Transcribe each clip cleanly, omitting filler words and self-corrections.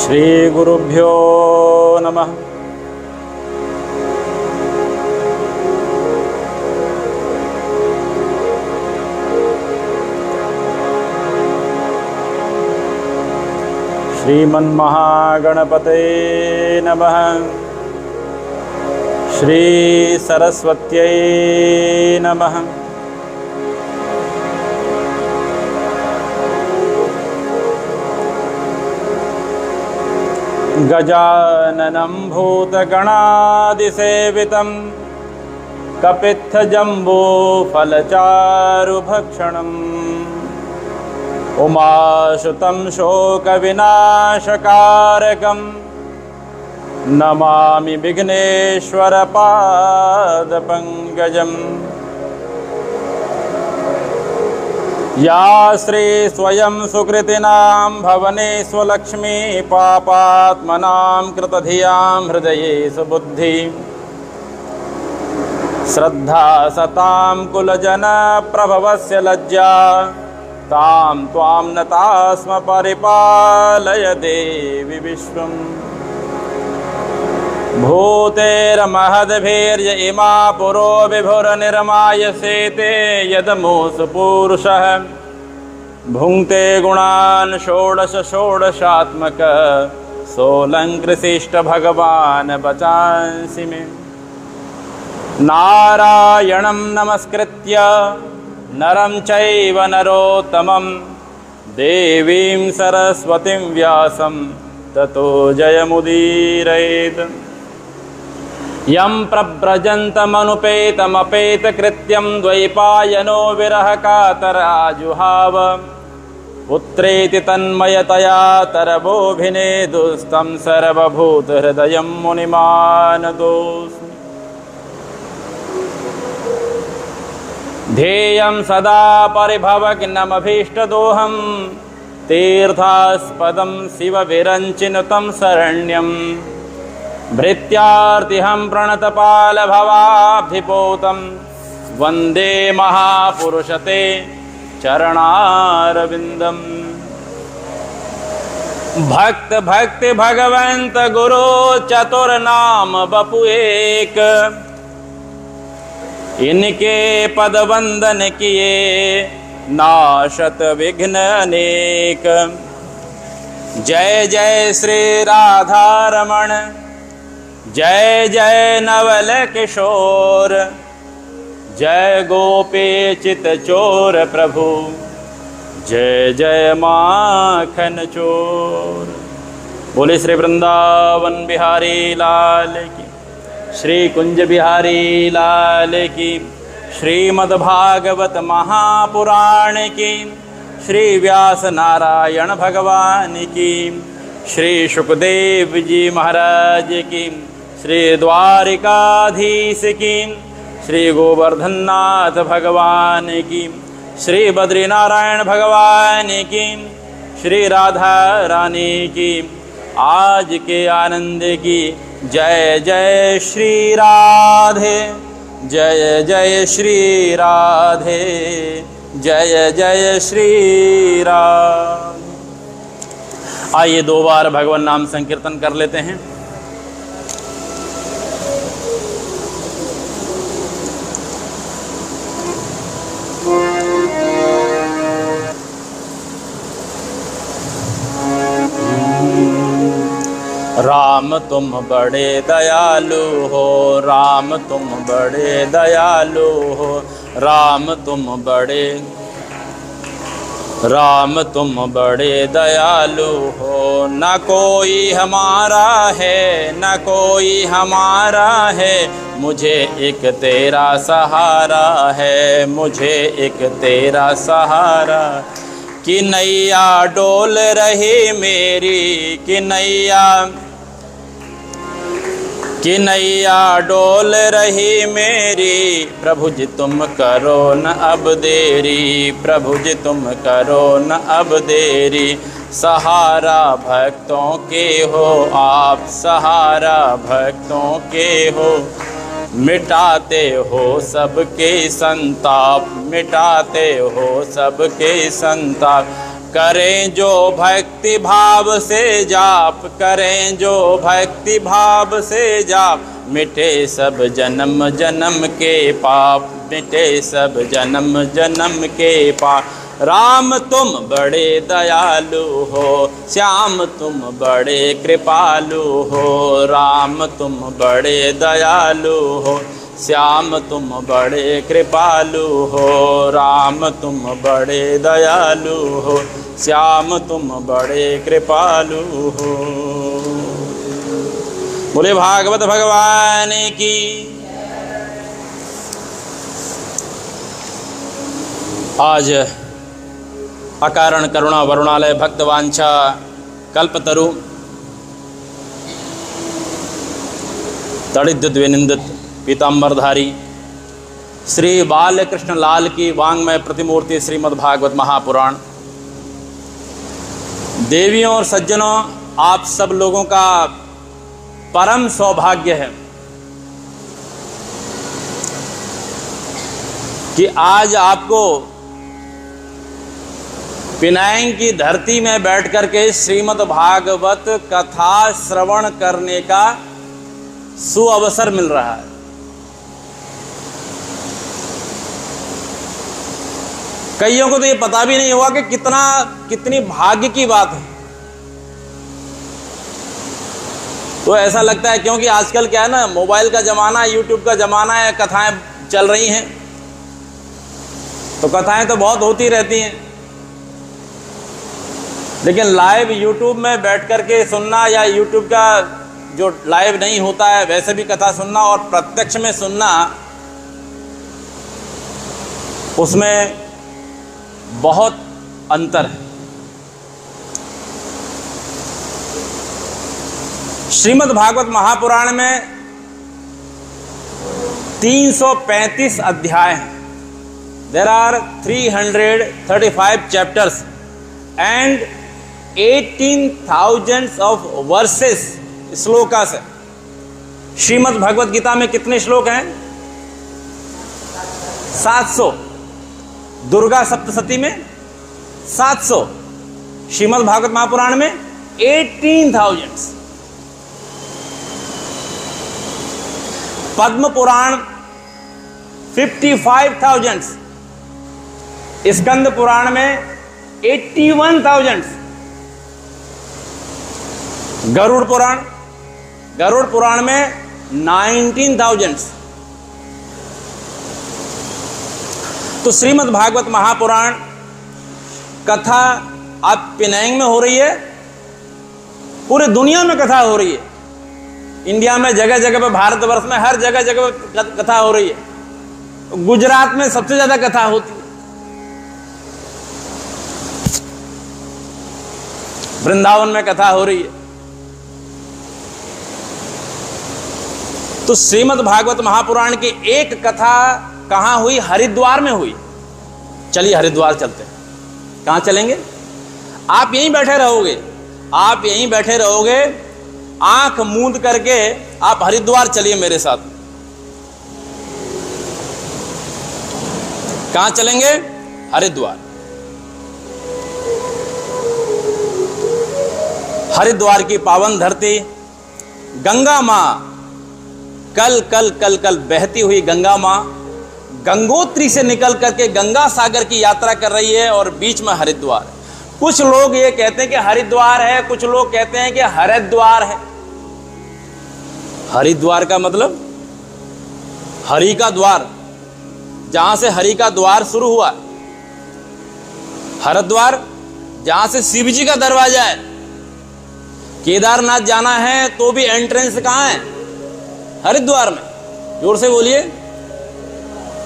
श्री गुरुभ्यो नमः। श्रीमन्महागणपते नमः। श्री सरस्वत्यै नमः। गजाननं भूतगणादिसेवितं कपित्थजम्बूफलचारुभक्षणम् उमासुतं शोकविनाशकारकं नमामि विघ्नेश्वरपादपङ्कजम्। या श्री स्वयं सुकृतिनां भवने स्वलक्ष्मी पापात्मनां कृतधियां हृदये सुबुद्धि श्रद्धा सतां कुलजन प्रभवस्य लज्जा तां त्वां नतास्म परिपालय देवि विश्वम्। भूतेर्महद्भिर्य इमा पुरो विभुर्निर्मायसेते यदमुषु पुरुषः भुङ्क्ते गुणान् षोडश षोडशात्मक सोऽलङ्कृशिष्ट भगवान् बचांसि मे। नारायणं नमस्कृत्य नरं चैव नरोत्तमं देवीं सरस्वतीं व्यासं ततो जयमुदीरयेत्। यं प्रव्रजन्तमनुपेतमपेतकृत्यं द्वैपायनो विरहकातराजुहाव पुत्रेति तन्मयतया तरवोऽभिनेदुस्तं सर्वभूतहृदयं मुनिमानतोऽस्मि। ध्येयं सदा परिभवग्नमभीष्टदोहं तीर्थास्पदं शिवविरञ्चिनुतं शरण्यं भृत्यार्तिहं प्रणतपालभवाब्धिपोतं वन्दे महापुरुषते चरणारविन्दम्। भक्त भक्ति भगवंत गुरु चतुर्नाम बपु एक, इनके पद वंदन किए नाशत विघ्न अनेक। जय जय श्री राधारमण जय जय नवल किशोर जय गोपी चित चोर प्रभु जय जय माखन चोर। बोले श्री वृंदावन बिहारी लाल की, श्री कुंज बिहारी लाल की, श्रीमद्भागवत महापुराण की, श्री व्यास नारायण भगवान की, श्री सुखदेव जी महाराज की, श्री द्वारिकाधीश की, श्री गोवर्धननाथ भगवान की, श्री बद्रीनारायण भगवान की, श्री राधा रानी की, आज के आनंद की। जय जय श्री राधे जय जय श्री राधे जय जय श्री राधे। आइए 2 बार भगवान नाम संकीर्तन कर लेते हैं। राम तुम बड़े दयालु हो, राम तुम बड़े दयालु हो, राम तुम बड़े दयालु हो। न कोई हमारा है न कोई हमारा है, मुझे एक तेरा सहारा है, मुझे एक तेरा सहारा। कि नैया डोल रही मेरी कि नैया डोल रही मेरी, प्रभु जी तुम करो न अब देरी, प्रभु जी तुम करो न अब देरी। सहारा भक्तों के हो आप, सहारा भक्तों के हो, मिटाते हो सबके संताप, मिटाते हो सबके संताप। करें जो भक्ति भाव से जाप, करें जो भक्ति भाव से जाप, मिटे सब जन्म जन्म के पाप, मिटे सब जन्म जन्म के पाप। राम तुम बड़े दयालु हो, श्याम तुम बड़े कृपालु हो, राम तुम बड़े दयालु हो, श्याम तुम बड़े कृपालु हो, राम तुम बड़े दयालु हो, श्याम तुम बड़े कृपालु हो। बोले भागवत भगवान की। आज अकारण करुणा वरुणालय भक्तवांछा कल्पतरु तड़िद्विनिंदित पीताम्बरधारी श्री बालकृष्ण लाल की वांग्मय प्रतिमूर्ति श्रीमद्भागवत महापुराण। देवियों और सज्जनों, आप सब लोगों का परम सौभाग्य है कि आज आपको पिनांग की धरती में बैठ करके श्रीमद् भागवत कथा श्रवण करने का सुअवसर मिल रहा है। कईयों को तो ये पता भी नहीं होगा कि कितनी भाग्य की बात है। तो ऐसा लगता है, क्योंकि आजकल क्या है ना, मोबाइल का ज़माना है, यूट्यूब का ज़माना है, कथाएं चल रही हैं, तो कथाएं तो बहुत होती रहती हैं, लेकिन लाइव यूट्यूब में बैठ कर के सुनना या यूट्यूब का जो लाइव नहीं होता है वैसे भी कथा सुनना और प्रत्यक्ष में सुनना, उसमें बहुत अंतर है। श्रीमद् भागवत महापुराण में 335 अध्याय हैं। There are 335 chapters and 18,000 of verses, shlokas है। श्रीमद् भगवत गीता में कितने श्लोक हैं? 700। दुर्गा सप्तशती में 700, श्रीमद् भागवत महापुराण में 18,000। पद्म पुराण 55,000, स्कंद पुराण में 81,000, गरुड़ पुराण में 19,000। तो श्रीमद् भागवत महापुराण कथा आप पिनांग में हो रही है, पूरे दुनिया में कथा हो रही है। इंडिया में जगह जगह पे, भारतवर्ष में हर जगह जगह कथा हो रही है। गुजरात में सबसे ज्यादा कथा होती है, वृंदावन में कथा हो रही है। तो श्रीमद् भागवत महापुराण की एक कथा कहाँ हुई? हरिद्वार में हुई। चलिए हरिद्वार चलते हैं। कहाँ चलेंगे? आप यहीं बैठे रहोगे, आंख मूंद करके आप हरिद्वार चलिए मेरे साथ। कहाँ चलेंगे? हरिद्वार। हरिद्वार की पावन धरती, गंगा माँ, कल बहती हुई गंगा माँ गंगोत्री से निकल करके गंगा सागर की यात्रा कर रही है और बीच में हरिद्वार। कुछ लोग ये कहते हैं कि हरिद्वार है, कुछ लोग कहते हैं कि हरिद्वार है। हरिद्वार का मतलब हरि का द्वार, जहां से हरि का द्वार शुरू हुआ। हरिद्वार जहां से शिव जी का दरवाजा है। केदारनाथ जाना है तो भी एंट्रेंस कहाँ है? हरिद्वार में। जोर से बोलिए,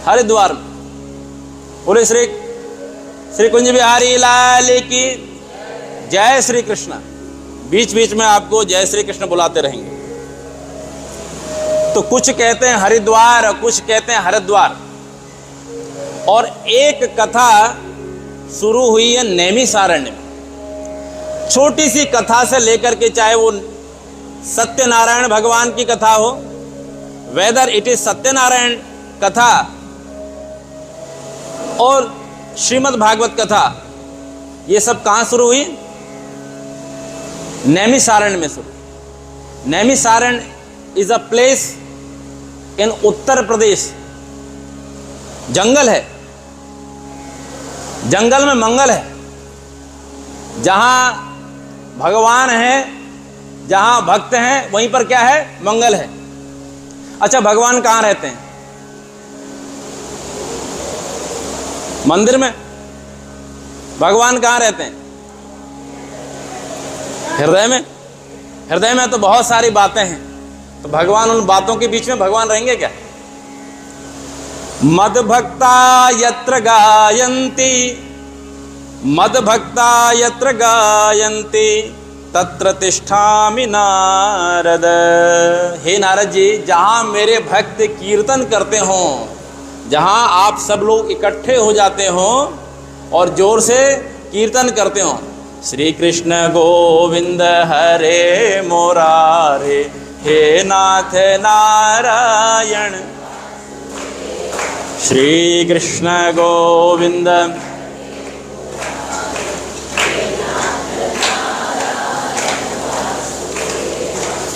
हरिद्वार में। बोले श्री कुंज बिहारी लाल की जय श्री कृष्ण। बीच बीच में आपको जय श्री कृष्ण बुलाते रहेंगे। तो कुछ कहते हैं हरिद्वार, कुछ कहते हैं हरिद्वार। और एक कथा शुरू हुई है नैमिषारण्य में। छोटी सी कथा से लेकर के, चाहे वो सत्यनारायण भगवान की कथा हो, वेदर इट इज सत्यनारायण कथा और श्रीमद् भागवत कथा, ये सब कहाँ शुरू हुई? नैमिषारण्य में शुरू। Naimisharanya is a place in Uttar Pradesh. जंगल है, जंगल में मंगल है। जहां भगवान है, जहां भक्त हैं, वहीं पर क्या है? मंगल है। अच्छा, भगवान कहां रहते हैं? मंदिर में। भगवान कहां रहते हैं? हृदय में। हृदय में तो बहुत सारी बातें हैं, तो भगवान उन बातों के बीच में भगवान रहेंगे क्या? मद भक्ता यत्र गायन्ति, मद भक्ता यत्र गायन्ति तत्र तिष्ठामि नारद। हे नारद जी, जहां मेरे भक्त कीर्तन करते हों, जहां आप सब लोग इकट्ठे हो जाते हों और जोर से कीर्तन करते हों, श्री कृष्ण गोविंद हरे मुरारे, हे नाथ नारायण, श्री कृष्ण गोविंद,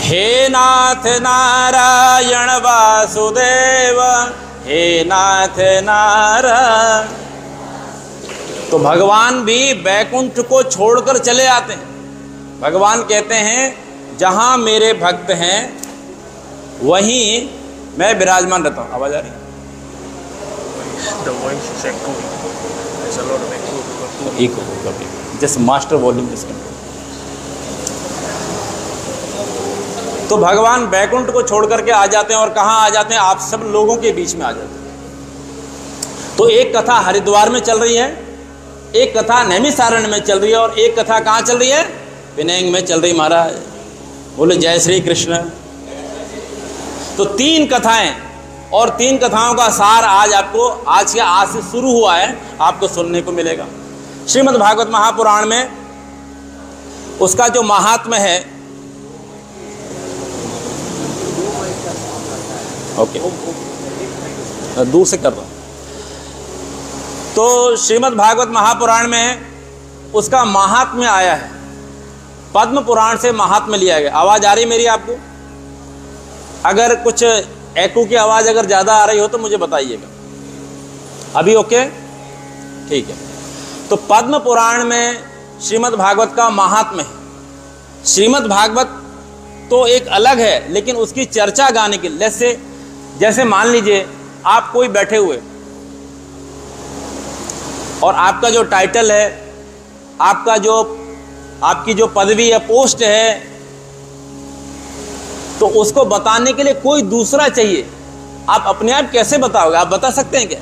हे नाथ नारायण वासुदेव, हे नाथ नारायण। तो भगवान भी बैकुंठ को छोड़कर चले आते हैं। भगवान कहते हैं जहां मेरे भक्त हैं वहीं मैं विराजमान रहता हूं। आवाज आ रही है? जस्ट मास्टर वॉल्यूम इसका। तो भगवान बैकुंठ को छोड़ करके आ जाते हैं और कहाँ आ जाते हैं? आप सब लोगों के बीच में आ जाते हैं। तो एक कथा हरिद्वार में चल रही है, एक कथा नैमिषारण्य में चल रही है, और एक कथा कहाँ चल रही है? पिनेंग में चल रही। महाराज बोले जय श्री कृष्ण। तो 3 कथाएं, और 3 कथाओं का सार आज आपको आज से शुरू हुआ है, आपको सुनने को मिलेगा। श्रीमद् भागवत महापुराण में उसका जो महात्म्य है, ओके दूर से कर रहा हूं। तो श्रीमद् भागवत महापुराण में उसका महात्म्य आया है, पद्म पुराण से महात्म्य लिया गया। आवाज आ रही मेरी आपको? अगर कुछ एको की आवाज अगर ज्यादा आ रही हो तो मुझे बताइएगा। अभी ओके? ठीक है। तो पद्म पुराण में श्रीमद् भागवत का महात्म्य है। श्रीमद् भागवत तो एक अलग है, लेकिन उसकी चर्चा गाने के लिए, जैसे मान लीजिए आप कोई बैठे हुए और आपका जो टाइटल है, आपकी जो पदवी या पोस्ट है, तो उसको बताने के लिए कोई दूसरा चाहिए। आप अपने आप कैसे बताओगे? आप बता सकते हैं क्या?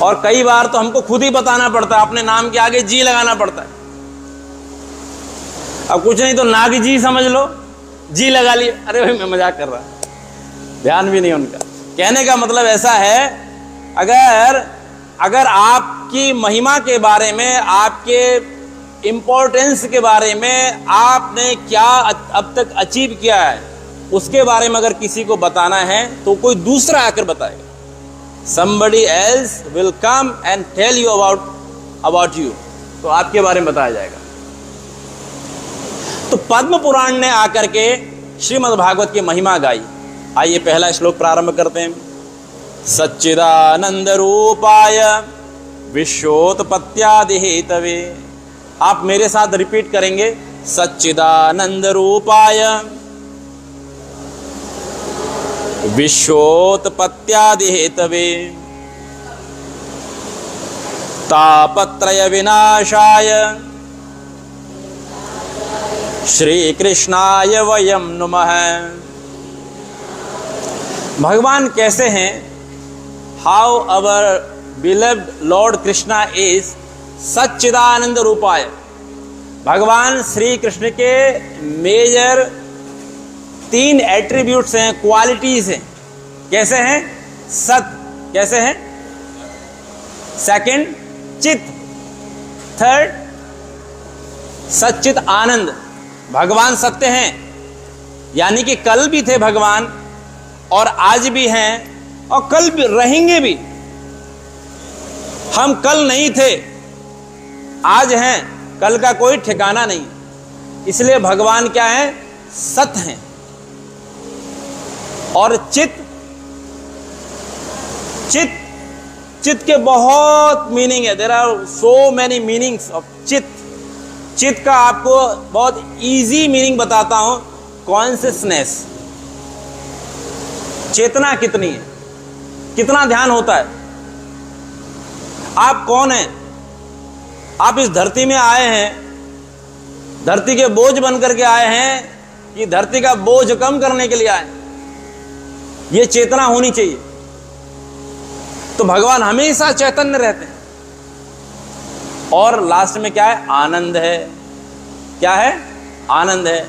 और कई बार तो हमको खुद ही बताना पड़ता है, अपने नाम के आगे जी लगाना पड़ता है। अब कुछ नहीं तो नाग जी समझ लो, जी लगा लिए। अरे भाई मैं मजाक कर रहा, ध्यान भी नहीं उनका। कहने का मतलब ऐसा है, अगर आपकी महिमा के बारे में, आपके इम्पोर्टेंस के बारे में, आपने क्या अब तक अचीव किया है, उसके बारे में अगर किसी को बताना है तो कोई दूसरा आकर बताएगा। Somebody else will come and tell you about you, तो आपके बारे में बताया जाएगा। तो पद्म पुराण ने आकर के श्रीमद् भागवत की महिमा गाई। आइए पहला श्लोक प्रारंभ करते हैं। सच्चिदानंद रूपाय विश्वोत्पत्त्यादि हेतवे। आप मेरे साथ रिपीट करेंगे, सच्चिदानंद रूपाय विश्वोत्पत्त्यादि हेतवे तापत्रय विनाशाय श्री कृष्णाय वयम नुमः। भगवान कैसे हैं? How our beloved lord Krishna is सच्चिदानंद रूपाय। भगवान श्री कृष्ण के मेजर 3 एट्रीब्यूट्स हैं, क्वालिटीज हैं। कैसे हैं? सत, कैसे हैं? सेकंड चित, थर्ड सच्चित आनंद। भगवान सत्य हैं, यानी कि कल भी थे भगवान, और आज भी हैं, और कल भी रहेंगे भी। हम कल नहीं थे, आज हैं, कल का कोई ठिकाना नहीं। इसलिए भगवान क्या है? सत हैं। और चित के बहुत मीनिंग है। There are so many meanings of chit का आपको बहुत इजी मीनिंग बताता हूं। कॉन्शियसनेस, चेतना कितनी है, कितना ध्यान होता है। आप कौन हैं? आप इस धरती में आए हैं, धरती के बोझ बन करके आए हैं कि धरती का बोझ कम करने के लिए आए? ये चेतना होनी चाहिए। तो भगवान हमेशा चैतन्य रहते हैं। और लास्ट में क्या है? आनंद है। क्या है? आनंद है।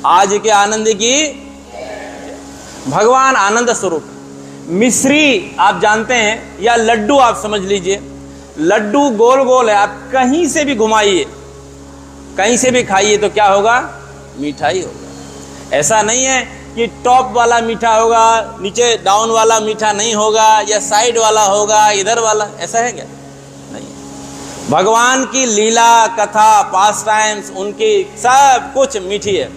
आज के आनंद की, भगवान आनंद स्वरूप। मिश्री आप जानते हैं, या लड्डू आप समझ लीजिए। लड्डू गोल गोल है, आप कहीं से भी घुमाइए, कहीं से भी खाइए तो क्या होगा? मीठा ही होगा। ऐसा नहीं है कि टॉप वाला मीठा होगा, नीचे डाउन वाला मीठा नहीं होगा, या साइड वाला होगा, इधर वाला, ऐसा है क्या? नहीं। भगवान की लीला, कथा, पास टाइम्स, उनकी सब कुछ मीठी है।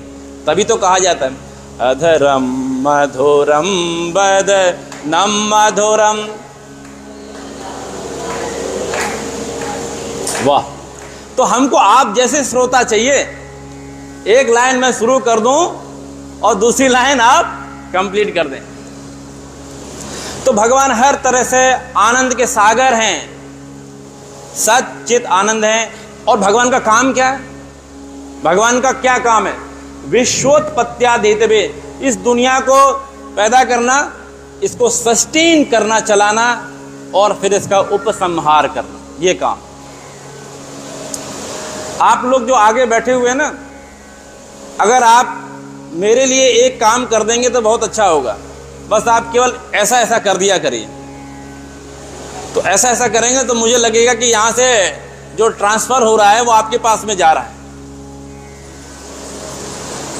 तभी तो कहा जाता है अधरम मधुरम बदनम मधुरम। वाह! तो हमको आप जैसे श्रोता चाहिए। एक लाइन मैं शुरू कर दूं और दूसरी लाइन आप कंप्लीट कर दें। तो भगवान हर तरह से आनंद के सागर हैं, सच्चित आनंद हैं। और भगवान का काम क्या है? भगवान का क्या काम है? विश्वोत्पत्त्यादितवे, इस दुनिया को पैदा करना, इसको सस्टेन करना, चलाना, और फिर इसका उपसंहार करना, ये काम। आप लोग जो आगे बैठे हुए हैं ना, अगर आप मेरे लिए एक काम कर देंगे तो बहुत अच्छा होगा। बस आप केवल ऐसा ऐसा कर दिया करिए। तो ऐसा ऐसा करेंगे तो मुझे लगेगा कि यहाँ से जो ट्रांसफर हो रहा है वो आपके पास में जा रहा है।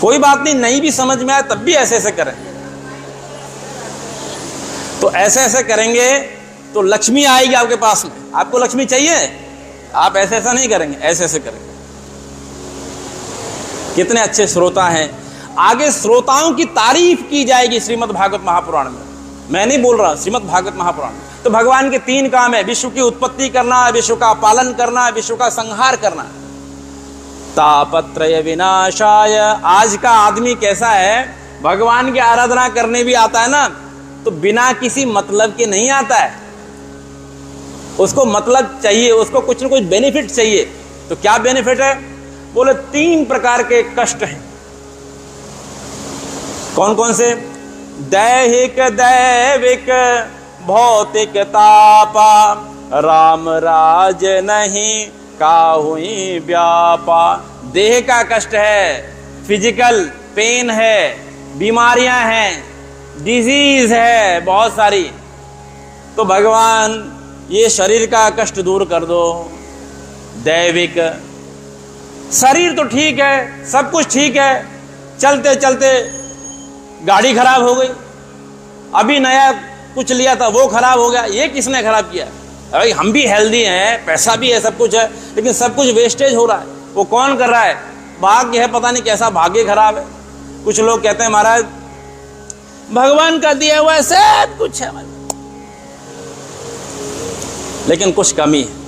कोई बात नहीं, नहीं भी समझ में आए तब भी ऐसे ऐसे करें। तो ऐसे ऐसे करेंगे तो लक्ष्मी आएगी आपके पास में। आपको लक्ष्मी चाहिए, आप ऐसे ऐसा नहीं करेंगे, ऐसे ऐसे करेंगे। कितने अच्छे श्रोता हैं। आगे श्रोताओं की तारीफ की जाएगी श्रीमद् भागवत महापुराण में। मैं नहीं बोल रहा, श्रीमद् भागवत महापुराण में। तो भगवान के 3 काम है: विश्व की उत्पत्ति करना, विश्व का पालन करना, विश्व का संहार करना। तापत्रय विनाशाय। आज का आदमी कैसा है? भगवान की आराधना करने भी आता है ना, तो बिना किसी मतलब के नहीं आता है। उसको मतलब चाहिए, उसको कुछ न कुछ बेनिफिट चाहिए। तो क्या बेनिफिट है? बोले 3 प्रकार के कष्ट हैं। कौन कौन से? दैहिक, दैविक, भौतिक तापा, राम राज नहीं काहुई व्यापा। देह का कष्ट है, फिजिकल पेन है, बीमारियां हैं, डिजीज है बहुत सारी। तो भगवान ये शरीर का कष्ट दूर कर दो। दैविक, शरीर तो ठीक है, सब कुछ ठीक है, चलते चलते गाड़ी खराब हो गई, अभी नया कुछ लिया था वो खराब हो गया। ये किसने खराब किया? भाई हम भी हेल्दी हैं, पैसा भी है, सब कुछ है, लेकिन सब कुछ वेस्टेज हो रहा है। वो कौन कर रहा है? भाग्य है, पता नहीं कैसा भाग्य खराब है। कुछ लोग कहते हैं महाराज भगवान का दिया हुआ सब कुछ है, लेकिन कुछ कमी है।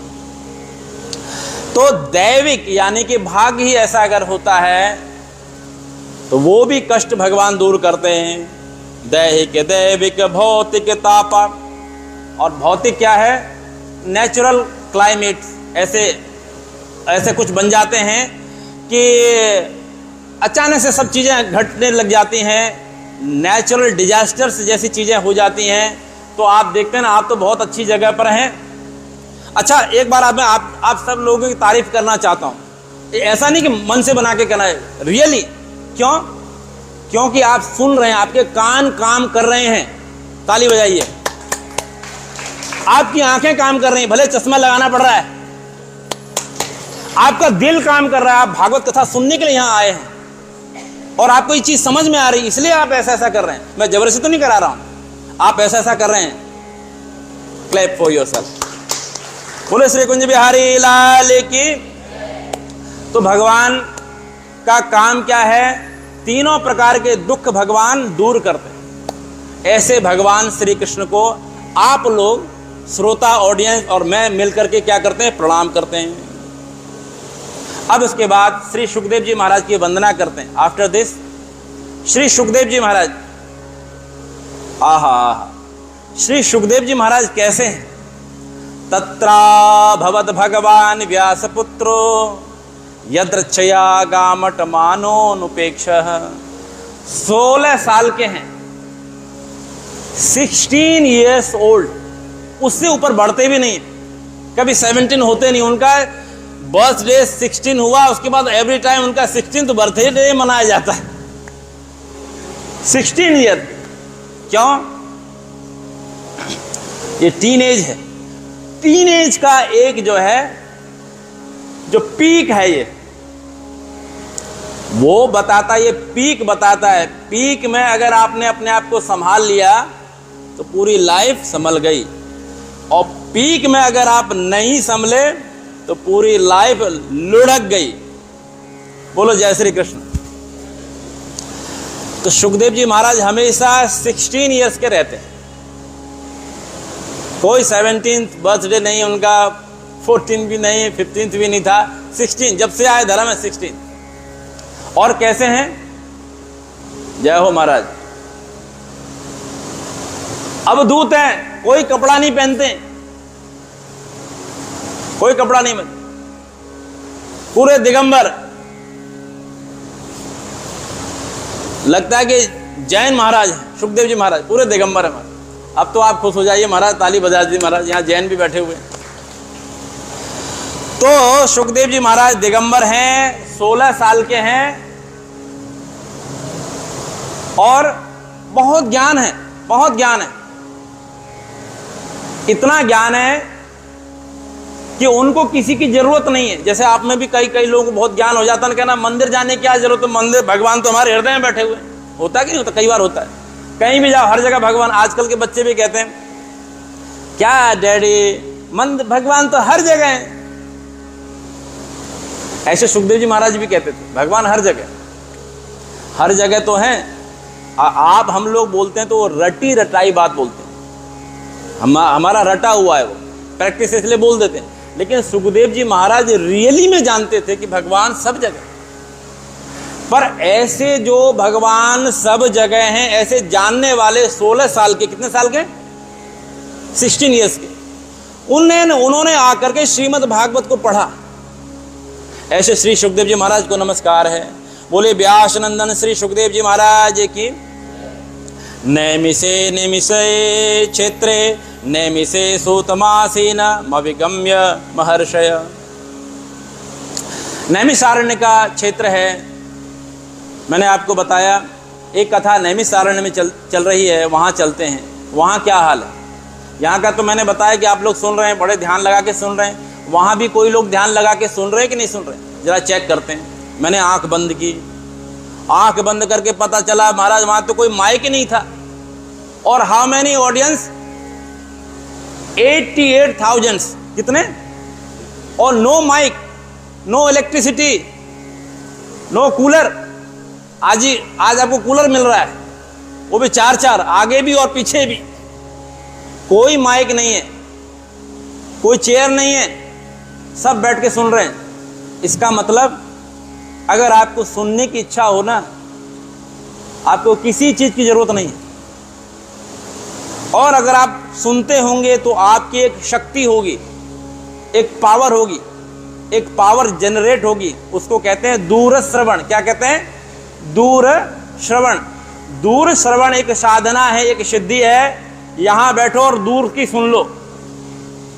तो दैविक यानी कि भाग्य ही ऐसा अगर होता है तो वो भी कष्ट भगवान दूर करते हैं। दैहिक, दैविक, भौतिक तापा। और भौतिक क्या है? Natural climate. ऐसे कुछ बन जाते हैं कि अचानक से सब चीज़ें घटने लग जाती हैं, नेचुरल डिजास्टर्स जैसी चीज़ें हो जाती हैं। तो आप देखते हैं ना, आप तो बहुत अच्छी जगह पर हैं। अच्छा, एक बार आप सब लोगों की तारीफ करना चाहता हूँ। ऐसा नहीं कि मन से बना के करना है, रियली। क्यों? क्योंकि आप सुन रहे हैं, आपके कान काम कर रहे हैं। ताली बजाइए। आपकी आंखें काम कर रही हैं, भले चश्मा लगाना पड़ रहा है। आपका दिल काम कर रहा है, आप भागवत कथा सुनने के लिए यहां आए हैं और आपको ये चीज समझ में आ रही है, इसलिए आप ऐसा ऐसा कर रहे हैं। मैं जबरदस्ती तो नहीं करा रहा हूं, आप ऐसा ऐसा कर रहे हैं। Clap for yourself. बोले श्री कुंज बिहारी लाल की। तो भगवान का काम क्या है? तीनों प्रकार के दुख भगवान दूर करते हैं। ऐसे भगवान श्री कृष्ण को आप लोग श्रोता, ऑडियंस और मैं मिलकर के क्या करते हैं? प्रणाम करते हैं। अब उसके बाद श्री सुखदेव जी महाराज की वंदना करते हैं। आफ्टर दिस श्री सुखदेव जी महाराज, आहा, श्री सुखदेव जी महाराज कैसे हैं? तत्रा भवत भगवान व्यासपुत्रो यद्रच्छया गामट मानोनुपेक्ष। 16 साल के हैं, 16 years ओल्ड, उससे ऊपर बढ़ते भी नहीं, कभी 17 होते नहीं। उनका बर्थडे 16 हुआ, उसके बाद एवरी टाइम उनका 16th बर्थडे मनाया जाता है। 16 ईयर, क्यों? ये टीनेज है। टीनेज का एक जो है, जो पीक है, ये वो बताता, ये पीक बताता है। पीक में अगर आपने अपने आप को संभाल लिया तो पूरी लाइफ संभल गई, और पीक में अगर आप नहीं संभले तो पूरी लाइफ लुढ़क गई। बोलो जय श्री कृष्ण। तो सुखदेव जी महाराज हमेशा 16 इयर्स के रहते हैं। कोई 17th बर्थडे नहीं उनका, 14 भी नहीं, 15th भी नहीं था, 16 जब से आए धर्म है 16। और कैसे हैं? जय हो महाराज। अब दूत हैं, कोई कपड़ा नहीं पहनते, कोई कपड़ा नहीं पहनते, पूरे दिगंबर। लगता है कि जैन महाराज हैं सुखदेव जी महाराज, पूरे दिगंबर है महाराज। अब तो आप खुश हो जाइए महाराज, ताली बजा दीजिए महाराज, यहाँ जैन भी बैठे हुए हैं। तो सुखदेव जी महाराज दिगंबर हैं, 16 साल के हैं, और बहुत ज्ञान है, बहुत ज्ञान है। इतना ज्ञान है कि उनको किसी की जरूरत नहीं है। जैसे आप में भी कई लोगों को बहुत ज्ञान हो जाता है, कहना मंदिर जाने की क्या जरूरत है, मंदिर भगवान तो हमारे हृदय में बैठे हुए। होता कि नहीं होता? कई बार होता है। कहीं भी जाओ, हर जगह भगवान। आजकल के बच्चे भी कहते हैं, क्या डैडी, मंदिर भगवान तो हर जगह है। ऐसे सुखदेव जी महाराज भी कहते थे, भगवान हर जगह, हर जगह तो हैं। आप हम लोग बोलते हैं तो वो रटी रटाई बात बोलते हैं, हमारा रटा हुआ है, वो प्रैक्टिस इसलिए बोल देते हैं। लेकिन सुखदेव जी महाराज रियली में जानते थे कि भगवान सब जगह। पर ऐसे जो भगवान सब जगह हैं, ऐसे जानने वाले 16 साल के, कितने साल के? 16 इयर्स के, उन्होंने आकर के श्रीमद् भागवत को पढ़ा। ऐसे श्री सुखदेव जी महाराज को नमस्कार है। बोले व्यास नंदन श्री सुखदेव जी महाराज की। नैमिषे निमिषे क्षेत्रे नैमिषे सूतमासीन मविगम्य महर्षय। नैमिषारण्य का क्षेत्र है, मैंने आपको बताया। एक कथा नैमिषारण्य में चल रही है, वहाँ चलते हैं। वहाँ क्या हाल है? यहाँ का तो मैंने बताया कि आप लोग सुन रहे हैं, बड़े ध्यान लगा के सुन रहे हैं। वहाँ भी कोई लोग ध्यान लगा के सुन रहे हैं कि नहीं सुन रहे? जरा चेक करते हैं। मैंने आंख बंद की, आंख बंद करके पता चला महाराज वहाँ तो कोई माइक ही नहीं था। और हाउ मैनी ऑडियंस? 88,000। कितने? और no mic, no electricity, no cooler. आज आपको कूलर मिल रहा है, वो भी 4-4, आगे भी और पीछे भी। कोई माइक नहीं है, कोई चेयर नहीं है, सब बैठ के सुन रहे हैं। इसका मतलब अगर आपको सुनने की इच्छा हो ना, आपको किसी चीज की जरूरत नहीं है। और अगर आप सुनते होंगे तो आपकी एक शक्ति होगी, एक पावर होगी, एक पावर जनरेट होगी। उसको कहते हैं दूर श्रवण। क्या कहते हैं? दूर श्रवण। दूर श्रवण एक साधना है, एक सिद्धि है। यहां बैठो और दूर की सुन लो,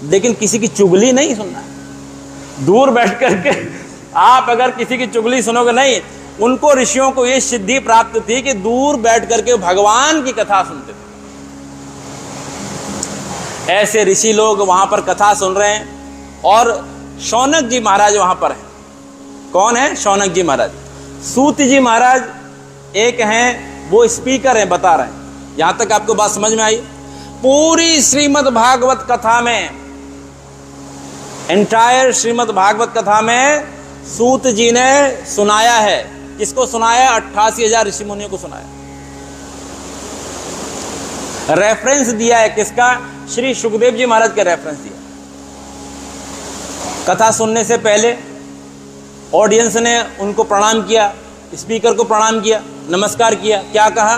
लेकिन किसी की चुगली नहीं सुनना। दूर बैठ करके आप अगर किसी की चुगली सुनोगे नहीं। उनको, ऋषियों को ये सिद्धि प्राप्त थी कि दूर बैठ करके भगवान की कथा सुनते थे। ऐसे ऋषि लोग वहां पर कथा सुन रहे हैं। और शौनक जी महाराज वहां पर हैं। कौन है? शौनक जी महाराज। सूत जी महाराज एक हैं, वो स्पीकर हैं, बता रहे हैं। यहां तक आपको बात समझ में आई? पूरी श्रीमद् भागवत कथा में एंटायर श्रीमद् भागवत कथा में सूत जी ने सुनाया है। किसको सुनाया? 88,000 ऋषि मुनियों को सुनाया। रेफरेंस दिया है किसका? श्री सुखदेव जी महाराज का रेफरेंस दिया। कथा सुनने से पहले ऑडियंस ने उनको प्रणाम किया, स्पीकर को प्रणाम किया, नमस्कार किया। क्या कहा?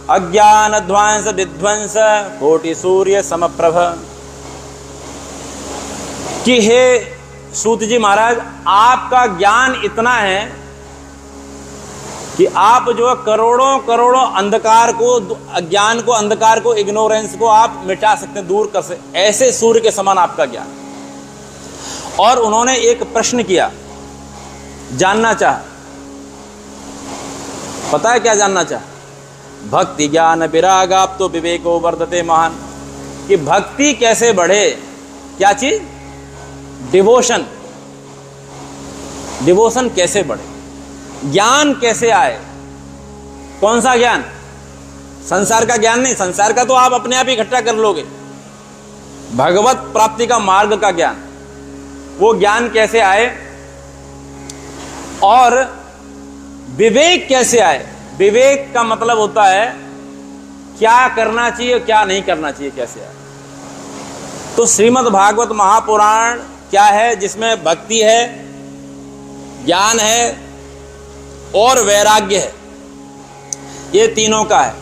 अज्ञान ध्वंस विध्वंस कोटि सूर्य समप्रभ, कि हे सूत जी महाराज, आपका ज्ञान इतना है कि आप जो करोड़ों करोड़ों अंधकार को, अज्ञान को, अंधकार को, इग्नोरेंस को आप मिटा सकते हैं, दूर कर सकते, ऐसे सूर्य के समान आपका ज्ञान। और उन्होंने एक प्रश्न किया, जानना चाहा। पता है क्या जानना चाहा? भक्ति ज्ञान विरागाप तो विवेको वर्धते महान, कि भक्ति कैसे बढ़े। क्या चीज? डिवोशन। डिवोशन कैसे बढ़े, ज्ञान कैसे आए। कौन सा ज्ञान? संसार का ज्ञान नहीं, संसार का तो आप अपने आप ही इकट्ठा कर लोगे। भगवत प्राप्ति का मार्ग का ज्ञान, वो ज्ञान कैसे आए और विवेक कैसे आए। विवेक का मतलब होता है क्या करना चाहिए क्या नहीं करना चाहिए, कैसे आए। तो श्रीमद् भागवत महापुराण क्या है? जिसमें भक्ति है, ज्ञान है और वैराग्य है, ये तीनों का है।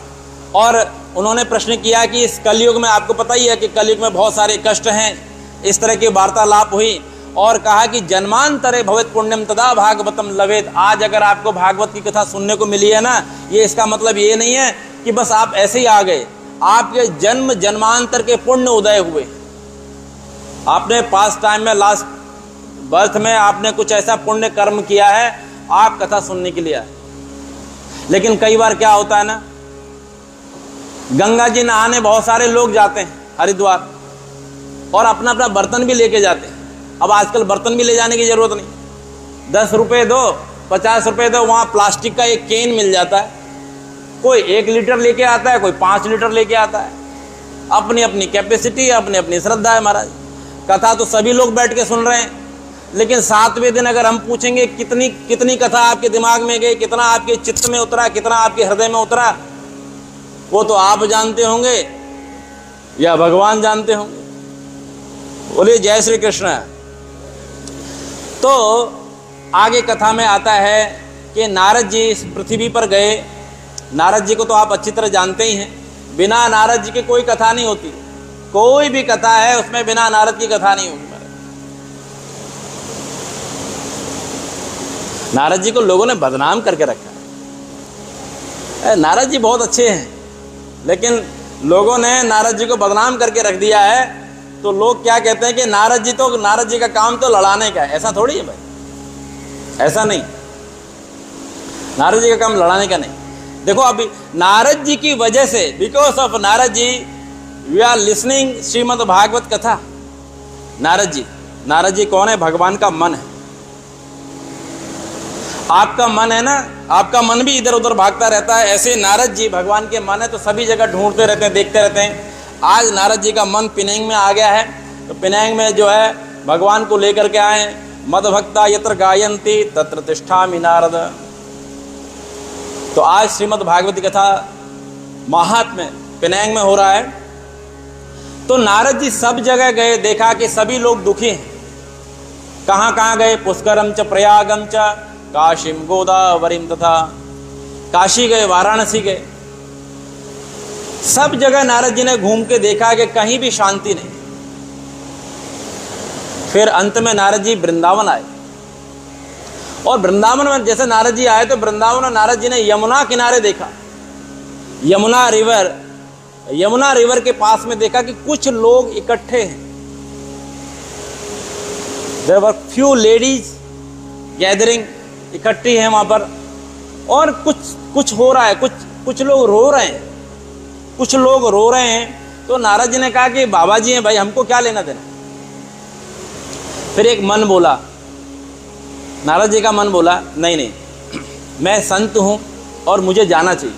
और उन्होंने प्रश्न किया कि इस कलयुग में, आपको पता ही है कि कलयुग में बहुत सारे कष्ट हैं, इस तरह की वार्तालाप हुई। और कहा कि जन्मांतरे भवेत् पुण्यम तदा भागवतम लवेत। आज अगर आपको भागवत की कथा सुनने को मिली है ना, ये इसका मतलब ये नहीं है कि बस आप ऐसे ही आ गए। आपके जन्म जन्मांतर के पुण्य उदय हुए। आपने पास्ट टाइम में, लास्ट बर्थ में आपने कुछ ऐसा पुण्य कर्म किया है, आप कथा सुनने के लिए आए। लेकिन कई बार क्या होता है ना, गंगा जी नहाने बहुत सारे लोग जाते हैं हरिद्वार, और अपना अपना बर्तन भी लेके जाते हैं। अब आजकल बर्तन भी ले जाने की जरूरत नहीं, 10 रुपये दो, 50 रुपये दो, वहाँ प्लास्टिक का एक केन मिल जाता है। कोई 1 लीटर लेके आता है, कोई 5 लीटर लेके आता है। अपनी अपनी कैपेसिटी, अपनी अपनी श्रद्धा है महाराज। कथा तो सभी लोग बैठ के सुन रहे हैं, लेकिन 7वें दिन अगर हम पूछेंगे कितनी कितनी कथा आपके दिमाग में गई, कितना आपके चित्त में उतरा, कितना आपके हृदय में उतरा, वो तो आप जानते होंगे या भगवान जानते होंगे। बोलिए जय श्री कृष्ण। तो आगे कथा में आता है कि नारद जी इस पृथ्वी पर गए। नारद जी को तो आप अच्छी तरह जानते ही हैं, बिना नारद जी की कोई कथा नहीं होती। कोई भी कथा है उसमें बिना नारद की कथा नहीं होगी। नारद जी को लोगों ने बदनाम करके रखा है। नारद जी बहुत अच्छे हैं, लेकिन लोगों ने नारद जी को बदनाम करके रख दिया है। तो लोग क्या कहते हैं कि नारद जी का काम तो लड़ाने का है। ऐसा थोड़ी है भाई, ऐसा नहीं। नारद जी का काम लड़ाने का नहीं। देखो अभी नारद जी की वजह से, because of Narad ji we are listening Shrimad Bhagwat katha. Narad जी कौन है? भगवान का मन है। आपका मन है ना, आपका मन भी इधर उधर भागता रहता है। ऐसे नारद जी भगवान के मन है, तो सभी जगह ढूंढते रहते हैं, देखते रहते हैं। आज नारद जी का मन पिनांग में आ गया है, तो पिनांग में जो है भगवान को लेकर के आए। मद भक्ता यत्र गायन्ति तत्र तिष्ठामि नारद। तो आज श्रीमद् भागवती कथा महात्म्य पिनांग में हो रहा है। तो नारद जी सब जगह गए, देखा कि सभी लोग दुखी हैं। कहाँ कहाँ गए? पुष्करम च प्रयागम च काशीम गोदावरीम, तथा काशी गए, वाराणसी गए। सब जगह नारद जी ने घूम के देखा कि कहीं भी शांति नहीं। फिर अंत में नारद जी वृंदावन आए, और वृंदावन में जैसे नारद जी आए तो वृंदावन में नारद जी ने यमुना किनारे देखा। यमुना रिवर के पास में देखा कि कुछ लोग इकट्ठे हैं। There were few ladies gathering, इकट्ठी हैं वहां पर, और कुछ हो रहा है, कुछ लोग रो रहे हैं, कुछ लोग रो रहे हैं। तो नारद जी ने कहा कि बाबा जी हैं भाई, हमको क्या लेना देना। फिर एक मन बोला, नारद जी का मन बोला, नहीं मैं संत हूं और मुझे जाना चाहिए।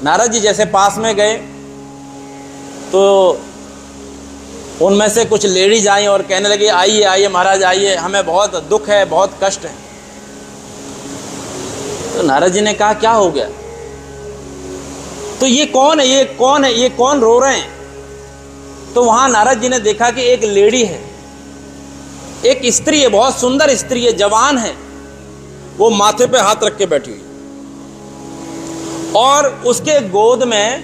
नारद जी जैसे पास में गए तो उनमें से कुछ लेडीज आई और कहने लगी, आइए आइए महाराज आइए, हमें बहुत दुख है, बहुत कष्ट है। तो नारद जी ने कहा क्या हो गया? तो ये कौन है, ये कौन है, ये कौन रो रहे हैं? तो वहां नारद जी ने देखा कि एक लेडी है, एक स्त्री है, बहुत सुंदर स्त्री है, जवान है, वो माथे पे हाथ रख के बैठी हुई और उसके गोद में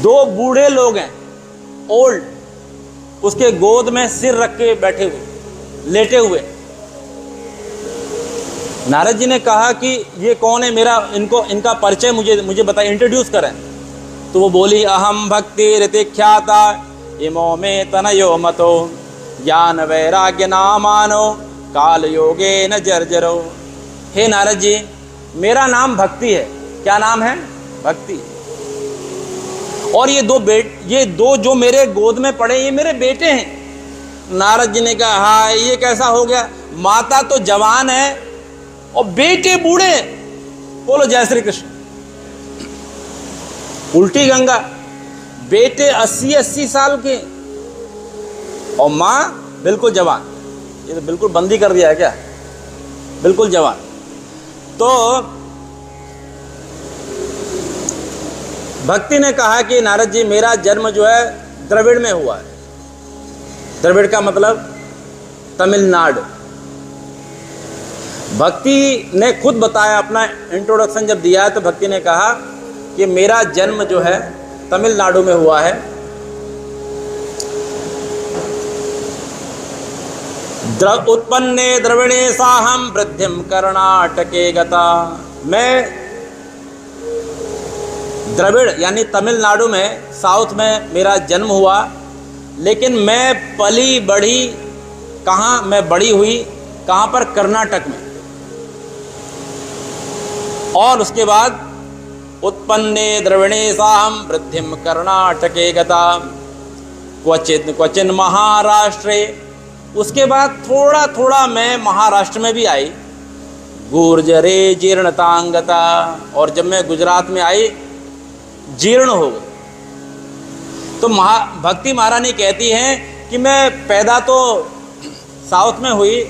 दो बूढ़े लोग हैं, ओल्ड, उसके गोद में सिर रख के बैठे हुए, लेटे हुए। नारद जी ने कहा कि ये कौन है, मेरा इनका परिचय मुझे बताइए, इंट्रोड्यूस करें। तो वो बोली, अहम भक्ति ऋतिख्याता इमो में तनयो मतो ज्ञान वैराग्य नामानो काल योगे न जर्जरो। हे नारद जी, मेरा नाम भक्ति है। क्या नाम है? भक्ति। और ये दो जो मेरे गोद में पड़े, ये मेरे बेटे हैं। नारद जी ने कहा, हाँ ये कैसा हो गया? माता तो जवान है और बेटे बूढ़े। बोलो जय श्री कृष्ण। उल्टी गंगा। बेटे 80-80 साल के और माँ बिल्कुल जवान। ये तो बिल्कुल बंदी कर दिया है क्या? बिल्कुल जवान। तो भक्ति ने कहा कि नारद जी, मेरा जन्म जो है द्रविड़ में हुआ है। द्रविड़ का मतलब तमिलनाडु। भक्ति ने खुद बताया, अपना इंट्रोडक्शन जब दिया है तो भक्ति ने कहा कि मेरा जन्म जो है तमिलनाडु में हुआ है। उत्पन्ने द्रविणे साहम वृद्धिम कर्णाटके गता। मैं द्रविड़ यानी तमिलनाडु में, साउथ में मेरा जन्म हुआ, लेकिन मैं पली बढ़ी कहाँ? मैं बड़ी हुई कहाँ पर? कर्नाटक में। और उसके बाद उत्पन्ने द्रविणे साहम वृद्धिम कर्नाटके गता क्वचिन महाराष्ट्रे। उसके बाद थोड़ा थोड़ा मैं महाराष्ट्र में भी आई। गुर्जरे जीर्णतांगता। और जब मैं गुजरात में आई, जीर्ण हो गई। तो भक्ति महारानी कहती हैं कि मैं पैदा तो साउथ में हुई,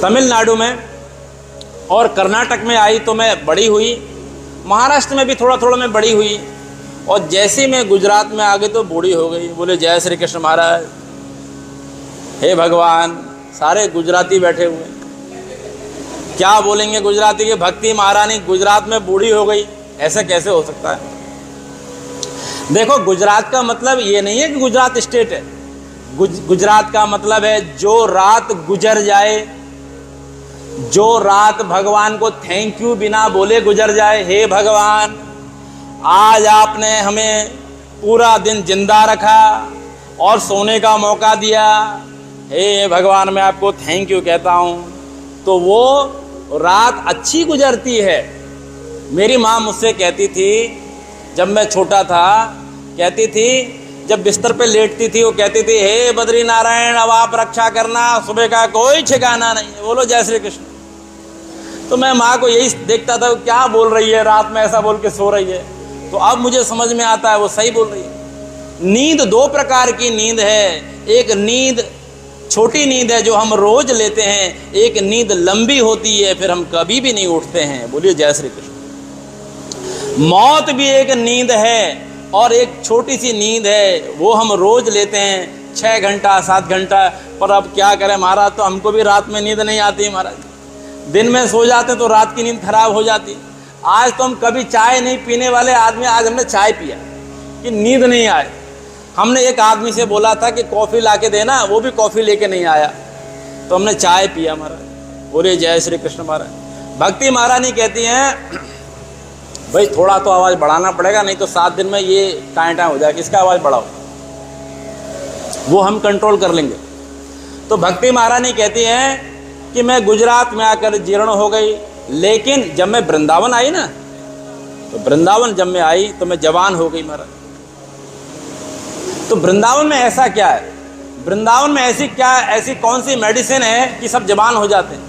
तमिलनाडु में, और कर्नाटक में आई तो मैं बड़ी हुई, महाराष्ट्र में भी थोड़ा थोड़ा मैं बड़ी हुई, और जैसे मैं गुजरात में आ गई तो बूढ़ी हो गई। बोले जय श्री कृष्ण महाराज। हे भगवान, सारे गुजराती बैठे हुए, क्या बोलेंगे गुजराती के? भक्ति महारानी गुजरात में बूढ़ी हो गई, ऐसा कैसे हो सकता है? देखो, गुजरात का मतलब ये नहीं है कि गुजरात स्टेट है। गुजरात का मतलब है जो रात गुजर जाए, जो रात भगवान को थैंक यू बिना बोले गुजर जाए। हे भगवान, आज आपने हमें पूरा दिन जिंदा रखा और सोने का मौका दिया, हे भगवान मैं आपको थैंक यू कहता हूँ। तो वो रात अच्छी गुजरती है। मेरी माँ मुझसे कहती थी, जब मैं छोटा था, कहती थी, जब बिस्तर पे लेटती थी, वो कहती थी, हे बद्री नारायण अब आप रक्षा करना, सुबह का कोई ठिकाना नहीं है। बोलो जय श्री कृष्ण। तो मैं माँ को यही देखता था, क्या बोल रही है, रात में ऐसा बोल के सो रही है। तो अब मुझे समझ में आता है वो सही बोल रही है। नींद दो प्रकार की नींद है। एक नींद छोटी नींद है जो हम रोज लेते हैं, एक नींद लंबी होती है, फिर हम कभी भी नहीं उठते हैं। बोलिए जय श्री कृष्ण। मौत भी एक नींद है और एक छोटी सी नींद है, वो हम रोज लेते हैं 6 घंटा 7 घंटा। पर अब क्या करें महाराज, तो हमको भी रात में नींद नहीं आती महाराज। दिन में सो जाते तो रात की नींद खराब हो जाती। आज तो हम कभी चाय नहीं पीने वाले आदमी, आज हमने चाय पिया कि नींद नहीं आए। हमने एक आदमी से बोला था कि कॉफ़ी ला के देना, वो भी कॉफ़ी लेके नहीं आया, तो हमने चाय पिया महाराज। बोले जय श्री कृष्ण महाराज। भक्ति महारानी कहती हैं, भाई थोड़ा तो आवाज़ बढ़ाना पड़ेगा, नहीं तो 7 दिन में ये टाइम हो जाएगा। किसका आवाज़ बढ़ाओ, वो हम कंट्रोल कर लेंगे। तो भक्ति महारानी कहती हैं कि मैं गुजरात में आकर जीर्ण हो गई, लेकिन जब मैं वृंदावन आई ना, तो वृंदावन जब मैं आई तो मैं जवान हो गई महाराज। तो वृंदावन में ऐसा क्या है, वृंदावन में ऐसी कौन सी मेडिसिन है कि सब जवान हो जाते हैं?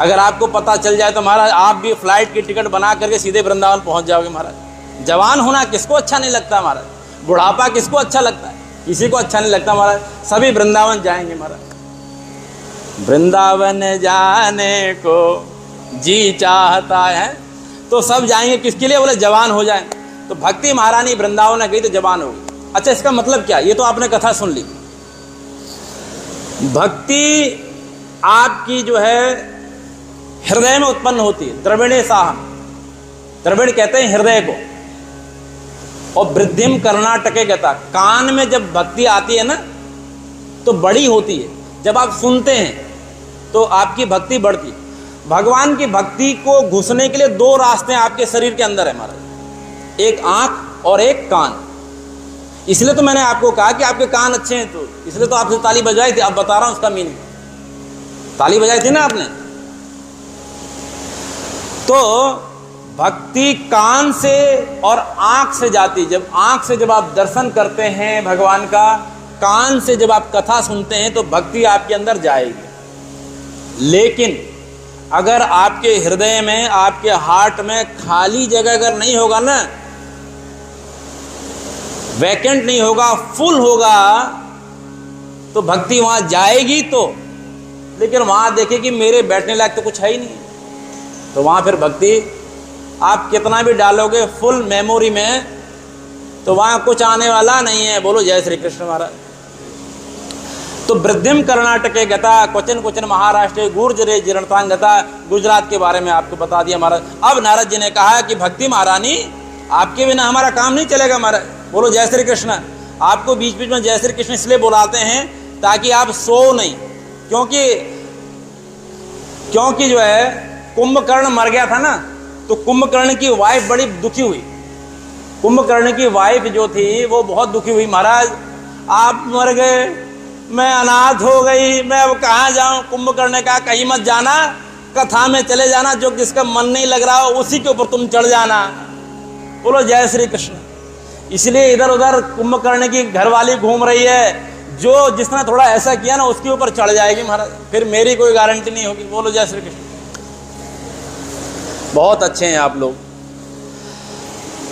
अगर आपको पता चल जाए तो महाराज आप भी फ्लाइट की टिकट बना करके सीधे वृंदावन पहुंच जाओगे महाराज। जवान होना किसको अच्छा नहीं लगता महाराज। बुढ़ापा किसको अच्छा लगता है? किसी को अच्छा नहीं लगता महाराज। सभी वृंदावन जाएंगे महाराज। वृंदावन जाने को जी चाहता है, तो सब जाएंगे। किसके लिए? बोले जवान हो जाए। तो भक्ति महारानी वृंदावन गई तो जवान हो गई। अच्छा, इसका मतलब क्या? ये तो आपने कथा सुन ली। भक्ति आपकी जो है हृदय में उत्पन्न होती है। द्रविणे साह, द्रविड़ कहते हैं हृदय को। और वृद्धिम कर्नाटके गता, कान में जब भक्ति आती है ना तो बड़ी होती है। जब आप सुनते हैं तो आपकी भक्ति बढ़ती। भगवान की भक्ति को घुसने के लिए दो रास्ते आपके शरीर के अंदर है महाराज, एक आंख और एक कान। इसलिए तो मैंने आपको कहा कि आपके कान अच्छे हैं, तो इसलिए तो आपसे ताली बजाई थी। अब बता रहा हूं उसका मीनिंग। ताली बजाई थी ना आपने। तो भक्ति कान से और आंख से जाती। जब आंख से जब आप दर्शन करते हैं भगवान का, कान से जब आप कथा सुनते हैं, तो भक्ति आपके अंदर जाएगी। लेकिन अगर आपके हृदय में, आपके हार्ट में खाली जगह अगर नहीं होगा ना, वैकेंट नहीं होगा, फुल होगा, तो भक्ति वहां जाएगी तो, लेकिन वहां देखे कि मेरे बैठने लायक तो कुछ है ही नहीं, तो वहां फिर भक्ति आप कितना भी डालोगे फुल मेमोरी में, तो वहां कुछ आने वाला नहीं है। बोलो जय श्री कृष्ण महाराज। तो वृद्धिम कर्नाटके गता क्वचन क्वचन महाराष्ट्र गुर्जरे जीर्णतांग गता, गुजरात के बारे में आपको बता दिया महाराज। अब नारद जी ने कहा कि भक्ति महारानी, आपके बिना हमारा काम नहीं चलेगा महाराज। बोलो जय श्री कृष्ण। आपको बीच बीच में जय श्री कृष्ण इसलिए बुलाते हैं ताकि आप सो नहीं, क्योंकि जो है कुंभकर्ण मर गया था ना, तो कुंभकर्ण की वाइफ बड़ी दुखी हुई। कुंभकर्ण की वाइफ जो थी वो बहुत दुखी हुई, महाराज आप मर गए, मैं अनाथ हो गई, मैं अब कहाँ जाऊं। कुंभकर्ण ने कहा कहीं मत जाना, कथा में चले जाना, जो जिसका मन नहीं लग रहा हो उसी के ऊपर तुम चढ़ जाना। बोलो जय श्री कृष्ण। इसलिए इधर उधर कुंभकर्ण की घरवाली घूम रही है, जो जिसने थोड़ा ऐसा किया ना उसके ऊपर चढ़ जाएगी महाराज, फिर मेरी कोई गारंटी नहीं होगी। बोलो जय श्री कृष्ण। बहुत अच्छे हैं आप लोग।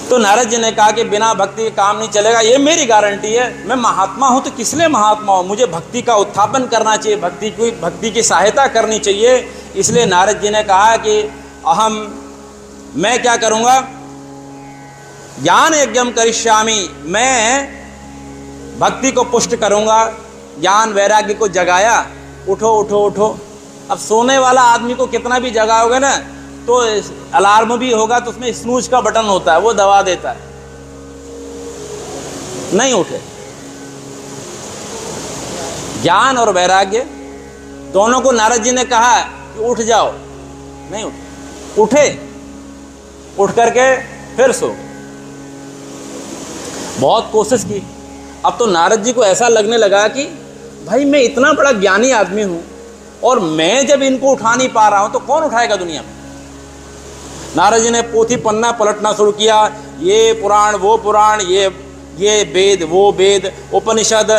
तो नारद जी ने कहा कि बिना भक्ति के काम नहीं चलेगा, ये मेरी गारंटी है। मैं महात्मा हूं तो किस लिए महात्मा हूं? मुझे भक्ति का उत्थापन करना चाहिए, भक्ति की सहायता करनी चाहिए। इसलिए नारद जी ने कहा कि मैं क्या करूंगा, ज्ञान यज्ञम करिष्यामि, मैं भक्ति को पुष्ट करूंगा। ज्ञान वैराग्य को जगाया, उठो उठो उठो। अब सोने वाला आदमी को कितना भी जगाओगे ना, तो अलार्म भी होगा तो उसमें स्नूज का बटन होता है, वो दबा देता है, नहीं उठे। ज्ञान और वैराग्य दोनों को नारद जी ने कहा कि उठ जाओ, नहीं उठे। उठ करके फिर सो। बहुत कोशिश की। अब तो नारद जी को ऐसा लगने लगा कि भाई मैं इतना बड़ा ज्ञानी आदमी हूं और मैं जब इनको उठा नहीं पा रहा हूं तो कौन उठाएगा दुनिया में। नारद जी ने पोथी पन्ना पलटना शुरू किया, ये पुराण वो पुराण, ये वेद वो वेद, उपनिषद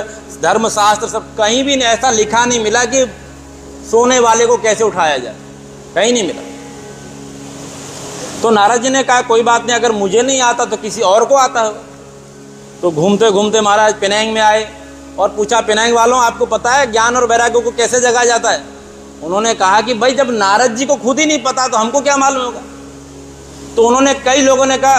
धर्मशास्त्र, सब कहीं भी ऐसा लिखा नहीं मिला कि सोने वाले को कैसे उठाया जाए, कहीं नहीं मिला। तो नारद जी ने कहा कोई बात नहीं, अगर मुझे नहीं आता तो किसी और को आता होगा। तो घूमते घूमते महाराज पेनांग में आए और पूछा, पेनांग वालों आपको पता है ज्ञान और वैराग्य को कैसे जगाया जाता है? उन्होंने कहा कि भाई जब नारद जी को खुद ही नहीं पता तो हमको क्या मालूम होगा। तो उन्होंने, कई लोगों ने कहा,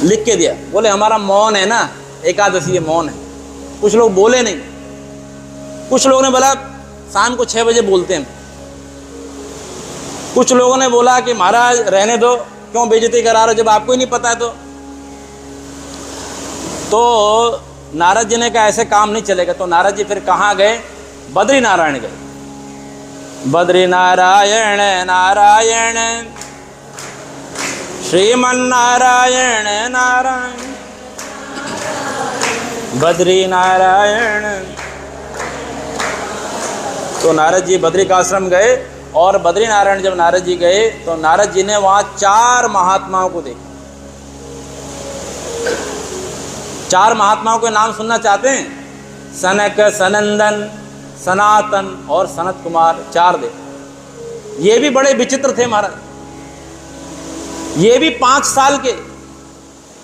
लिख के दिया। बोले हमारा मौन है ना, एकादशी ये मौन है। कुछ लोग बोले नहीं, कुछ लोगों ने बोला शाम को 6 बजे बोलते हैं। कुछ लोगों ने बोला कि महाराज रहने दो, क्यों बेइज्जती करा रहे हो जब आपको ही नहीं पता है। तो नारद जी ने कहा ऐसे काम नहीं चलेगा। तो नारद जी फिर कहाँ गए? बद्री नारायण गए। बद्री नारायण नारायण श्रीमन नारायण नारायण, बद्री नारायण। तो नारद जी बद्री का आश्रम गए और बद्री नारायण जब नारद जी गए तो नारद जी ने वहां 4 महात्माओं को देखा। 4 महात्माओं के नाम सुनना चाहते हैं? सनक, सनंदन, सनातन और सनत कुमार, 4 देखा। ये भी बड़े विचित्र थे महाराज। ये भी 5 साल के,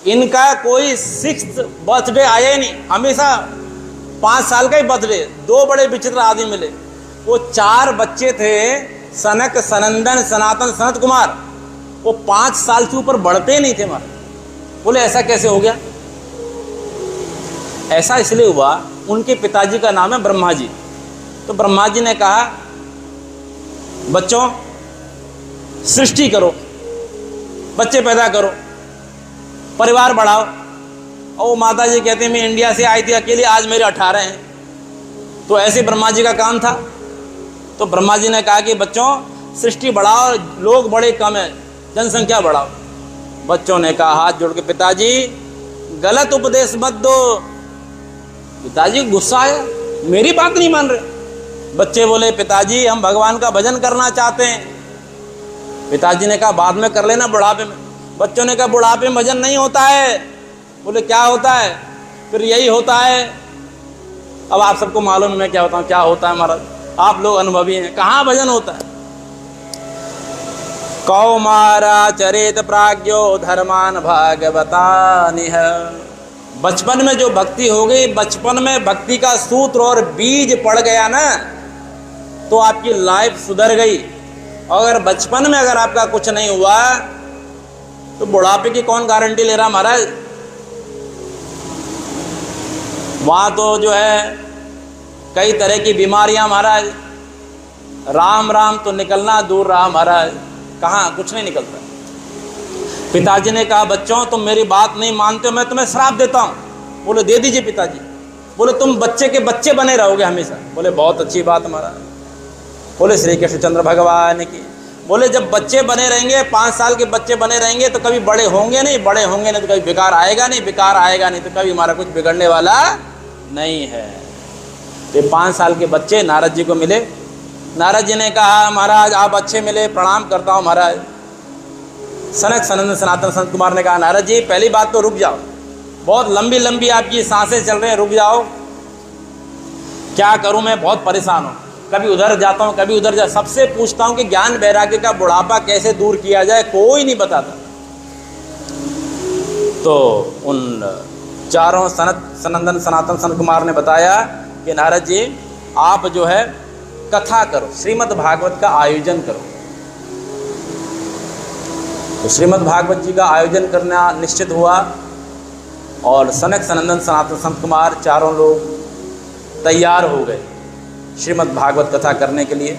इनका कोई 6th बर्थडे आया ही नहीं, हमेशा 5 साल का ही बर्थडे। 2 बड़े विचित्र आदमी मिले, वो 4 बच्चे थे, सनक, सनंदन, सनातन, सनत कुमार, वो 5 साल से ऊपर बढ़ते ही नहीं थे हमारे। बोले ऐसा कैसे हो गया? ऐसा इसलिए हुआ, उनके पिताजी का नाम है ब्रह्मा जी। तो ब्रह्मा जी ने कहा बच्चों सृष्टि करो, बच्चे पैदा करो, परिवार बढ़ाओ। और वो माता जी कहते हैं मैं इंडिया से आई थी अकेली, आज मेरे 18 हैं। तो ऐसे ब्रह्मा जी का काम था। तो ब्रह्मा जी ने कहा कि बच्चों सृष्टि बढ़ाओ, लोग बड़े कम है, जनसंख्या बढ़ाओ। बच्चों ने कहा हाथ जोड़ के पिताजी गलत उपदेश मत दो। पिताजी को गुस्सा आया, मेरी बात नहीं मान रहे। बच्चे बोले पिताजी हम भगवान का भजन करना चाहते हैं। पिताजी ने कहा बाद में कर लेना, बुढ़ापे में। बच्चों ने कहा बुढ़ापे में भजन नहीं होता है। बोले क्या होता है? फिर यही होता है। अब आप सबको मालूम है मैं क्या होता हूँ, क्या होता है महाराज, आप लोग अनुभवी हैं। कहाँ भजन होता है? कौमारा चरित प्राज्ञो धर्मान भागवतानिह। बचपन में जो भक्ति हो गई, बचपन में भक्ति का सूत्र और बीज पड़ गया ना, तो आपकी लाइफ सुधर गई। अगर बचपन में अगर आपका कुछ नहीं हुआ तो बुढ़ापे की कौन गारंटी ले रहा महाराज? वहाँ तो जो है कई तरह की बीमारियां महाराज, राम राम तो निकलना दूर रहा महाराज, कहाँ कुछ नहीं निकलता। पिताजी ने कहा बच्चों तुम मेरी बात नहीं मानते हो, मैं तुम्हें श्राप देता हूँ। बोले दे दीजिए पिताजी। बोले तुम बच्चे के बच्चे बने रहोगे हमेशा। बोले बहुत अच्छी बात महाराज। बोले श्री कृष्णचंद्र भगवान की। बोले जब बच्चे बने रहेंगे, 5 साल के बच्चे बने रहेंगे तो कभी बड़े होंगे नहीं, बड़े होंगे नहीं तो कभी बेकार आएगा नहीं, बेकार आएगा नहीं तो कभी हमारा कुछ बिगड़ने वाला नहीं है। तो 5 साल के बच्चे नारद जी को मिले। नारद जी ने कहा महाराज आप अच्छे मिले, प्रणाम करता हूँ महाराज। सनक, सनंदन, सनातन, संत कुमार ने कहा नारद जी पहली बात तो रुक जाओ, बहुत लंबी लंबी आपकी सांसें चल रही हैं, रुक जाओ। क्या करूँ मैं, बहुत परेशान हूँ, कभी उधर जाता हूँ कभी उधर सबसे पूछता हूँ कि ज्ञान वैराग्य का बुढ़ापा कैसे दूर किया जाए, कोई नहीं बताता। तो उन चारों सनंदन, सनातन, संत कुमार ने बताया कि नारद जी आप जो है कथा करो, श्रीमद् भागवत का आयोजन करो। तो श्रीमद् भागवत जी का आयोजन करना निश्चित हुआ और सनक, सनंदन, सनातन, संत कुमार चारों लोग तैयार हो गए श्रीमद् भागवत कथा करने के लिए।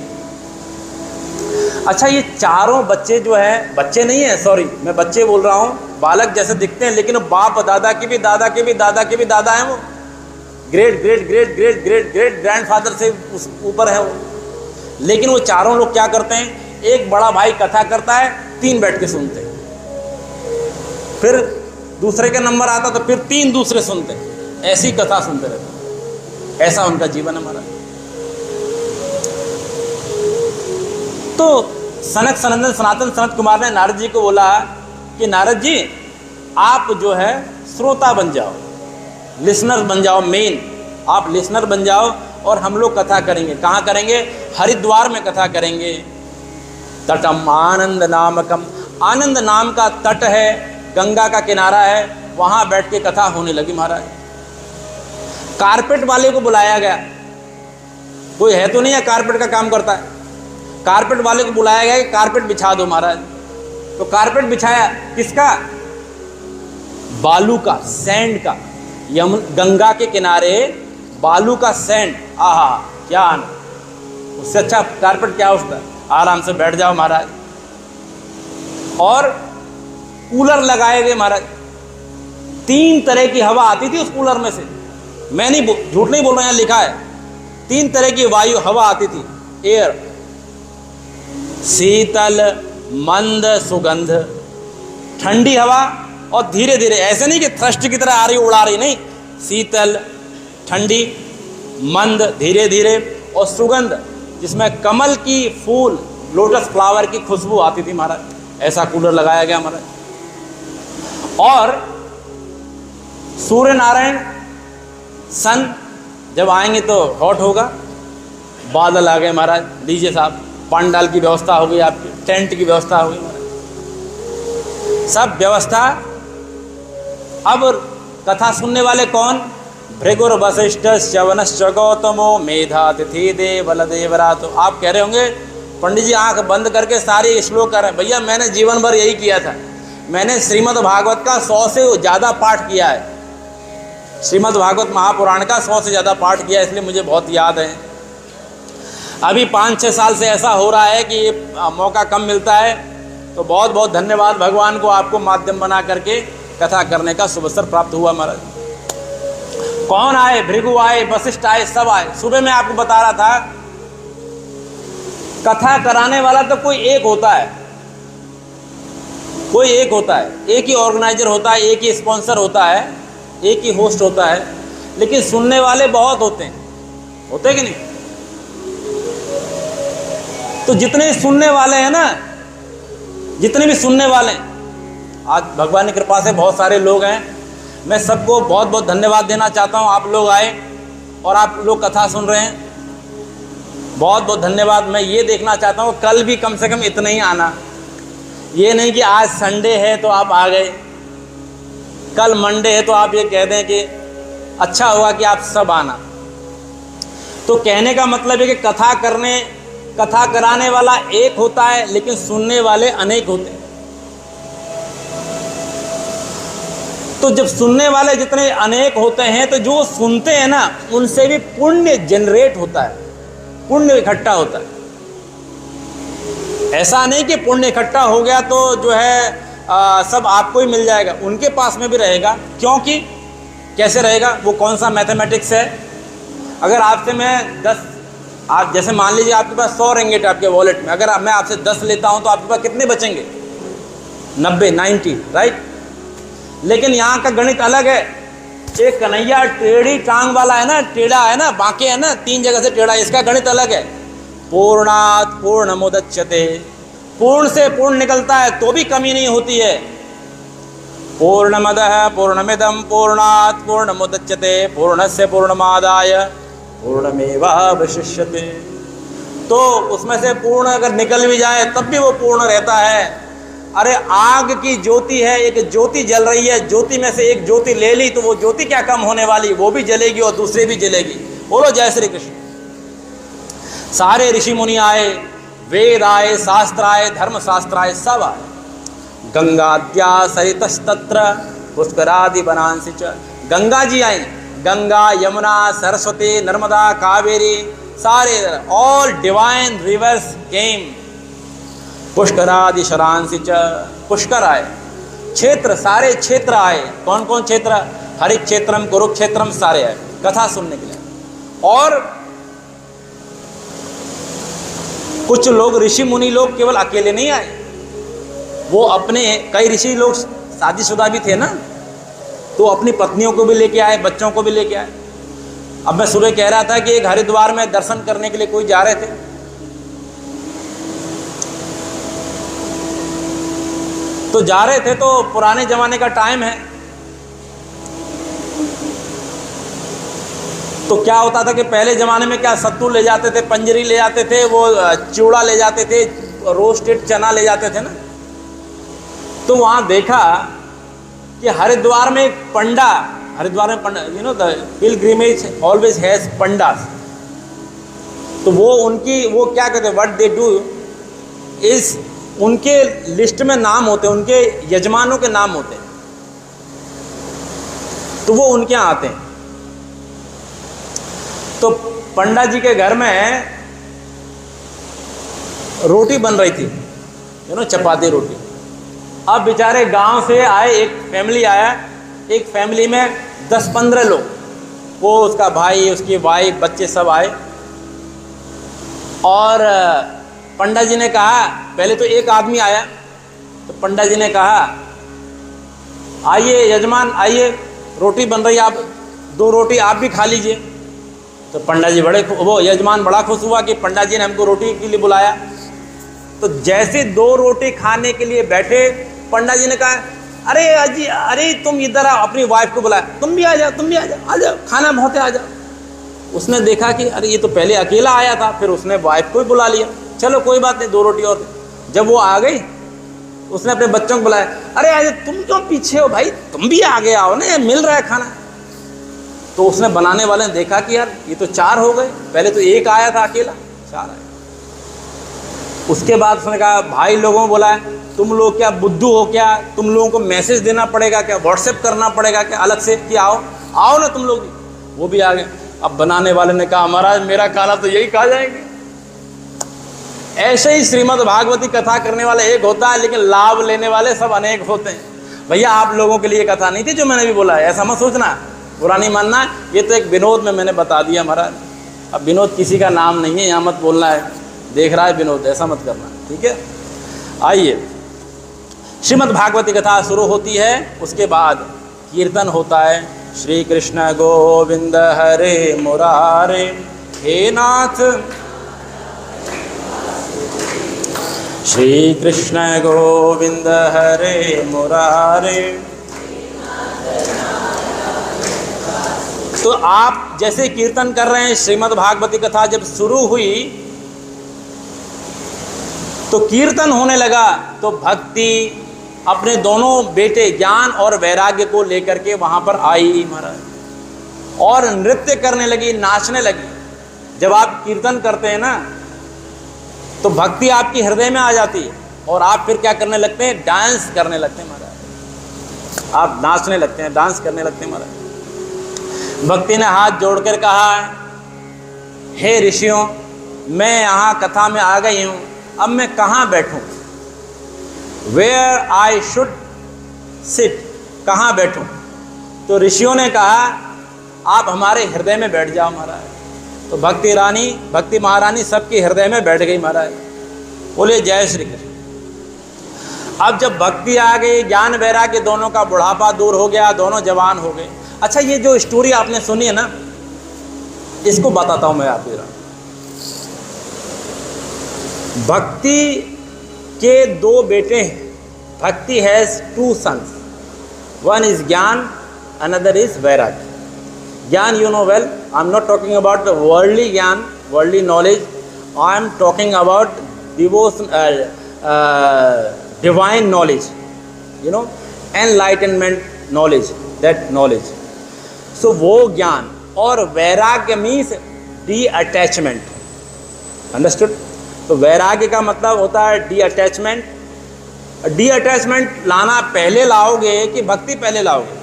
अच्छा ये चारों बच्चे जो है, बच्चे नहीं है, सॉरी मैं बच्चे बोल रहा हूँ, बालक जैसे दिखते हैं लेकिन बाप दादा के भी दादा के भी दादा के भी दादा हैं। वो great great great great great great grandfather से ऊपर है वो। लेकिन वो चारों लोग क्या करते हैं, एक बड़ा भाई कथा करता है, 3 बैठ के सुनते हैं, फिर दूसरे का नंबर आता तो फिर 3 दूसरे सुनते हैं, ऐसी कथा सुनते रहते। ऐसा उनका जीवन हमारा। तो सनक, सनंदन, सनातन, सनत कुमार ने नारद जी को बोला कि नारद जी आप जो है श्रोता बन जाओ, लिसनर बन जाओ, मेन आप लिसनर बन जाओ और हम लोग कथा करेंगे। कहाँ करेंगे? हरिद्वार में कथा करेंगे। तटम आनंद नामकम, आनंद नाम का तट है, गंगा का किनारा है, वहाँ बैठ के कथा होने लगी महाराज। कारपेट वाले को बुलाया गया, कोई है तो नहीं है कारपेट का काम करता है, कारपेट वाले को बुलाया गया कि कारपेट बिछा दो महाराज। तो कारपेट बिछाया, किसका? बालू का, सैंड का, गंगा के किनारे बालू का सैंड, आहा क्या आनंद, उससे अच्छा कारपेट क्या होता है। आराम से बैठ जाओ महाराज। और कूलर लगाए गए महाराज, 3 तरह की हवा आती थी उस कूलर में से, मैं नहीं झूठ नहीं बोल रहा, यहाँ लिखा है 3 तरह की वायु हवा आती थी, एयर, शीतल, मंद, सुगंध, ठंडी हवा और धीरे धीरे, ऐसे नहीं कि थ्रस्ट की तरह आ रही उड़ा रही, नहीं, शीतल, ठंडी, मंद, धीरे धीरे, और सुगंध जिसमें कमल की फूल, लोटस फ्लावर की खुशबू आती थी महाराज। ऐसा कूलर लगाया गया महाराज। और सूर्य नारायण सन जब आएंगे तो हॉट होगा, बादल आ गए महाराज, लीजिए साहब पंडाल की व्यवस्था हो गई, आपकी टेंट की व्यवस्था हो गई महाराज, सब व्यवस्था अब कथा सुनने वाले कौन? भृगुर वशिष्ठ च्यवनश्च गौतमो मेधातिथि देवल देवरा। तो आप कह रहे होंगे पंडित जी आंख बंद करके सारे श्लोक कर रहे हैं। भैया मैंने जीवन भर यही किया था। मैंने श्रीमद् भागवत का 100 से ज़्यादा पाठ किया है। श्रीमद् भागवत महापुराण का 100 से ज़्यादा पाठ किया है, इसलिए मुझे बहुत याद है। अभी 5-6 साल से ऐसा हो रहा है कि ये मौका कम मिलता है, तो बहुत बहुत धन्यवाद भगवान को, आपको माध्यम बना करके कथा करने का शुभ अवसर प्राप्त हुआ। महाराज कौन आए? भृगु आए, वशिष्ठ आए, सब आए। सुबह मैं आपको बता रहा था कथा कराने वाला तो कोई एक होता है, कोई एक होता है, एक ही ऑर्गेनाइजर होता है, एक ही स्पॉन्सर होता है, एक ही होस्ट होता है, लेकिन सुनने वाले बहुत होते हैं, होते हैं कि नहीं? तो जितने सुनने वाले हैं ना, जितने भी सुनने वाले हैं, आज भगवान की कृपा से बहुत सारे लोग हैं। मैं सबको बहुत बहुत धन्यवाद देना चाहता हूँ। आप लोग आए और आप लोग कथा सुन रहे हैं, बहुत बहुत धन्यवाद। मैं ये देखना चाहता हूँ कल भी कम से कम इतना ही आना, ये नहीं कि आज संडे है तो आप आ गए, कल मंडे है तो आप ये कह दें कि अच्छा हुआ कि आप सब आना। तो कहने का मतलब है कि कथा कराने वाला एक होता है, लेकिन सुनने वाले अनेक होते हैं। तो जब सुनने वाले जितने अनेक होते हैं, तो जो सुनते हैं ना, उनसे भी पुण्य जनरेट होता है, पुण्य इकट्ठा होता है। ऐसा नहीं कि पुण्य इकट्ठा हो गया तो जो है सब आपको ही मिल जाएगा, उनके पास में भी रहेगा। क्योंकि कैसे रहेगा? वो कौन सा मैथमेटिक्स है? अगर आपसे मैं 10, आप जैसे मान लीजिए आपके पास 100 रिंगिट आपके वॉलेट में, अगर मैं आपसे 10 लेता हूं तो आपके पास कितने बचेंगे? 90, राइट। लेकिन यहाँ का गणित अलग है। एक कन्हैया टेढ़ी टांग वाला है ना, टेढ़ा है ना, बांके है ना, 3 जगह से टेढ़ा, इसका गणित अलग है। पूर्णात् पूर्णमुदच्यते, पूर्ण से पूर्ण निकलता है तो भी कमी नहीं होती है। पूर्णमदः पूर्णमिदं पूर्णात् पूर्णमुदच्यते पूर्णस्य पूर्णमादाय पूर्णमेवावशिष्यते। तो उसमें से पूर्ण अगर निकल भी जाए तब भी वो पूर्ण रहता है। अरे आग की ज्योति है, एक ज्योति जल रही है, ज्योति में से एक ज्योति ले ली तो वो ज्योति क्या कम होने वाली, वो भी जलेगी और दूसरी भी जलेगी। बोलो जय श्री कृष्ण। सारे ऋषि मुनि आए, वेद आए, शास्त्र आए, धर्म शास्त्र आए, सब आए। गंगाद्या सरितस्तत्र पुष्करादि बनांसि च। गंगा जी आई, गंगा, यमुना, सरस्वती, नर्मदा, कावेरी, सारे ऑल डिवाइन रिवर्स केम। पुष्करादि शरांसि च, पुष्कर आए। क्षेत्र, सारे क्षेत्र आए। कौन कौन क्षेत्र? हरित क्षेत्रम, कुरुक्षेत्रम, सारे आए कथा सुनने के लिए। और कुछ लोग ऋषि मुनि लोग केवल अकेले नहीं आए, वो अपने, कई ऋषि लोग शादीशुदा भी थे ना, तो अपनी पत्नियों को भी लेके आए, बच्चों को भी लेके आए। अब मैं सुबह कह रहा था कि एक हरिद्वार में दर्शन करने के लिए कोई जा रहे थे, तो पुराने जमाने का टाइम है, तो क्या होता था कि पहले ज़माने में क्या सत्तू ले जाते थे, पंजरी ले जाते थे, वो चिवड़ा ले जाते थे, रोस्टेड चना ले जाते थे ना। तो वहाँ देखा कि हरिद्वार में एक पंडा, हरिद्वार में पंडा, you know the pilgrimage always has pandas. तो वो क्या कहते हैं, व्हाट दे डू इज, उनके लिस्ट में नाम होते हैं, उनके यजमानों के नाम होते हैं, तो वो उनके यहाँ आते हैं। तो पंडा जी के घर में रोटी बन रही थी, यू नो, चपाती रोटी। अब बेचारे गांव से आए, एक फैमिली आया, एक फैमिली में 10-15 लोग, वो उसका भाई, उसकी वाइफ, बच्चे सब आए। और पंडा जी ने कहा, पहले तो एक आदमी आया, तो पंडा जी ने कहा आइए यजमान आइए, रोटी बन रही है, आप 2 रोटी आप भी खा लीजिए। तो पंडा जी वो यजमान बड़ा खुश हुआ कि पंडा जी ने हमको रोटी के लिए बुलाया। तो जैसे 2 रोटी खाने के लिए बैठे, पंडा जी ने कहा अरे अजी, अरे तुम इधर आओ, अपनी वाइफ को बुलाया, तुम भी आ जाओ, तुम भी आ जाओ, आ जाओ, खाना बहुत है, आ जाओ। उसने देखा कि अरे ये तो पहले अकेला आया था, फिर उसने वाइफ को भी बुला लिया, चलो कोई बात नहीं, 2 रोटी और। जब वो आ गई उसने अपने बच्चों को बुलाया, अरे आज तुम क्यों पीछे हो भाई, तुम भी आगे आओ ना, मिल रहा है खाना। तो उसने बनाने वाले ने देखा कि यार ये तो 4 हो गए, पहले तो एक आया था अकेला, 4 आए। उसके बाद उसने कहा भाई लोगों को बोला है, तुम लोग क्या बुद्धू हो क्या, तुम लोगों को मैसेज देना पड़ेगा क्या, व्हाट्सएप करना पड़ेगा क्या अलग से कि आओ आओ ना तुम लोग भी। वो भी आ गए। अब बनाने वाले ने कहा महाराज मेरा खाना तो यही खा जाएंगे। ऐसे ही श्रीमद् भागवती कथा करने वाला एक होता है, लेकिन लाभ लेने वाले सब अनेक होते हैं। भैया आप लोगों के लिए कथा नहीं थी जो मैंने भी बोला है, ऐसा मत सोचना, बुरा नहीं मानना, ये तो एक विनोद में मैंने बता दिया महाराज। अब विनोद किसी का नाम नहीं है, यहाँ मत बोलना है, देख रहा है विनोद, ऐसा मत करना, ठीक है। आइए, श्रीमद् भागवती कथा शुरू होती है, उसके बाद कीर्तन होता है। श्री कृष्ण गोविंद हरे मुरारे, हे नाथ श्री कृष्ण गोविंद हरे मुरारे। तो आप जैसे कीर्तन कर रहे हैं, श्रीमद् भागवती कथा जब शुरू हुई तो कीर्तन होने लगा, तो भक्ति अपने दोनों बेटे ज्ञान और वैराग्य को लेकर के वहां पर आई महाराज, और नृत्य करने लगी, नाचने लगी। जब आप कीर्तन करते हैं ना तो भक्ति आपकी हृदय में आ जाती है, और आप फिर क्या करने लगते हैं, डांस करने लगते हैं महाराज, आप नाचने लगते हैं, डांस करने लगते हैं महाराज। भक्ति ने हाथ जोड़कर कहा, हे ऋषियों, मैं यहाँ कथा में आ गई हूँ, अब मैं कहाँ बैठूं, वेयर आई शुड सिट, कहाँ बैठूं। तो ऋषियों ने कहा आप हमारे हृदय में बैठ जाओ महाराज। तो भक्ति महारानी सबके हृदय में बैठ गई महाराज। बोले जय श्री कृष्ण। अब जब भक्ति आ गई, ज्ञान वैराग्य दोनों का बुढ़ापा दूर हो गया, दोनों जवान हो गए। अच्छा, ये जो स्टोरी आपने सुनी है ना, इसको बताता हूं मैं आपको। भक्ति के 2 बेटे हैं। भक्ति हैज 2 sons, one is ज्ञान, another is वैराग्य। ज्ञान you know well, I am not talking about the worldly ज्ञान, worldly knowledge, I am talking about devotion, divine knowledge, you know, enlightenment knowledge, that knowledge। So वो ज्ञान, और वैराग्य means detachment, understood। तो वैराग्य का मतलब होता है detachment। detachment लाना पहले लाओगे कि भक्ति पहले लाओगे,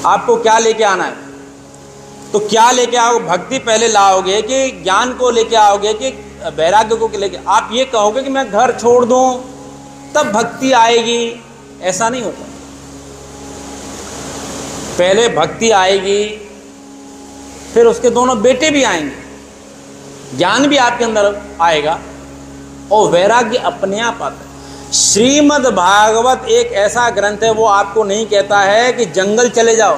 आपको क्या लेके आना है। तो क्या लेके आओ, भक्ति पहले लाओगे कि ज्ञान को लेके आओगे कि वैराग्य को लेके। आप ये कहोगे कि मैं घर छोड़ दूं तब भक्ति आएगी, ऐसा नहीं होता। पहले भक्ति आएगी, फिर उसके दोनों बेटे भी आएंगे, ज्ञान भी आपके अंदर आएगा, और वैराग्य अपने आप आता है। श्रीमद् भागवत एक ऐसा ग्रंथ है, वो आपको नहीं कहता है कि जंगल चले जाओ।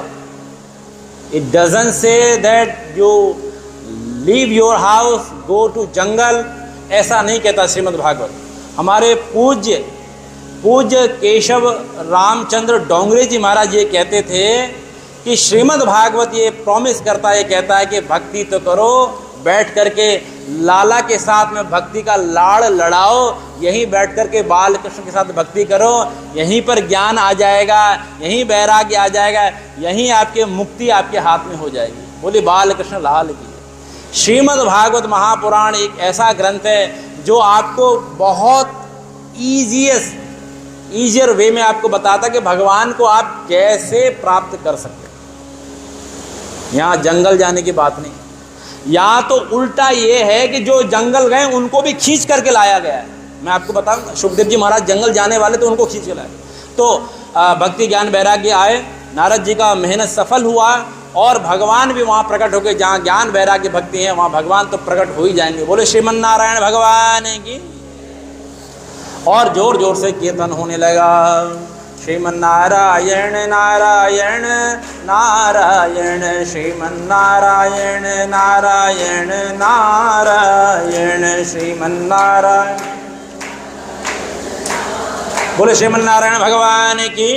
It doesn't say that you leave your house go to jungle, ऐसा नहीं कहता श्रीमद् भागवत। हमारे पूज्य केशव रामचंद्र डोंगरे जी महाराज ये कहते थे कि श्रीमद् भागवत ये प्रॉमिस करता है, कहता है कि भक्ति तो करो, बैठ करके लाला के साथ में भक्ति का लाड़ लड़ाओ, यहीं बैठ करके बाल कृष्ण के साथ भक्ति करो, यहीं पर ज्ञान आ जाएगा, यहीं वैराग्य आ जाएगा, यहीं आपके मुक्ति आपके हाथ में हो जाएगी। बोले बाल कृष्ण लाल की। श्रीमद् भागवत महापुराण एक ऐसा ग्रंथ है जो आपको बहुत ईजियर वे में आपको बताता कि भगवान को आप कैसे प्राप्त कर सकते हैं। यहाँ जंगल जाने की बात नहीं, यहाँ तो उल्टा ये है कि जो जंगल गए उनको भी खींच करके लाया गया है। मैं आपको बताऊँ, सुखदेव जी महाराज जंगल जाने वाले तो उनको खींच के लाए। तो भक्ति ज्ञान वैराग्य आए, नारद जी का मेहनत सफल हुआ, और भगवान भी वहाँ प्रकट हो गए। जहाँ ज्ञान वैराग्य भक्ति है वहाँ भगवान तो प्रकट हो ही जाएंगे। बोले श्रीमन नारायण भगवान की। और जोर जोर से कीर्तन होने लगा, श्रीमन नारायण नारायण नारायण, श्रीमन नारायण नारायण नारायण, श्रीमन नारायण। बोले श्रीमन नारायण भगवान की।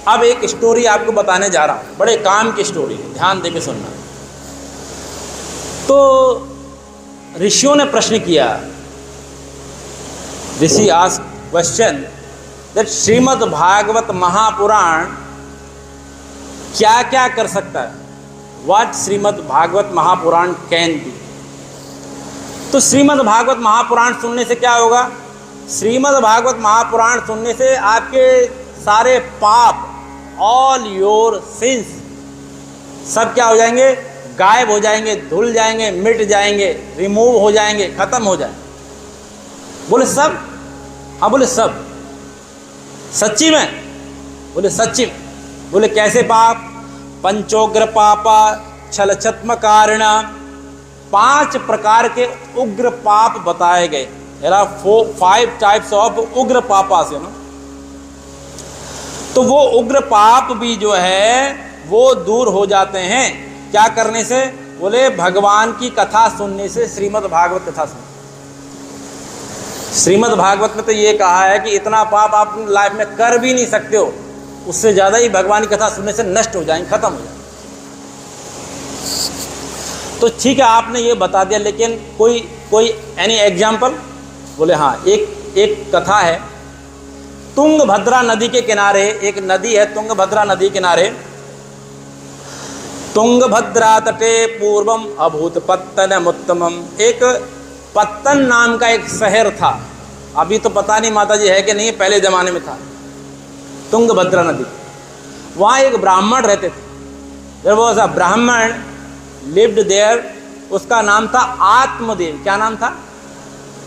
अब एक स्टोरी आपको बताने जा रहा हूँ, बड़े काम की स्टोरी, ध्यान देके सुनना। तो ऋषियों ने प्रश्न किया rishi ask question that Shrimad Bhagavat Mahapuran क्या क्या कर सकता है, what Shrimad Bhagavat Mahapuran can be. तो श्रीमद् भागवत महापुराण सुनने से क्या होगा? श्रीमद् भागवत महापुराण सुनने से आपके सारे पाप, ऑल योर सिंस, सब क्या हो जाएंगे? गायब हो जाएंगे, धुल जाएंगे, मिट जाएंगे, रिमूव हो जाएंगे, खत्म हो जाएंगे। बोले सब? हाँ बोले सब। सच्ची में? बोले सच्ची में। बोले कैसे पाप? पंचोग्र पापा छलछत्म कारण, 5 प्रकार के उग्र पाप बताए गए। There are 5 types of उग्र पापास है ना। तो वो उग्र पाप भी जो है वो दूर हो जाते हैं क्या करने से? बोले भगवान की कथा सुनने से, श्रीमद् भागवत कथा सुनने। श्रीमद् भागवत में तो ये कहा है कि इतना पाप आप लाइफ में कर भी नहीं सकते हो, उससे ज़्यादा ही भगवान की कथा सुनने से नष्ट हो जाएंगे, खत्म हो जाएंगे। तो ठीक है आपने ये बता दिया, लेकिन कोई एनी एग्जाम्पल? बोले हाँ, एक कथा है। तुंगभद्रा नदी के किनारे एक नदी है, तुंगभद्रा नदी किनारे, तुंगभद्रा तटे पूर्वम अभूत पत्तनम उत्तमम, एक पत्तन नाम का एक शहर था। अभी तो पता नहीं माता जी है कि नहीं, पहले ज़माने में था तुंगभद्रा नदी। वहाँ एक ब्राह्मण रहते थे। There was a ब्राह्मण lived there, उसका नाम था आत्मदेव। क्या नाम था?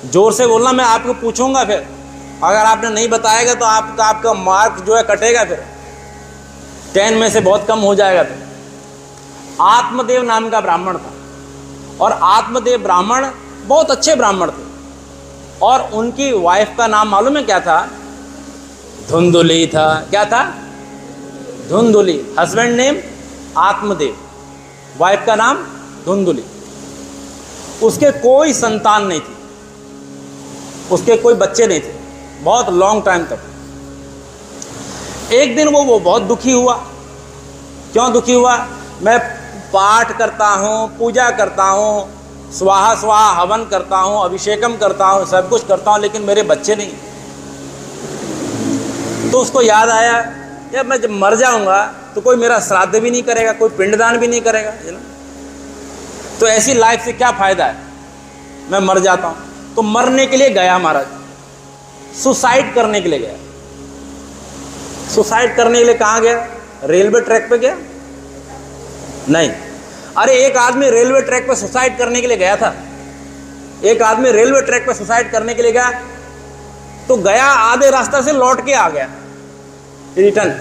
जोर से बोलना, मैं आपको पूछूंगा फिर, अगर आपने नहीं बताएगा तो आपका मार्क जो है कटेगा, फिर 10 में से बहुत कम हो जाएगा। फिर आत्मदेव नाम का ब्राह्मण था, और आत्मदेव ब्राह्मण बहुत अच्छे ब्राह्मण थे, और उनकी वाइफ का नाम मालूम है क्या था? धुंधुली था। क्या था? धुंधुली। हस्बैंड नेम आत्मदेव, वाइफ का नाम धुंधुली। उसके कोई संतान नहीं थी, उसके कोई बच्चे नहीं थे, बहुत लॉन्ग टाइम तक। एक दिन वो बहुत दुखी हुआ। क्यों दुखी हुआ? मैं पाठ करता हूँ, पूजा करता हूँ, स्वाहा स्वाहा हवन करता हूँ, अभिषेकम करता हूँ, सब कुछ करता हूँ, लेकिन मेरे बच्चे नहीं। तो उसको याद आया, यार मैं जब मर जाऊँगा तो कोई मेरा श्राद्ध भी नहीं करेगा, कोई पिंडदान भी नहीं करेगा, है ना। तो ऐसी लाइफ से क्या फ़ायदा है, मैं मर जाता हूँ। तो मरने के लिए गया महाराज, सुसाइड करने के लिए गया। सुसाइड करने के लिए कहाँ गया? रेलवे ट्रैक पे गया? नहीं, अरे एक आदमी रेलवे ट्रैक पे सुसाइड करने के लिए गया था। एक आदमी रेलवे ट्रैक पे सुसाइड करने के लिए गया, तो गया, आधे रास्ता से लौट के आ गया, रिटर्न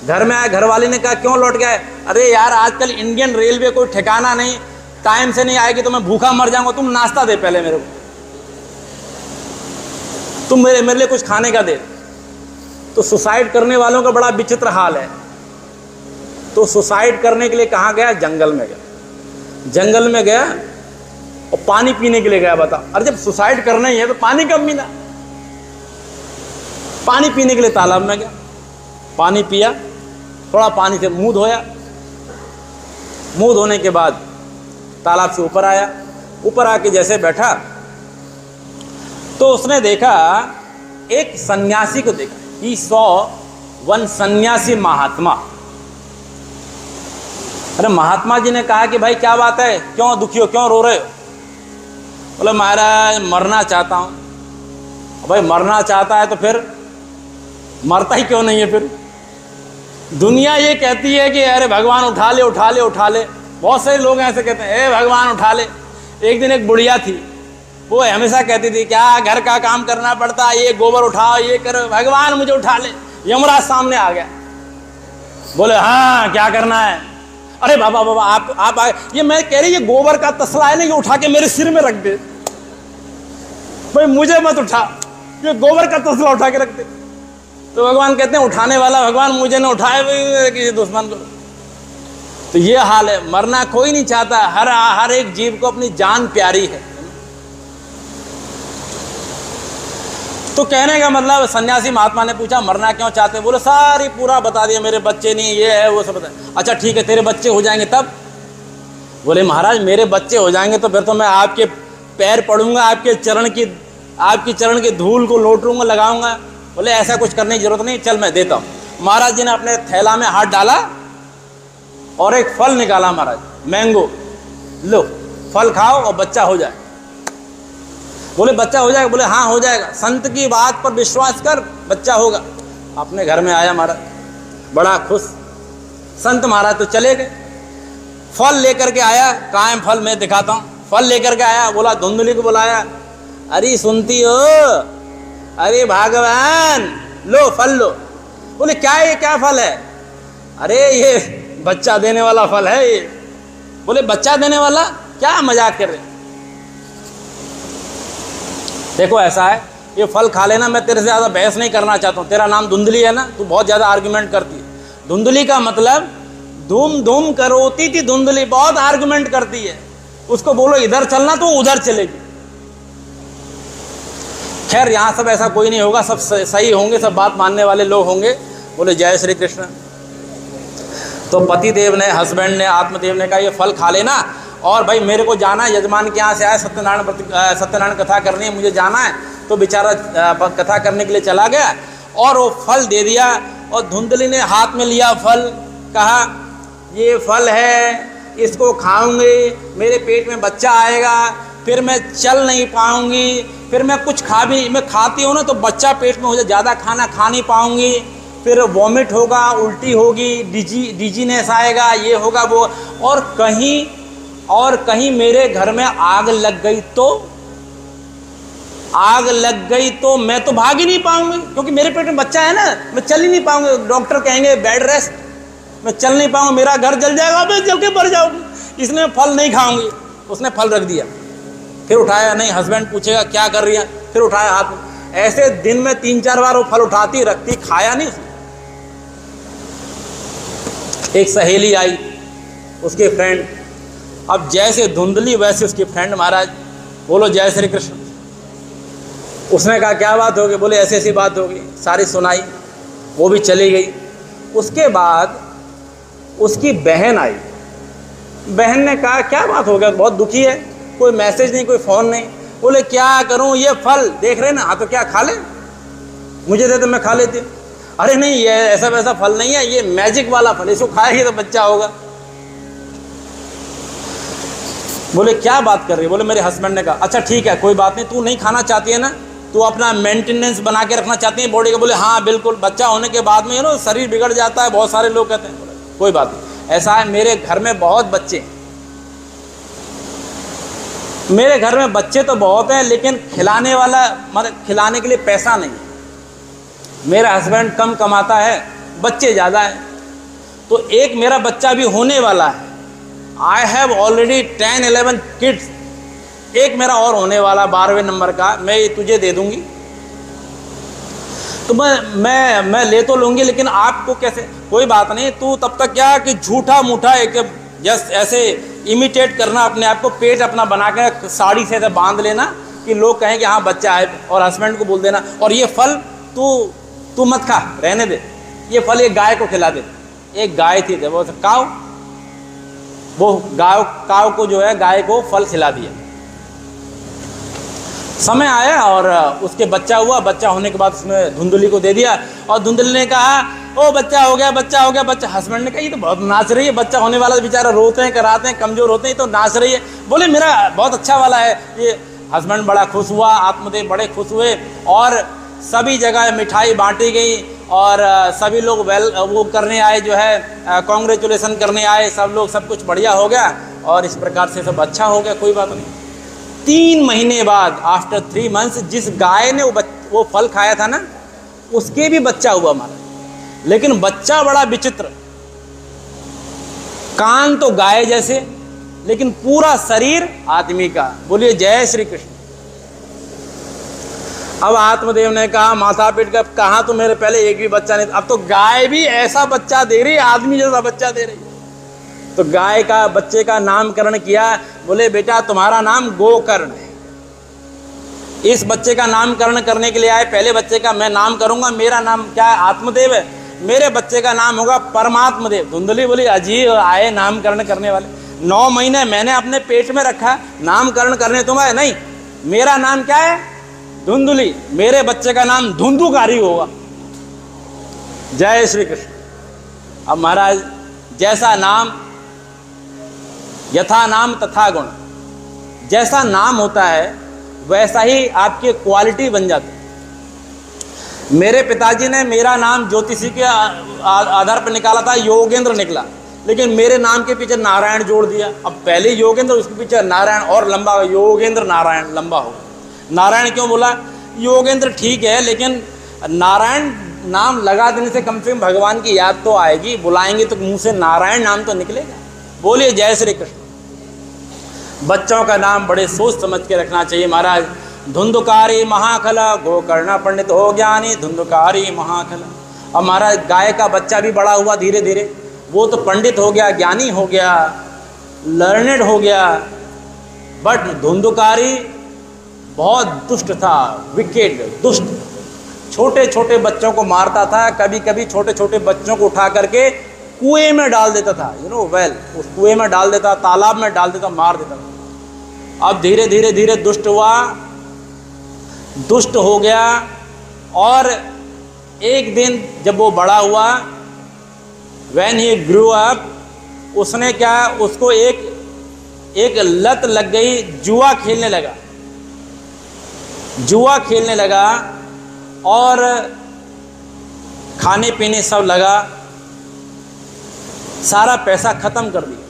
घर में आया। घर वाले ने कहा क्यों लौट गया? अरे यार आजकल इंडियन रेलवे कोई ठिकाना नहीं, टाइम से नहीं आएगी तो मैं भूखा मर जाऊंगा, तुम नाश्ता दे पहले मेरे को, तुम मेरे लिए कुछ खाने का दे। तो सुसाइड करने वालों का बड़ा विचित्र हाल है। तो सुसाइड करने के लिए कहाँ गया? जंगल में गया। जंगल में गया और पानी पीने के लिए गया। बता, अरे जब सुसाइड करना ही है तो पानी कब पीना? पानी पीने के लिए तालाब में गया, पानी पिया, थोड़ा पानी से मुंह धोया। मुंह धोने के बाद तालाब से ऊपर आया। ऊपर आके जैसे बैठा तो उसने देखा, एक सन्यासी को देखा। He saw one सन्यासी महात्मा। अरे महात्मा जी ने कहा कि भाई क्या बात है, क्यों दुखी हो, क्यों रो रहे हो? बोले महाराज मरना चाहता हूँ। भाई मरना चाहता है तो फिर मरता ही क्यों नहीं है? फिर दुनिया ये कहती है कि अरे भगवान उठा ले उठा ले उठा ले। बहुत सारे लोग ऐसे कहते हैं, ए भगवान उठा ले। एक दिन एक बुढ़िया थी, वो हमेशा कहती थी क्या घर का काम करना पड़ता है, ये गोबर उठाओ, ये करो, भगवान मुझे उठा ले। यमराज सामने आ गया, बोले हाँ क्या करना है? अरे बाबा बाबा आप आए, ये मैं कह रही ये गोबर का तसला है ना, ये उठा के मेरे सिर में रख दे। भाई मुझे मत उठा, ये गोबर का तसला उठा के रख दे। तो भगवान कहते हैं उठाने वाला भगवान मुझे न उठाए कि दुश्मन को। तो ये हाल है, मरना कोई नहीं चाहता, हर एक जीव को अपनी जान प्यारी है। तो कहने का मतलब, सन्यासी महात्मा ने पूछा मरना क्यों चाहते? बोले सारी पूरा बता दिया, मेरे बच्चे नहीं, ये है वो सब बता। अच्छा ठीक है, तेरे बच्चे हो जाएंगे तब? बोले महाराज मेरे बच्चे हो जाएंगे तो फिर तो मैं आपके पैर पड़ूंगा, आपके चरण की आपकी चरण के धूल को लौटूंगा, लगाऊंगा। बोले ऐसा कुछ करने की जरूरत नहीं, चल मैं देता हूँ। महाराज जी ने अपने थैला में हाथ डाला और एक फल निकाला महाराज, मैंगो, लो फल खाओ और बच्चा हो जाए। बोले बच्चा हो जाएगा? बोले हाँ हो जाएगा, संत की बात पर विश्वास कर, बच्चा होगा। अपने घर में आया महाराज, बड़ा खुश। संत महाराज तो चले गए, फल लेकर के आया। कहाँ है फल, मैं दिखाता हूँ। फल लेकर के आया, बोला धुंधली को बुलाया, अरे सुनती हो, अरे भगवान लो फल लो। बोले क्या ये, क्या फल है? अरे ये बच्चा देने वाला फल है ये। बोले बच्चा देने वाला, क्या मजाक कर रहे? देखो ऐसा है, ये फल खा लेना, मैं तेरे से ज़्यादा बहस नहीं करना चाहता हूँ। तेरा नाम धुंधली है ना, तू बहुत ज़्यादा आर्गुमेंट करती है। धुंधली का मतलब धूम धूम करोती थी धुंधली, बहुत आर्गुमेंट करती है। उसको बोलो इधर चलना तो उधर चलेगी। खैर यहाँ सब ऐसा कोई नहीं होगा, सब सही होंगे, सब बात मानने वाले लोग होंगे। बोले जय श्री कृष्ण। तो पति देव ने, हस्बैंड ने, आत्मदेव ने कहा ये फल खा लेना, और भाई मेरे को जाना है, यजमान के यहाँ से आया, सत्यनारायण कथा करनी है, मुझे जाना है। तो बेचारा कथा करने के लिए चला गया और वो फल दे दिया। और धुंधली ने हाथ में लिया फल, कहा ये फल है, इसको खाऊंगी, मेरे पेट में बच्चा आएगा, फिर मैं चल नहीं पाऊंगी, फिर मैं कुछ मैं खाती हूँ ना तो बच्चा पेट में हो जाए, ज़्यादा खाना खा नहीं पाऊंगी, फिर वॉमिट होगा, उल्टी होगी, डिजीनेस आएगा, ये होगा वो। और कहीं मेरे घर में आग लग गई तो मैं तो भाग ही नहीं पाऊंगी, क्योंकि मेरे पेट में बच्चा है ना, मैं चल ही नहीं पाऊंगी। डॉक्टर कहेंगे बेड रेस्ट, मैं चल नहीं पाऊंगा, मेरा घर जल जाएगा, मैं जल के मर जाऊंगी, इसलिए फल नहीं खाऊंगी। उसने फल रख दिया, फिर उठाया नहीं। हस्बैंड पूछेगा क्या कर रही है, फिर उठाया हाथ में। ऐसे दिन में 3-4 बार वो फल उठाती रखती, खाया नहीं उसने। एक सहेली आई, उसके फ्रेंड, अब जैसे धुंधली वैसे उसकी फ्रेंड। महाराज बोलो जय श्री कृष्ण। उसने कहा क्या बात होगी? बोले ऐसी ऐसी बात होगी, सारी सुनाई, वो भी चली गई। उसके बाद उसकी बहन आई। बहन ने कहा क्या बात हो गया, बहुत दुखी है, कोई मैसेज नहीं, कोई फ़ोन नहीं। बोले क्या करूं, ये फल देख रहे ना, हाँ तो क्या खा ले, मुझे दे तो मैं खा लेती। अरे नहीं, ये ऐसा वैसा फल नहीं है, ये मैजिक वाला फल, इसको खाएगी तो बच्चा होगा। बोले क्या बात कर रही है? बोले मेरे हस्बैंड ने कहा अच्छा ठीक है, कोई बात नहीं, तू नहीं खाना चाहती है ना, तू अपना मेंटेनेंस बना के रखना चाहती है बॉडी का। बोले हाँ बिल्कुल, बच्चा होने के बाद में शरीर बिगड़ जाता है, बहुत सारे लोग कहते हैं। बोले कोई बात नहीं, ऐसा है मेरे घर में बहुत बच्चे हैं, मेरे घर में बच्चे तो बहुत हैं, लेकिन खिलाने वाला, मतलब खिलाने के लिए पैसा नहीं। मेरा हस्बैंड कम कमाता है, बच्चे ज़्यादा हैं, तो एक मेरा बच्चा भी होने वाला है। आई हैव ऑलरेडी 10-11 किड्स, एक मेरा और होने वाला 12वें नंबर का, मैं ये तुझे दे दूंगी। तो मैं ले तो लूँगी, लेकिन आपको कैसे? कोई बात नहीं, तू तब तक क्या कि झूठा मूठा एक जस्ट ऐसे इमिटेट करना अपने आप को, पेट अपना बना के साड़ी से ऐसे बांध लेना कि लोग कहें कि हाँ बच्चा है, और हस्बैंड को बोल देना और ये फल तू मत खा, रहने दे, ये फल एक गाय को खिला दे। एक गाय थी, वो काव, वो काव को जो है, गाय को फल खिला दिया। समय आया और उसके बच्चा हुआ, बच्चा होने के बाद उसने धुंधली को दे दिया, और धुंधली ने कहा ओ बच्चा हो गया, बच्चा हो गया, बच्चा। हस्बैंड ने कहा ये तो बहुत नाच रही है, बच्चा होने वाला बेचारा रोते हैं, कराते हैं, कमजोर होते हैं, तो नाच रही है। बोले मेरा बहुत अच्छा वाला है ये। हस्बैंड बड़ा खुश हुआ, आत्मदेव बड़े खुश हुए, और सभी जगह मिठाई बांटी गई, और सभी लोग वो करने आए, जो है कॉन्ग्रेचुलेसन करने आए, सब लोग, सब कुछ बढ़िया हो गया, और इस प्रकार से सब अच्छा हो गया, कोई बात नहीं। 3 महीने बाद, आफ्टर 3 months, जिस गाय ने वो फल खाया था ना, उसके भी बच्चा हुआ हमारा। लेकिन बच्चा बड़ा विचित्र, कान तो गाय जैसे, लेकिन पूरा शरीर आदमी का। बोलिए जय श्री कृष्ण। अब आत्मदेव ने कहा माथा पीट कर, कहा तो मेरे पहले एक भी बच्चा नहीं, अब तो गाय भी ऐसा बच्चा दे रही है, आदमी जैसा बच्चा दे रही है। तो गाय का बच्चे का नामकरण किया। बोले बेटा तुम्हारा नाम गोकर्ण है। इस बच्चे का नामकरण करने के लिए आए, पहले बच्चे का मैं नाम करूंगा, मेरा नाम क्या है? आत्मदेव है, मेरे बच्चे का नाम होगा परमात्मदेव। धुंधली बोली अजीब आए नामकरण करने वाले, 9 महीने मैंने अपने पेट में रखा, नामकरण करने तुम्हें नहीं, मेरा नाम क्या है? धुंधुली, मेरे बच्चे का नाम धुंधुकारी होगा। जय श्री कृष्ण। अब महाराज, जैसा नाम यथा नाम तथा गुण, जैसा नाम होता है वैसा ही आपकी क्वालिटी बन जाती है। मेरे पिताजी ने मेरा नाम ज्योतिषी के आधार पर निकाला था, योगेंद्र निकला, लेकिन मेरे नाम के पीछे नारायण जोड़ दिया। अब पहले योगेंद्र, उसके पीछे नारायण और लंबा, योगेंद्र नारायण लंबा हो। नारायण क्यों बोला? योगेंद्र ठीक है, लेकिन नारायण नाम लगा देने से कम से कम भगवान की याद तो आएगी, बुलाएंगे तो मुंह से नारायण नाम तो निकलेगा। बोलिए जय श्री कृष्ण। बच्चों का नाम बड़े सोच समझ के रखना चाहिए महाराज। धुंधुकारी महाखला, गोकर्ण पंडित हो ज्ञानी, धुंधुकारी महाखला। अब महाराज, गाय का बच्चा भी बड़ा हुआ धीरे धीरे, वो तो पंडित हो गया, ज्ञानी हो गया, लर्नेड हो गया, बट धुंधुकारी बहुत दुष्ट था, विकेट, दुष्ट। छोटे छोटे बच्चों को मारता था, कभी कभी छोटे छोटे बच्चों को उठा करके कुएं में डाल देता था, वेल, उस कुएं में डाल देता, तालाब में डाल देता, मार देता था। अब धीरे धीरे धीरे दुष्ट हुआ, दुष्ट हो गया, और एक दिन जब वो बड़ा हुआ, when he grew up, उसने क्या, उसको एक लत लग गई, जुआ खेलने लगा, जुआ खेलने लगा, और खाने पीने सब लगा, सारा पैसा खत्म कर दिया।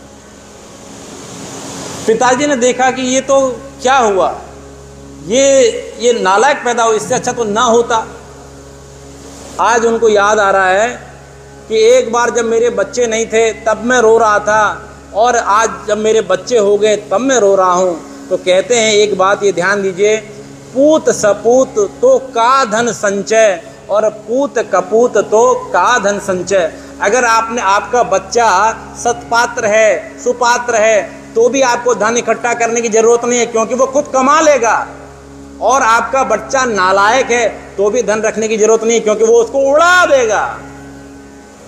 पिताजी ने देखा कि ये तो क्या हुआ, ये नालायक पैदा हुआ, इससे अच्छा तो ना होता। आज उनको याद आ रहा है कि एक बार जब मेरे बच्चे नहीं थे तब मैं रो रहा था, और आज जब मेरे बच्चे हो गए तब मैं रो रहा हूँ। तो कहते हैं, एक बात ये ध्यान दीजिए, पूत सपूत तो का धन संचय, और पूत कपूत तो का धन संचय। अगर आपका बच्चा सत्पात्र है, सुपात्र है, तो भी आपको धन इकट्ठा करने की जरूरत नहीं है, क्योंकि वो खुद कमा लेगा। और आपका बच्चा नालायक है तो भी धन रखने की जरूरत नहीं है, क्योंकि वो उसको उड़ा देगा।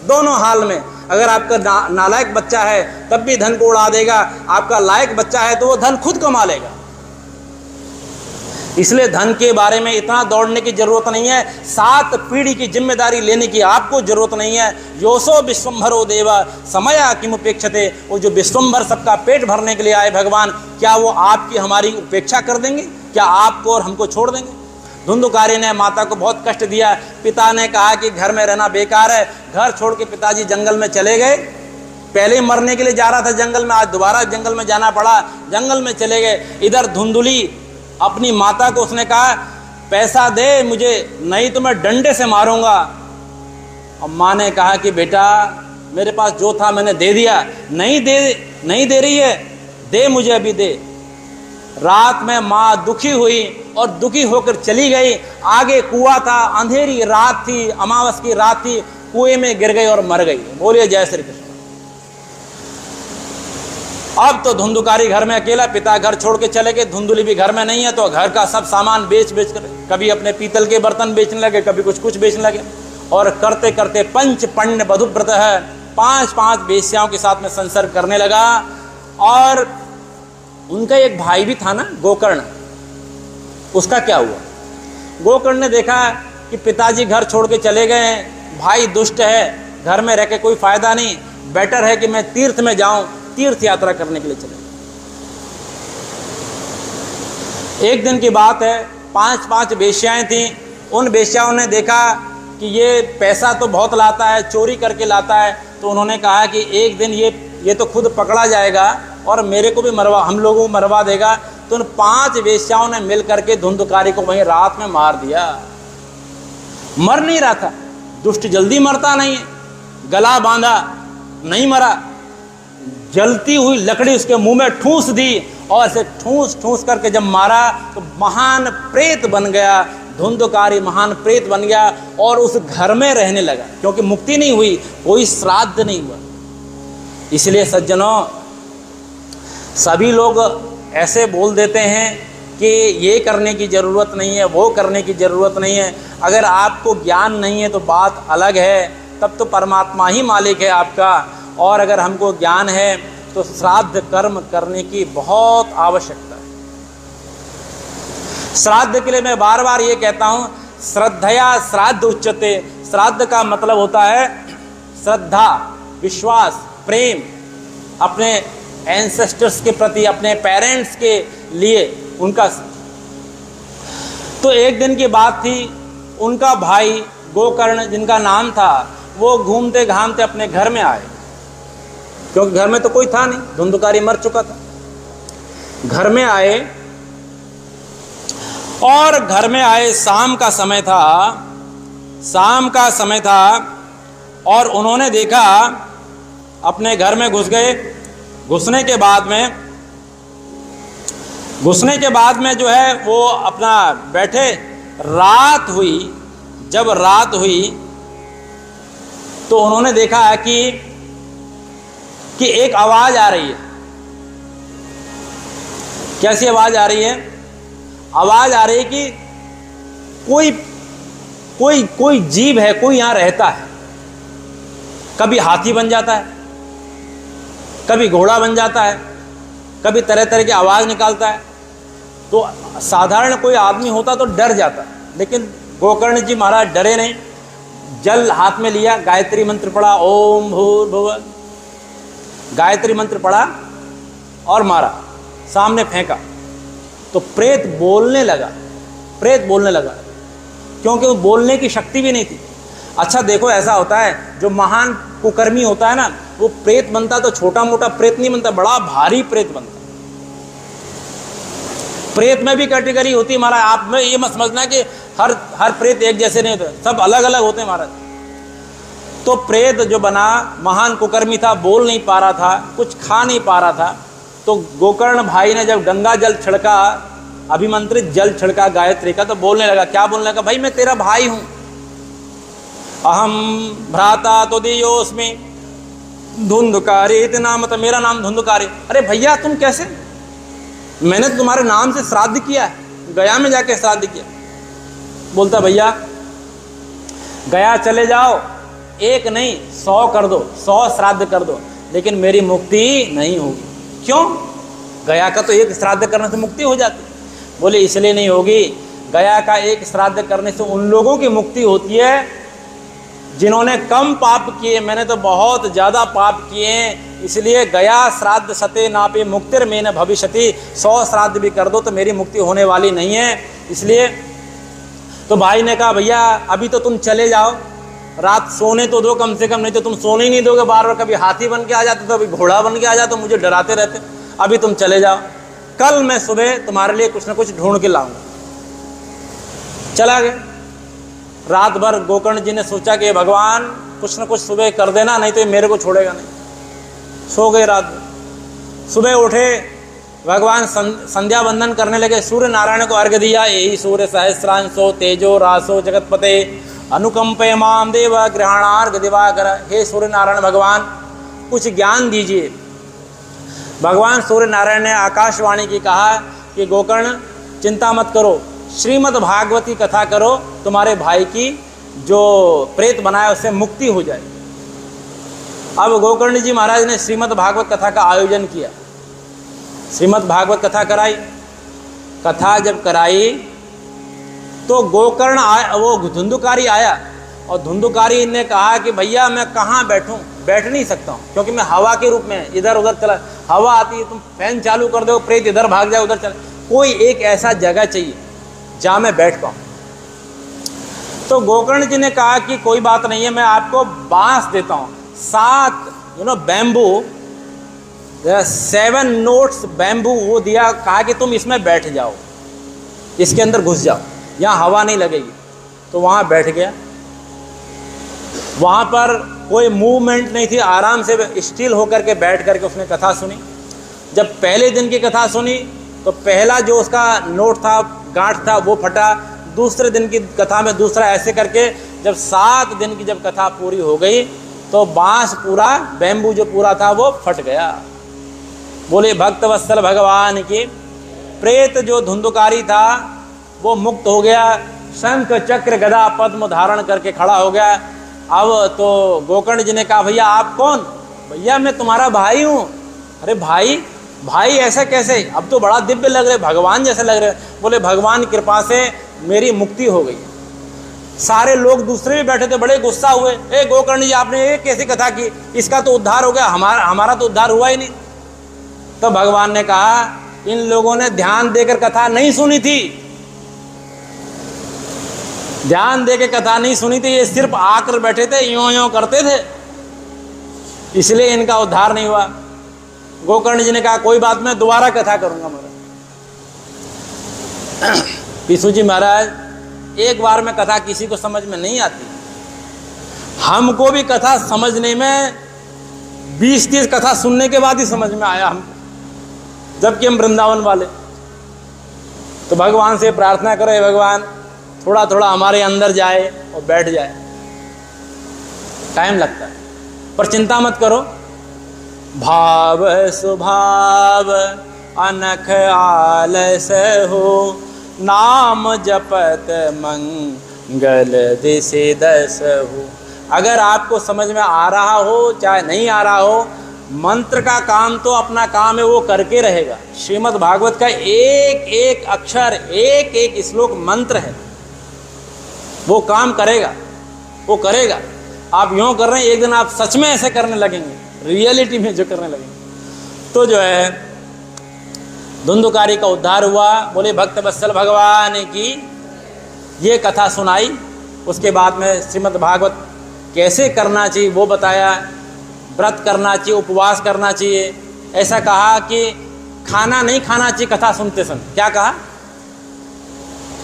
दोनों हाल में, अगर आपका नालायक बच्चा है तब भी धन को उड़ा देगा, आपका लायक बच्चा है तो वो धन खुद कमा लेगा। इसलिए धन के बारे में इतना दौड़ने की जरूरत नहीं है, 7 पीढ़ी की जिम्मेदारी लेने की आपको जरूरत नहीं है। योसो विश्वम्भरो देवा समया किमुपेक्षते, वो जो विश्वम्भर सबका पेट भरने के लिए आए भगवान, क्या वो आपकी हमारी उपेक्षा कर देंगे? क्या आपको और हमको छोड़ देंगे? धुंधुकारी ने माता को बहुत कष्ट दिया। पिता ने कहा कि घर में रहना बेकार है। घर छोड़ के पिताजी जंगल में चले गए। पहले ही मरने के लिए जा रहा था जंगल में, आज दोबारा जंगल में जाना पड़ा, जंगल में चले गए। इधर धुंधुली अपनी माता को उसने कहा, पैसा दे मुझे, नहीं तो मैं डंडे से मारूंगा। अब माँ ने कहा कि बेटा, मेरे पास जो था मैंने दे दिया। नहीं दे रही है, दे मुझे, अभी दे। रात में माँ दुखी हुई और दुखी होकर चली गई। आगे कुआं था, अंधेरी रात थी, अमावस की रात थी, कुएं में गिर गई और मर गई। बोलिए जय श्री कृष्ण। अब तो धुंधुकारी घर में अकेला, पिता घर छोड़ के चले गए, धुंधुली भी घर में नहीं है, तो घर का सब सामान बेच कर, कभी अपने पीतल के बर्तन बेचने लगे, कभी कुछ बेचने लगे, और करते करते पंच पण्य वधुव्रत है, 5 वेश्याओं के साथ में संसर्ग करने लगा। और उनका एक भाई भी था ना, गोकर्ण, उसका क्या हुआ? गोकर्ण ने देखा कि पिताजी घर छोड़ के चले गए, भाई दुष्ट है, घर में रह के कोई फायदा नहीं, बेटर है कि मैं तीर्थ में जाऊं, तीर्थ यात्रा करने के लिए चले। एक दिन की बात है, 5 वेश्याएं थीं। उन वेश्याओं ने देखा कि ये पैसा तो बहुत लाता है, चोरी करके लाता है, तो उन्होंने कहा कि एक दिन ये तो खुद पकड़ा जाएगा और मेरे को भी हम लोगों को मरवा देगा। तो उन 5 वेश्याओं ने मिल करके धुंधुकारी को वहीं रात में मार दिया। मर नहीं रहा था, दुष्ट जल्दी मरता नहीं है, गला बांधा, नहीं मरा, जलती हुई लकड़ी उसके मुंह में ठूस दी, और ऐसे ठूस करके जब मारा तो महान प्रेत बन गया। धुंधुकारी महान प्रेत बन गया और उस घर में रहने लगा, क्योंकि मुक्ति नहीं हुई, कोई श्राद्ध नहीं हुआ। इसलिए सज्जनों, सभी लोग ऐसे बोल देते हैं कि ये करने की ज़रूरत नहीं है, वो करने की ज़रूरत नहीं है। अगर आपको ज्ञान नहीं है तो बात अलग है, तब तो परमात्मा ही मालिक है आपका। और अगर हमको ज्ञान है तो श्राद्ध कर्म करने की बहुत आवश्यकता है। श्राद्ध के लिए मैं बार बार ये कहता हूँ, श्रद्धया श्राद्ध उच्यते। श्राद्ध का मतलब होता है श्रद्धा, विश्वास, प्रेम अपने एंसेस्टर्स के प्रति, अपने पेरेंट्स के लिए उनका। तो एक दिन की बात थी, उनका भाई गोकर्ण जिनका नाम था, वो घूमते घामते अपने घर में आए, क्योंकि घर में तो कोई था नहीं, धुंधकारी मर चुका था। घर में आए और घर में आए, शाम का समय था, शाम का समय था, और उन्होंने देखा, अपने घर में घुस गए। घुसने के बाद में जो है वो अपना बैठे। रात हुई, जब रात हुई तो उन्होंने देखा है कि एक आवाज आ रही है। कैसी आवाज आ रही है? आवाज आ रही है कि कोई जीव है, कोई यहां रहता है। कभी हाथी बन जाता है, कभी घोड़ा बन जाता है, कभी तरह तरह की आवाज निकालता है। तो साधारण कोई आदमी होता तो डर जाता, लेकिन गोकर्ण जी महाराज डरे नहीं। जल हाथ में लिया, गायत्री मंत्र पढ़ा, ओम भूर्भुवः, गायत्री मंत्र पढ़ा और मारा, सामने फेंका तो प्रेत बोलने लगा। क्योंकि वो बोलने की शक्ति भी नहीं थी। अच्छा देखो, ऐसा होता है, जो महान कुकर्मी होता है ना, वो प्रेत बनता तो छोटा मोटा प्रेत नहीं बनता, बड़ा भारी प्रेत बनता। प्रेत में भी कैटेगरी होती है महाराज। आप में ये मत समझना कि हर प्रेत एक जैसे नहीं होते, सब अलग अलग होते हैं महाराज। तो प्रेत जो बना, महान कुकर्मी था, बोल नहीं पा रहा था, कुछ खा नहीं पा रहा था। तो गोकर्ण भाई ने जब गंगा जल छिड़का, अभिमंत्रित जल छिड़का गायत्री का, तो बोलने लगा। क्या बोलने लगा? भाई मैं तेरा भाई हूं, अहम भ्राता तो दियोस्मि धुंधकारी इति नाम, मतलब मेरा नाम धुंधकारी। अरे भैया तुम कैसे? मैंने तो तुम्हारे नाम से श्राद्ध किया, गया में जाके श्राद्ध किया। बोलता भैया गया चले जाओ, एक नहीं 100 कर दो, 100 श्राद्ध कर दो, लेकिन मेरी मुक्ति नहीं होगी। क्यों? गया का तो एक श्राद्ध करने से मुक्ति हो जाती। बोले इसलिए नहीं होगी, गया का एक श्राद्ध करने से उन लोगों की मुक्ति होती है जिन्होंने कम पाप किए, मैंने तो बहुत ज़्यादा पाप किए हैं, इसलिए गया श्राद्ध सते नापे मुक्तिर में न भविष्यति। 100 श्राद्ध भी कर दो तो मेरी मुक्ति होने वाली नहीं है। इसलिए तो भाई ने कहा भैया अभी तो तुम चले जाओ, रात सोने तो दो कम से कम, नहीं तो तुम सोने ही नहीं दोगे, बार बार कभी हाथी बन के आ जाते, तो कभी घोड़ा बन के आ जाते, मुझे डराते रहते। अभी तुम चले जाओ, कल मैं सुबह तुम्हारे लिए कुछ ना कुछ ढूंढ के लाऊंगा। चला गया। रात भर गोकर्ण जी ने सोचा कि भगवान कुछ न कुछ सुबह कर देना, नहीं तो ये मेरे को छोड़ेगा नहीं। सो गए रात भर। सुबह उठे, भगवान संध्या वंदन करने लगे, सूर्य नारायण को अर्घ्य दिया। यही सूर्य सहस्रांशो तेजो रासो जगतपते अनुकंपे माम देव ग्रहणार्घ दिवाकर। हे सूर्य नारायण भगवान कुछ ज्ञान दीजिए। भगवान सूर्य नारायण ने आकाशवाणी की कहा कि गोकर्ण चिंता मत करो, श्रीमद् भागवती कथा करो, तुम्हारे भाई की जो प्रेत बनाया उससे मुक्ति हो जाए। अब गोकर्ण जी महाराज ने श्रीमद् भागवत कथा का आयोजन किया, श्रीमद् भागवत कथा कराई। कथा जब कराई तो गोकर्ण आया, वो धुंधकारी आया, और धुंधकारी ने कहा कि भैया मैं कहाँ बैठूं? बैठ नहीं सकता हूँ, क्योंकि मैं हवा के रूप में इधर उधर चला, हवा आती है, तुम फैन चालू कर दो, प्रेत इधर भाग जाए उधर चला। कोई एक ऐसा जगह चाहिए जहाँ मैं बैठ पाऊँ। तो गोकर्ण जी ने कहा कि कोई बात नहीं है, मैं आपको बांस देता हूँ, 7 बैम्बू, 7 नोट्स बैम्बू वो दिया। कहा कि तुम इसमें बैठ जाओ, इसके अंदर घुस जाओ, यहाँ हवा नहीं लगेगी। तो वहाँ बैठ गया। वहाँ पर कोई मूवमेंट नहीं थी, आराम से स्टिल होकर के बैठ करके उसने कथा सुनी। जब पहले दिन की कथा सुनी तो पहला जो उसका नोट था, गांठ था, वो फटा। दूसरे दिन की कथा में दूसरा, ऐसे करके जब 7 दिन की जब कथा पूरी हो गई तो बांस पूरा, बैम्बू जो पूरा था वो फट गया। बोले भक्तवत्सल भगवान की। प्रेत जो धुंधकारी था वो मुक्त हो गया, शंख चक्र गदा पद्म धारण करके खड़ा हो गया। अब तो गोकर्ण जी ने कहा भैया आप कौन? भैया मैं तुम्हारा भाई हूँ। अरे भाई भाई ऐसा कैसे, अब तो बड़ा दिव्य लग रहे, भगवान जैसे लग रहे। बोले भगवान की कृपा से मेरी मुक्ति हो गई। सारे लोग दूसरे भी बैठे थे, बड़े गुस्सा हुए, ए गोकर्ण जी आपने ये कैसी कथा की, इसका तो उद्धार हो गया, हमारा तो उद्धार हुआ ही नहीं। तो भगवान ने कहा इन लोगों ने ध्यान देकर कथा नहीं सुनी थी, ध्यान देकर कथा नहीं सुनी थी, ये सिर्फ आकर बैठे थे, यूं यूं करते थे, इसलिए इनका उद्धार नहीं हुआ। गोकर्ण जी ने कहा कोई बात, मैं दोबारा कथा करूंगा महाराज। पिसू जी महाराज, एक बार में कथा किसी को समझ में नहीं आती, हमको भी कथा समझने में 20-30 कथा सुनने के बाद ही समझ में आया हम, जबकि हम वृंदावन वाले। तो भगवान से प्रार्थना करो, हे भगवान थोड़ा थोड़ा हमारे अंदर जाए और बैठ जाए। टाइम लगता है पर चिंता मत करो। भाव स्वभाव अनख आलस हो, नाम जपत मंगल दिशे दस हो। अगर आपको समझ में आ रहा हो चाहे नहीं आ रहा हो, मंत्र का काम तो अपना काम है, वो करके रहेगा। श्रीमद् भागवत का एक एक अक्षर, एक एक श्लोक मंत्र है, वो काम करेगा, वो करेगा। आप यूँ कर रहे हैं, एक दिन आप सच में ऐसे करने लगेंगे, रियलिटी में जो करने लगेंगे। तो जो है धुंधुकारी का उद्धार हुआ। बोले भक्त वत्सल भगवान की ये कथा सुनाई। उसके बाद में श्रीमद् भागवत कैसे करना चाहिए वो बताया, व्रत करना चाहिए, उपवास करना चाहिए। ऐसा कहा कि खाना नहीं खाना चाहिए कथा सुनते समय। क्या कहा?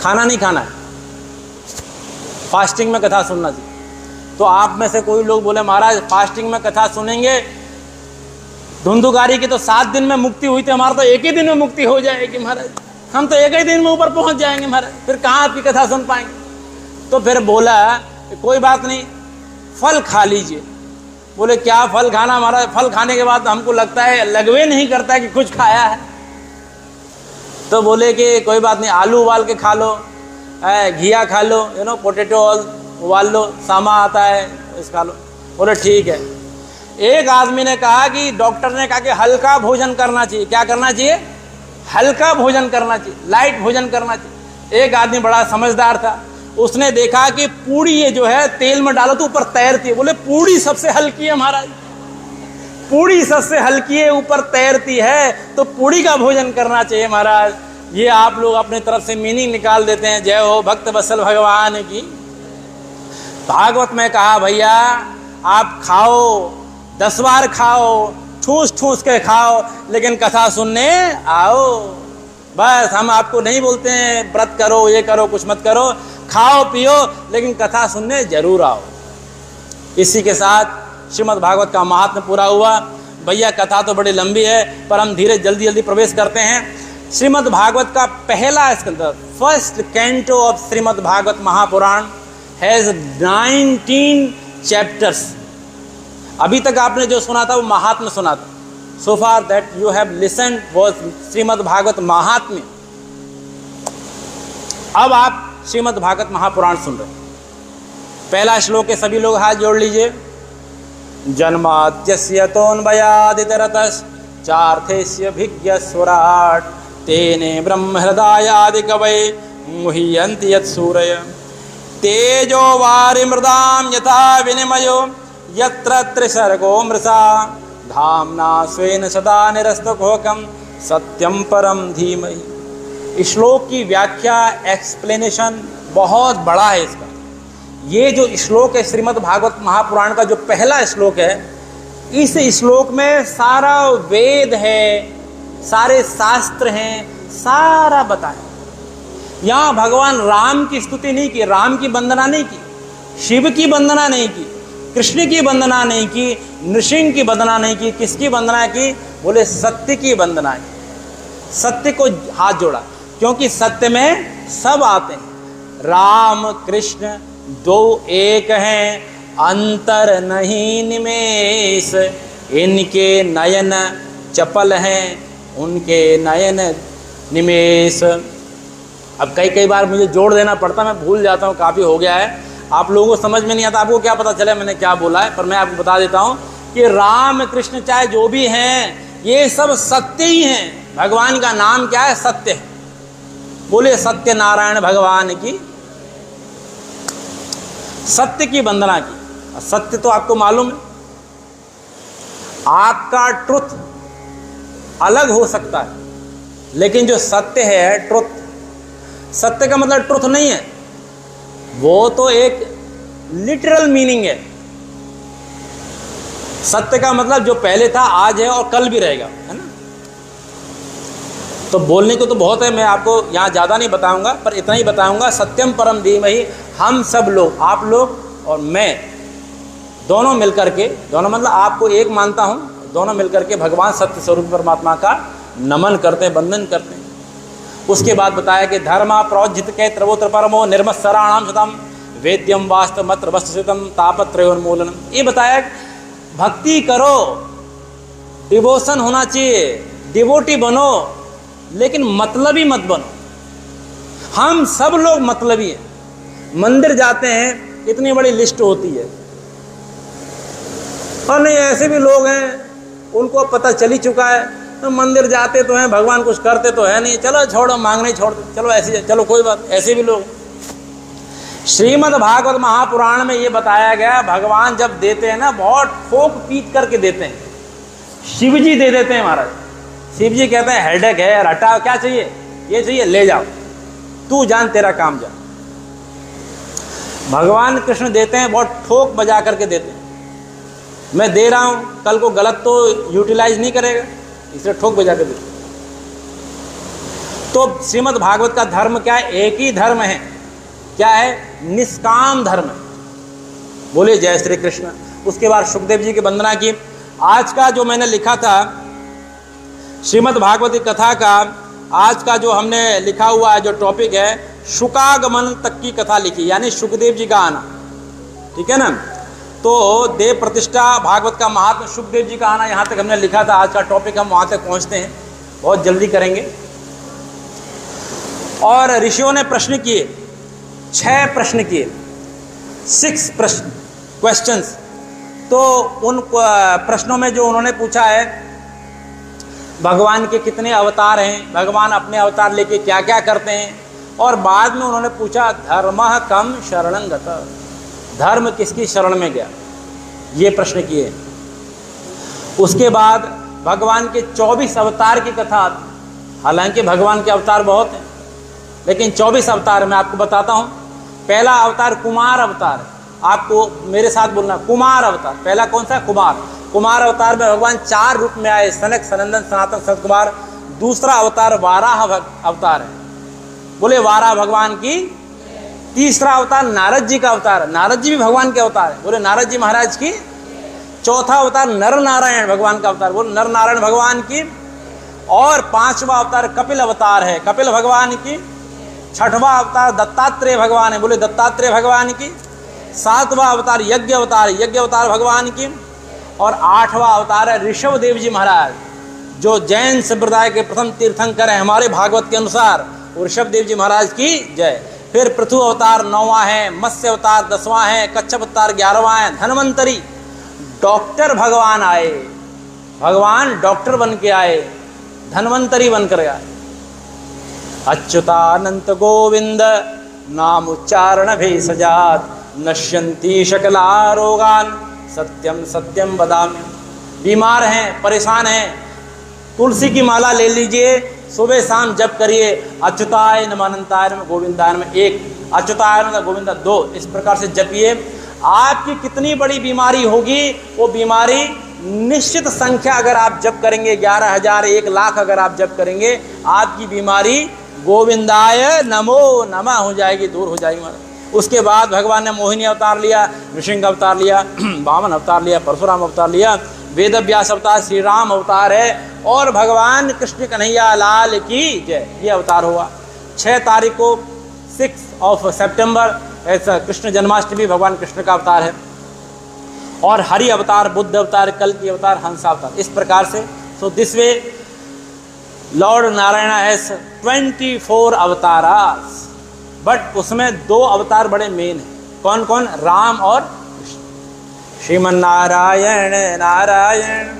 खाना नहीं खाना है, फास्टिंग में कथा सुनना चाहिए। तो आप में से कोई लोग बोले महाराज फास्टिंग में कथा सुनेंगे, धुंधुकारी की तो 7 दिन में मुक्ति हुई थी, हमारा तो एक ही दिन में मुक्ति हो जाएगी महाराज, हम तो एक ही दिन में ऊपर पहुंच जाएंगे महाराज, फिर कहाँ आपकी कथा सुन पाएंगे। तो फिर बोला कोई बात नहीं, फल खा लीजिए। बोले क्या फल खाना महाराज? फल खाने के बाद हमको लगता है, लगवे नहीं करता है कि कुछ खाया है। तो बोले कि कोई बात नहीं, आलू उबाल के खा लो, घिया खा लो, पोटैटो उबाल लो, सामा आता है इस खा लो। बोले ठीक है। एक आदमी ने कहा कि डॉक्टर ने कहा कि हल्का भोजन करना चाहिए। क्या करना चाहिए? हल्का भोजन करना चाहिए, लाइट भोजन करना चाहिए। एक आदमी बड़ा समझदार था, उसने देखा कि पूड़ी ये जो है तेल में डालो तो ऊपर तैरती है। बोले पूड़ी सबसे हल्की है महाराज, पूड़ी सबसे हल्की है, ऊपर तैरती है, तो पूड़ी का भोजन करना चाहिए महाराज। ये आप लोग अपने तरफ से मीनिंग निकाल देते हैं। जय हो भक्त वत्सल भगवान की। भागवत में कहा भैया आप खाओ, 10 बार खाओ, ठूस ठूस के खाओ, लेकिन कथा सुनने आओ। बस हम आपको नहीं बोलते हैं व्रत करो, ये करो, कुछ मत करो, खाओ पियो, लेकिन कथा सुनने जरूर आओ। इसी के साथ श्रीमद् भागवत का महात्म्य पूरा हुआ। भैया कथा तो बड़ी लंबी है, पर हम धीरे जल्दी प्रवेश करते हैं। श्रीमद् भागवत का पहला स्कंद, first canto of Shrimad Bhagavat Mahapuran has 19 chapters. अभी तक आपने जो सुना था वो महात्म्य सुना था। So far that you have listened was Shrimad Bhagavat Mahatmya. अब आप श्रीमद् भागवत महापुराण सुन रहे। पहला श्लोक है, सभी लोग हाथ जोड़ लीजिए। जन्माद्यस्य तोन्वयादितरतश्च चार्थेष्यभिज्ञस्वराट् तेने ब्रह्महृदायादि कवये मुह्यन्ति यत्सूरय तेजो वारिमृदां यथा विनिमयो यत्र त्रिसर्गो मृषा धाम्ना स्वेन सदा निरस्तकुहकं सत्यम परम धीमहि। श्लोक की व्याख्या, एक्सप्लेनेशन बहुत बड़ा है इसका। ये जो श्लोक है श्रीमद् भागवत महापुराण का जो पहला श्लोक है, इस श्लोक में सारा वेद है, सारे शास्त्र हैं, सारा बताया। यहाँ भगवान राम की स्तुति नहीं की, राम की वंदना नहीं की, शिव की वंदना नहीं की, कृष्ण की वंदना नहीं की, नृसिंह की वंदना नहीं की। किसकी वंदना की? बोले सत्य की वंदना की। सत्य को हाथ जोड़ा, क्योंकि सत्य में सब आते हैं। राम कृष्ण दो एक हैं, अंतर नहीं निमेष। इनके नयन चपल हैं, उनके नयन निमेष। अब कई बार मुझे जोड़ देना पड़ता, मैं भूल जाता हूँ, काफ़ी हो गया है, आप लोगों को समझ में नहीं आता। आपको क्या पता चले मैंने क्या बोला है, पर मैं आपको बता देता हूँ कि राम कृष्ण चाहे जो भी हैं, ये सब सत्य ही हैं। भगवान का नाम क्या है? सत्य है। बोले सत्य नारायण भगवान की, सत्य की वंदना की। सत्य तो आपको मालूम है, आपका ट्रुथ अलग हो सकता है, लेकिन जो सत्य है ट्रुथ, सत्य का मतलब ट्रुथ नहीं है, वो तो एक लिटरल मीनिंग है। सत्य का मतलब जो पहले था, आज है और कल भी रहेगा, है ना। तो बोलने को तो बहुत है, मैं आपको यहाँ ज़्यादा नहीं बताऊंगा, पर इतना ही बताऊंगा, सत्यम परम धीमहि। हम सब लोग, आप लोग और मैं, दोनों मिलकर के, दोनों मतलब आपको एक मानता हूँ, दोनों मिलकर के भगवान सत्य स्वरूप परमात्मा का नमन करते हैं, वंदन करते हैं। उसके बाद बताया कि धर्मा प्रोज्जित के त्रवोत्र परमो निर्मत्सराणाम शतम वेद्यम वास्तवमत्र वस्तुसितम तापत्रयोन्मूलनम। ये बताया भक्ति करो, डिवोशन होना चाहिए, डिवोटी बनो, लेकिन मतलबी मत बनो। हम सब लोग मतलबी हैं। मंदिर जाते हैं, इतनी बड़ी लिस्ट होती है, और नहीं ऐसे भी लोग हैं उनको पता चल ही चुका है, तो मंदिर जाते तो हैं, भगवान कुछ करते तो है नहीं, चलो छोड़ो, मांगने ही छोड़ दो, चलो ऐसे, चलो कोई बात। ऐसे भी लोग, श्रीमद् भागवत महापुराण में ये बताया गया, भगवान जब देते हैं ना, बहुत ठोक पीट करके देते हैं। शिव जी दे देते हैं महाराज। शिव जी कहते हैं हेडेक है यार, हटाओ, क्या चाहिए? ये चाहिए, ले जाओ, तू जान, तेरा काम जा। भगवान कृष्ण देते हैं, बहुत ठोक बजा करके देते हैं। मैं दे रहा हूं, कल को गलत तो यूटिलाइज नहीं करेगा, इसलिए ठोक बजा कर देते। तो श्रीमद् भागवत का धर्म क्या है? एक ही धर्म है। क्या है? निष्काम धर्म। बोले जय श्री कृष्ण। उसके बाद सुखदेव जी की वंदना की। आज का जो मैंने लिखा था श्रीमद् भागवत कथा का, आज का जो हमने लिखा हुआ है, जो टॉपिक है, शुकागमन तक की कथा लिखी, यानी सुखदेव जी का आना। ठीक है ना। तो देव प्रतिष्ठा, भागवत का महात्मा, सुखदेव जी का आना, यहाँ तक हमने लिखा था। आज का टॉपिक हम वहाँ तक पहुँचते हैं, बहुत जल्दी करेंगे। और ऋषियों ने प्रश्न किए, 6 प्रश्न किए, 6 प्रश्न, क्वेश्चंस। तो उन प्रश्नों में जो उन्होंने पूछा है, भगवान के कितने अवतार हैं, भगवान अपने अवतार लेके क्या क्या करते हैं, और बाद में उन्होंने पूछा धर्मः कम शरणं गतः, धर्म किसकी शरण में गया, ये प्रश्न किए। उसके बाद भगवान के 24 अवतार की कथा। हालांकि भगवान के अवतार बहुत हैं, लेकिन 24 अवतार मैं आपको बताता हूँ। पहला अवतार कुमार अवतार है। आपको मेरे साथ बोलना, कुमार अवतार। पहला कौन सा? कुमार। कुमार अवतार में भगवान 4 रूप में आए, सनक, सनंदन, सनातन, सनत कुमार। दूसरा अवतार वाराह अवतार है। बोले वाराह भगवान की। तीसरा अवतार नारद जी का अवतार है, नारद जी भी भगवान के अवतार है। बोले नारद जी महाराज की। चौथा अवतार नर नारायण भगवान का अवतार, बोले नर नारायण भगवान की। और 5वां अवतार कपिल अवतार है, कपिल भगवान की। 6वां अवतार दत्तात्रेय भगवान है, बोले दत्तात्रेय भगवान की। 7वां अवतार यज्ञ अवतार, यज्ञ अवतार भगवान की। और 8वां अवतार है ऋषभ देव जी महाराज, जो जैन संप्रदाय के प्रथम तीर्थंकर हैं हमारे भागवत के अनुसार। ऋषभ देव जी महाराज की जय। फिर पृथु अवतार 9वां है, मत्स्य अवतार 10वां है, कच्छप अवतार 11वां है। धन्वंतरी, डॉक्टर भगवान आए, भगवान डॉक्टर बन के आए, धन्वंतरी बनकर आए। अच्युतानंत गोविंद नाम उच्चारण भेषजात, नश्यन्ति शकला रोगान, सत्यम सत्यम वदामि। बीमार हैं, परेशान हैं, तुलसी की माला ले लीजिए, सुबह शाम जप करिए। अच्युताय नमः, अनंताय नमः, गोविंदाय नमः 1, अच्युताय नमः गोविंदा 2, इस प्रकार से जपिए। आपकी कितनी बड़ी बीमारी होगी, वो बीमारी निश्चित संख्या अगर आप जप करेंगे, 11,000, 1,00,000 अगर आप जप करेंगे, आपकी बीमारी गोविंदाय नमो नमः हो जाएगी, दूर हो जाएगी महाराज। उसके बाद भगवान ने मोहिनी अवतार लिया, नृसिंह अवतार लिया, वामन अवतार लिया, परशुराम अवतार लिया, वेद व्यास अवतार, श्री राम अवतार है, और भगवान कृष्ण कन्हैया लाल की जय, ये अवतार हुआ। 6 तारीख को 6 सितंबर ऐसा कृष्ण जन्माष्टमी भगवान कृष्ण का अवतार है। और हरि अवतार, बुद्ध अवतार, कल की अवतार, हंस अवतार, इस प्रकार से। So this way lord Narayan has 24 avatars, but उसमें 2 अवतार बड़े मेन हैं। कौन कौन? राम और कृष्ण। श्रीमन नारायण नारायण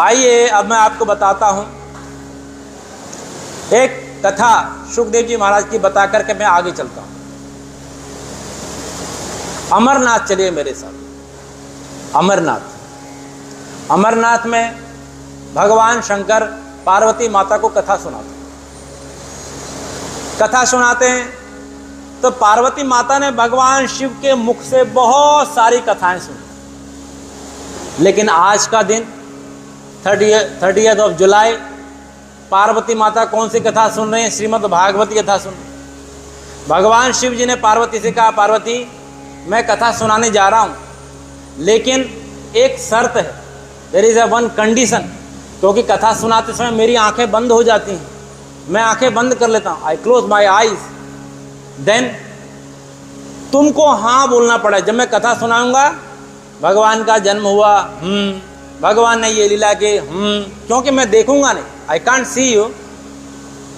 आइए अब मैं आपको बताता हूं एक कथा सुखदेव जी महाराज की बता करके मैं आगे चलता हूं। अमरनाथ चलिए मेरे साथ। अमरनाथ में भगवान शंकर पार्वती माता को कथा सुनाते हैं। तो पार्वती माता ने भगवान शिव के मुख से बहुत सारी कथाएं सुनी। लेकिन आज का दिन 30th ऑफ जुलाई, पार्वती माता कौन सी कथा सुन रहे हैं? श्रीमद् भागवती कथा सुन रहे हैं। भगवान शिव जी ने पार्वती से कहा, पार्वती मैं कथा सुनाने जा रहा हूं, लेकिन एक शर्त है, there is a one condition, क्योंकि कथा सुनाते समय मेरी आंखें बंद हो जाती हैं, मैं आंखें बंद कर लेता हूं, I close my eyes. Then तुमको हाँ बोलना पड़ा। जब मैं कथा सुनाऊंगा भगवान का जन्म हुआ, भगवान ने ये लीला की, क्योंकि मैं देखूंगा नहीं, आई कांट सी यू,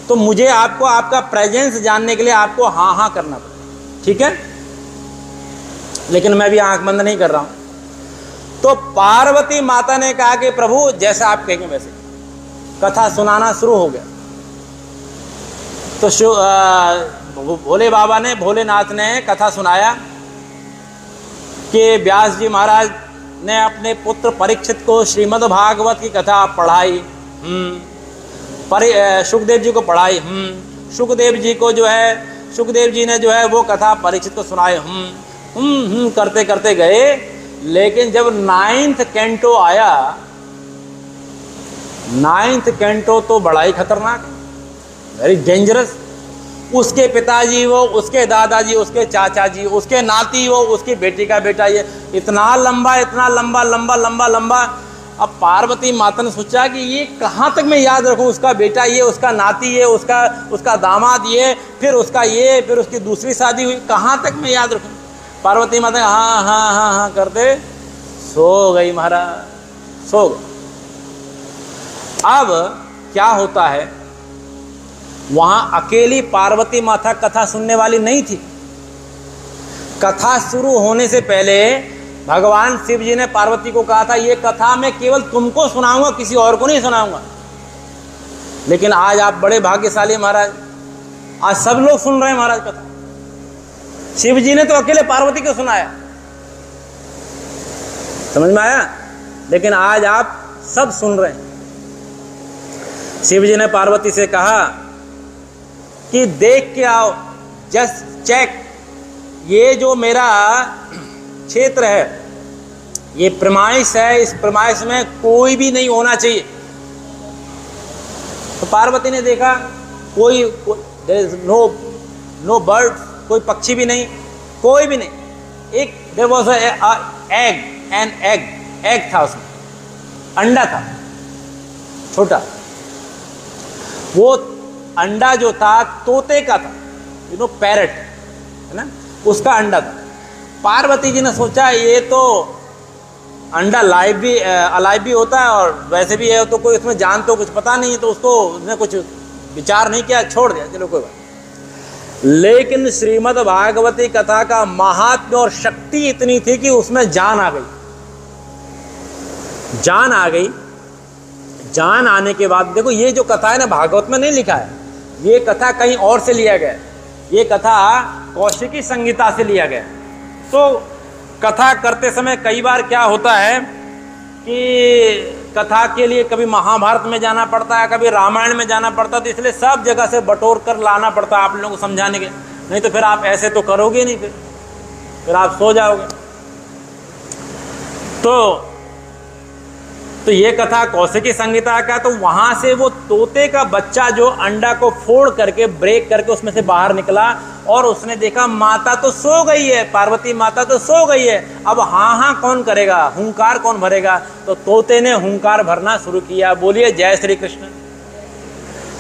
तो मुझे आपको आपका प्रेजेंस जानने के लिए आपको हाँ हाँ करना पड़ेगा, ठीक है? लेकिन मैं भी आंख बंद नहीं कर रहा हूं। तो पार्वती माता ने कहा कि प्रभु जैसा आप कहेंगे वैसे। कथा सुनाना शुरू हो गया। तो भोले बाबा ने, भोलेनाथ ने कथा सुनाया कि व्यास जी महाराज ने अपने पुत्र परीक्षित को श्रीमद् भागवत की कथा पढ़ाई, सुखदेव जी को पढ़ाई, सुखदेव जी ने जो है वो कथा परीक्षित को सुनाई, करते करते गए। लेकिन जब 9th कैंटो आया, 9th कैंटो तो बड़ा ही खतरनाक, वेरी डेंजरस। उसके पिताजी वो, उसके दादाजी, उसके चाचा जी, उसके नाती वो, उसकी बेटी का बेटा, ये इतना लंबा लंबा। अब पार्वती माता ने सोचा कि ये कहाँ तक मैं याद रखूँ, उसका बेटा ये, उसका नाती ये, उसका दामाद ये, फिर उसका ये, फिर उसकी दूसरी शादी हुई, कहाँ तक मैं याद रखूँ? पार्वती माता हाँ करते सो गई महाराज, सो गई। अब क्या होता है, वहां अकेली पार्वती माता कथा सुनने वाली नहीं थी। कथा शुरू होने से पहले भगवान शिव जी ने पार्वती को कहा था, ये कथा मैं केवल तुमको सुनाऊंगा, किसी और को नहीं सुनाऊंगा। लेकिन आज आप बड़े भाग्यशाली महाराज, आज सब लोग सुन रहे हैं महाराज कथा। शिव जी ने तो अकेले पार्वती को सुनाया, समझ में आया? लेकिन आज आप सब सुन रहे हैं। शिव जी ने पार्वती से कहा कि देख के आओ, जस्ट चेक, ये जो मेरा क्षेत्र है ये प्रेमाइस है, इस प्रेमाइस में कोई भी नहीं होना चाहिए। तो पार्वती ने देखा कोई देयर इज नो बर्ड, कोई पक्षी भी नहीं, कोई भी नहीं। एक देयर वाज एन एग था, उसमें अंडा था छोटा। वो अंडा जो था तोते का था, पैरट है ना, उसका अंडा था। पार्वती जी ने सोचा ये तो अंडा अलाइव भी होता है और वैसे भी है, तो कोई उसमें जान तो कुछ पता नहीं है, तो उसने कुछ विचार नहीं किया, छोड़ दिया, चलो कोई बात। लेकिन श्रीमद् भागवती कथा का महात्म्य और शक्ति इतनी थी कि उसमें जान आ गई। जान आने के बाद देखो, ये जो कथा है ना, भागवत में नहीं लिखा है, ये कथा कहीं और से लिया गया। ये कथा कौशिकी संहिता से लिया गया। तो कथा करते समय कई बार क्या होता है कि कथा के लिए कभी महाभारत में जाना पड़ता है, कभी रामायण में जाना पड़ता है, तो इसलिए सब जगह से बटोर कर लाना पड़ता है आप लोगों को समझाने के। नहीं तो फिर आप ऐसे तो करोगे नहीं, फिर आप सो जाओगे। तो ये कथा कौशिकी संहिता का। तो वहां से वो तोते का बच्चा जो अंडा को फोड़ करके, ब्रेक करके उसमें से बाहर निकला और उसने देखा माता तो सो गई है, पार्वती माता तो सो गई है, अब हाँ कौन करेगा, हुंकार कौन भरेगा? तो तोते ने हुंकार भरना शुरू किया। बोलिए जय श्री कृष्ण।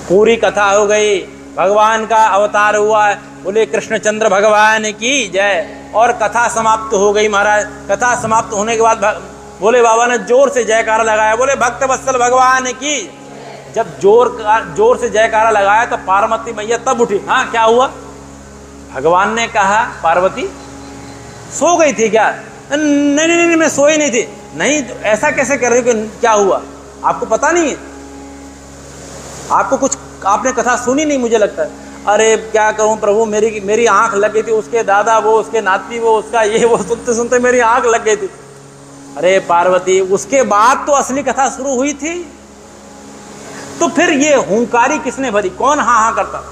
पूरी कथा हो गई, भगवान का अवतार हुआ, बोले कृष्णचंद्र भगवान की जय। और कथा समाप्त हो गई महाराज। कथा समाप्त होने के बाद भोले बाबा ने जोर से जयकारा लगाया, बोले भक्त वत्सल भगवान की। जब जोर से जयकारा लगाया तो पार्वती मैया तब उठी। हाँ क्या हुआ? भगवान ने कहा पार्वती सो गई थी क्या? नहीं मैं सोई नहीं थी। नहीं ऐसा कैसे कर रही हो कि क्या हुआ? आपको पता नहीं है? आपको कुछ, आपने कथा सुनी नहीं मुझे लगता है। अरे क्या कहूँ प्रभु, मेरी आंख लग गई थी, उसके दादा वो, उसके नाती वो, उसका ये वो, सुनते सुनते मेरी आंख लग गई थी। अरे पार्वती, उसके बाद तो असली कथा शुरू हुई थी। तो फिर ये हुंकारी किसने भरी? कौन हाँ हाँ करता?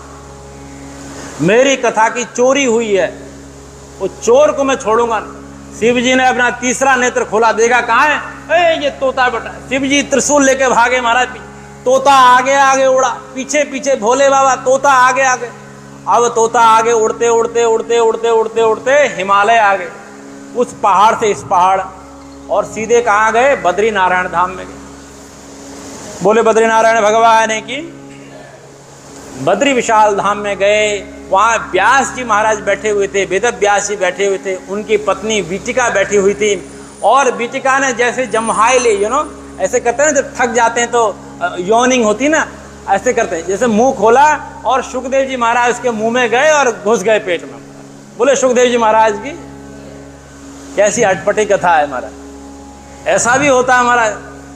मेरी कथा की चोरी हुई है, वो चोर को मैं छोड़ूंगा नहीं। शिव जी ने अपना तीसरा नेत्र खोला, देखा कहाँ है, ये तोता बेटा। शिव जी त्रिशूल लेके भागे महाराज, तोता आगे आगे उड़ा, पीछे पीछे भोले बाबा, तोता आगे आगे। अब तोता आगे उड़ते उड़ते उड़ते उड़ते उड़ते उड़ते हिमालय आ गए, उस पहाड़ से इस पहाड़, और सीधे कहाँ गए? बद्री नारायण धाम में गए। बोले बद्री नारायण भगवान की। बद्री विशाल धाम में गए, वहाँ व्यास जी महाराज बैठे हुए थे, वेद व्यास जी बैठे हुए थे, उनकी पत्नी बीटिका बैठी हुई थी। और बीटिका ने जैसे जम्हाई ले, ऐसे करते हैं ना जब थक जाते हैं तो यॉर्निंग होती ना, ऐसे करते हैं, जैसे मुंह खोला और सुखदेव जी महाराज उसके मुंह में गए और घुस गए पेट में। बोले सुखदेव जी महाराज की। कैसी अटपटी कथा है महाराज, ऐसा भी होता है महाराज।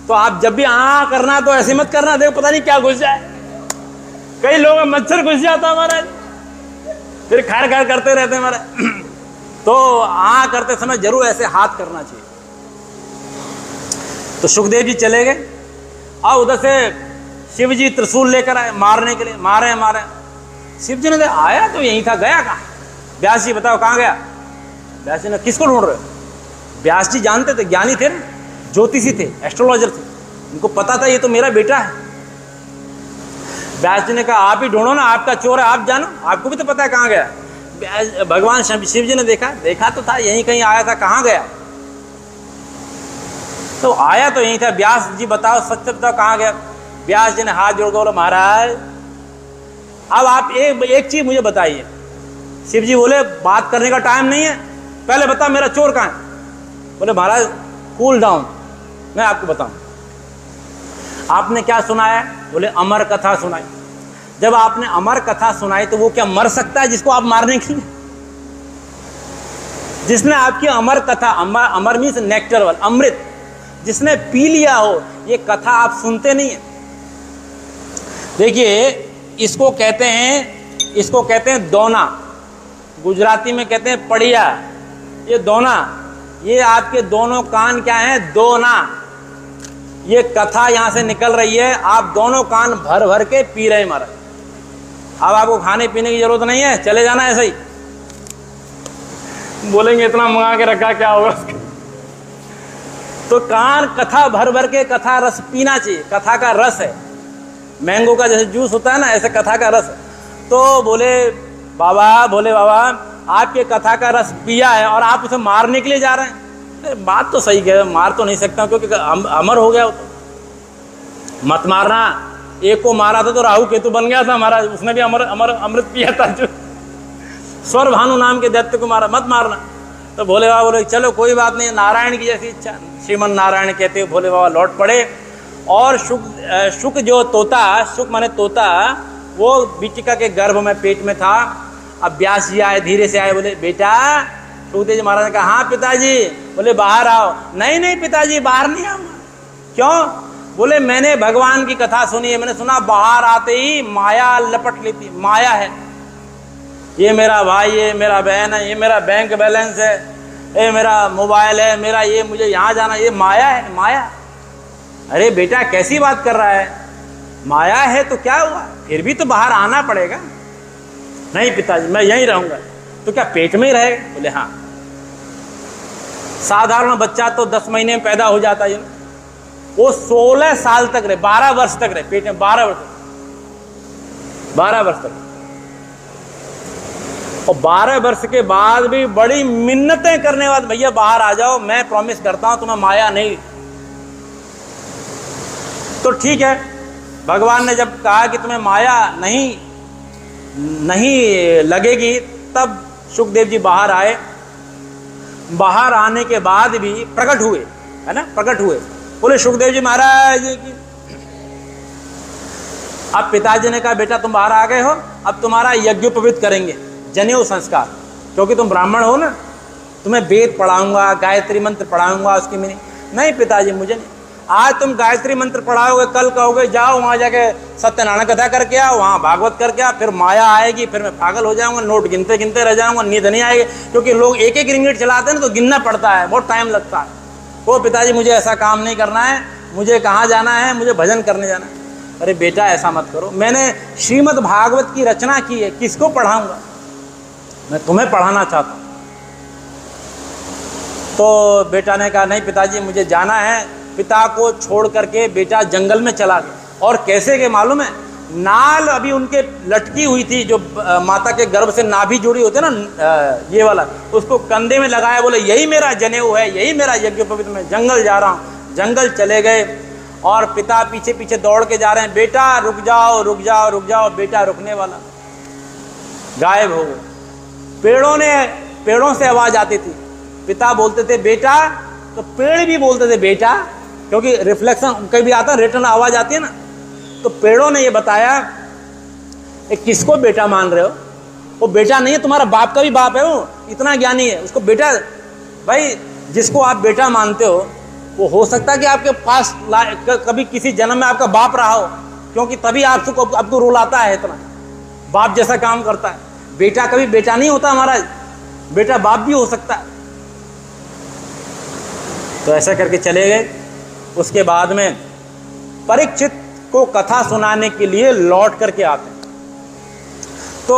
तो आप जब भी करना तो ऐसे मत करना, देखो पता नहीं क्या घुस जाए। कई लोग मच्छर घुस जाता है महाराज, फिर खैर खैर करते रहते हैं महाराज। तो करते समय जरूर ऐसे हाथ करना चाहिए। तो सुखदेव जी चले गए और उधर से शिव जी त्रिशूल लेकर आए मारने के लिए। मारे मारे, शिव जी ने आया तो यहीं था, गया कहाँ? व्यास जी बताओ कहाँ गया? व्यास जी ने, किसको ढूंढ रहे हो? व्यास जी जानते थे, ज्ञानी थे, ज्योतिषी थे, एस्ट्रोलॉजर थे, उनको पता था ये तो मेरा बेटा है। व्यास जी ने कहा आप ही ढूंढो ना, आपका चोर है, आप जानो, आपको भी तो पता है कहाँ गया। भगवान शिव जी ने देखा तो था यहीं कहीं आया था, कहाँ गया? तो आया तो यहीं था। व्यास जी बताओ, सच बताओ कहाँ गया? व्यास जी ने हाथ जोड़ बोला महाराज अब आप एक चीज मुझे बताइए। शिव जी बोले बात करने का टाइम नहीं है, पहले बता मेरा चोर कहाँ है। बोले महाराज कूल डाउन, मैं आपको बताऊं। आपने क्या सुनाया? बोले अमर कथा सुनाई। जब आपने अमर कथा सुनाई तो वो क्या मर सकता है जिसको आप मारने के लिए? जिसने आपकी अमर कथा, अमर मीन्स नेक्टर वाला, अमृत जिसने पी लिया हो, ये कथा आप सुनते नहीं है। देखिए इसको कहते हैं दोना, गुजराती में कहते हैं पड़िया। ये दोना, ये आपके दोनों कान क्या हैं? दोना। ये कथा यहां से निकल रही है, आप दोनों कान भर भर के पी रहे हैं महाराज। अब आपको खाने पीने की जरूरत नहीं है, चले जाना ऐसे ही। बोलेंगे इतना मंगा के रखा क्या होगा? तो कान कथा भर भर के कथा रस पीना चाहिए। कथा का रस है, मैंगो का जैसे जूस होता है ना, ऐसे कथा का रस है। तो भोले बाबा आपके कथा का रस पिया है और आप उसे मारने के लिए जा रहे हैं। बात तो सही कह, मार तो नहीं सकता क्योंकि अमर हो गया वो तो। मत मारना, एक को मारा था तो राहु केतु बन गया था महाराज, उसने भी अमृत पिया था। जो स्वर भानु नाम के दैत्य को मारा, मत मारना। तो भोले बाबा बोले चलो कोई बात नहीं, नारायण की जैसी इच्छा। श्रीमन नारायण कहते हुए भोले बाबा लौट पड़े। और शुक जो तोता, शुक माने तोता, वो बीटिका के गर्भ में पेट में था। अब व्यास जी आए, धीरे से आए, बोले बेटा। सुखदेव जी महाराज ने कहा हाँ पिताजी। बोले बाहर आओ। नहीं पिताजी बाहर नहीं आऊंगा। क्यों? बोले मैंने भगवान की कथा सुनी है, मैंने सुना बाहर आते ही माया लपट लेती। माया है, ये मेरा भाई, ये मेरा बहन है, ये मेरा बैंक बैलेंस है, ये मेरा मोबाइल है, मेरा ये, मुझे यहाँ जाना, ये माया है। माया? अरे बेटा कैसी बात कर रहा है? माया है तो क्या हुआ, फिर भी तो बाहर आना पड़ेगा। नहीं पिताजी मैं यहीं रहूंगा। तो क्या पेट में ही रहेगा? बोले हाँ। साधारण बच्चा तो 10 महीने में पैदा हो जाता है, वो 16 साल तक रहे, 12 वर्ष तक रहे पेट में, 12 वर्ष तक। और 12 वर्ष के बाद भी बड़ी मिन्नतें करने बाद भैया बाहर आ जाओ, मैं प्रॉमिस करता हूं तुम्हें माया नहीं। तो ठीक है, भगवान ने जब कहा कि तुम्हें माया नहीं लगेगी, तब सुखदेव जी बाहर आए। बाहर आने के बाद भी प्रकट हुए, है ना, प्रकट हुए। बोले सुखदेव जी महाराज की। अब पिताजी ने कहा बेटा तुम बाहर आ गए हो, अब तुम्हारा यज्ञोपवीत करेंगे, जनेऊ संस्कार, क्योंकि तुम ब्राह्मण हो ना, तुम्हें वेद पढ़ाऊंगा, गायत्री मंत्र पढ़ाऊंगा, उसकी मीनिंग। नहीं पिताजी मुझे नहीं, आज तुम गायत्री मंत्र पढ़ाओगे, कल कहोगे जाओ वहां जाके सत्यनारायण कथा करके आओ, वहां भागवत करके आओ, फिर माया आएगी, फिर मैं पागल हो जाऊंगा, नोट गिनते गिनते रह जाऊंगा, नींद नहीं आएगी। क्योंकि लोग एक एक रिंगट चलाते हैं ना, तो गिनना पड़ता है, बहुत टाइम लगता है। ओ पिताजी मुझे ऐसा काम नहीं करना है, मुझे कहाँ जाना है, मुझे भजन करने जाना है। अरे बेटा ऐसा मत करो, मैंने श्रीमद् भागवत की रचना की है, किसको पढ़ाऊंगा, मैं तुम्हें पढ़ाना चाहता हूँ। तो बेटा ने कहा नहीं पिताजी मुझे जाना है। पिता को छोड़ करके बेटा जंगल में चला गया। और कैसे गए मालूम है, नाल अभी उनके लटकी हुई थी, जो माता के गर्भ से नाभि जुड़ी होती है ना, ये वाला, उसको कंधे में लगाया, बोले यही मेरा जनेऊ है, यही मेरा यज्ञ पवित्र, मैं जंगल जा रहा हूँ। जंगल चले गए और पिता पीछे पीछे दौड़ के जा रहे हैं, बेटा रुक जाओ रुक जाओ रुक जाओ। बेटा रुकने वाला, गायब हो गए। पेड़ों से आवाज आती थी, पिता बोलते थे बेटा, तो पेड़ भी बोलते थे बेटा, क्योंकि रिफ्लेक्शन कभी आता है, रिटर्न आवाज आती है ना। तो पेड़ों ने ये बताया किसको बेटा मान रहे हो, वो बेटा नहीं है, तुम्हारा बाप का भी बाप है, वो इतना ज्ञानी है, उसको बेटा। भाई जिसको आप बेटा मानते हो वो हो सकता है कि आपके पास कभी किसी जन्म में आपका बाप रहा हो, क्योंकि तभी आपको रुलाता है इतना, बाप जैसा काम करता है। बेटा कभी बेटा नहीं होता महाराज, बेटा बाप भी हो सकता है। तो ऐसा करके चले गए। उसके बाद में परीक्षित को कथा सुनाने के लिए लौट करके आते हैं। तो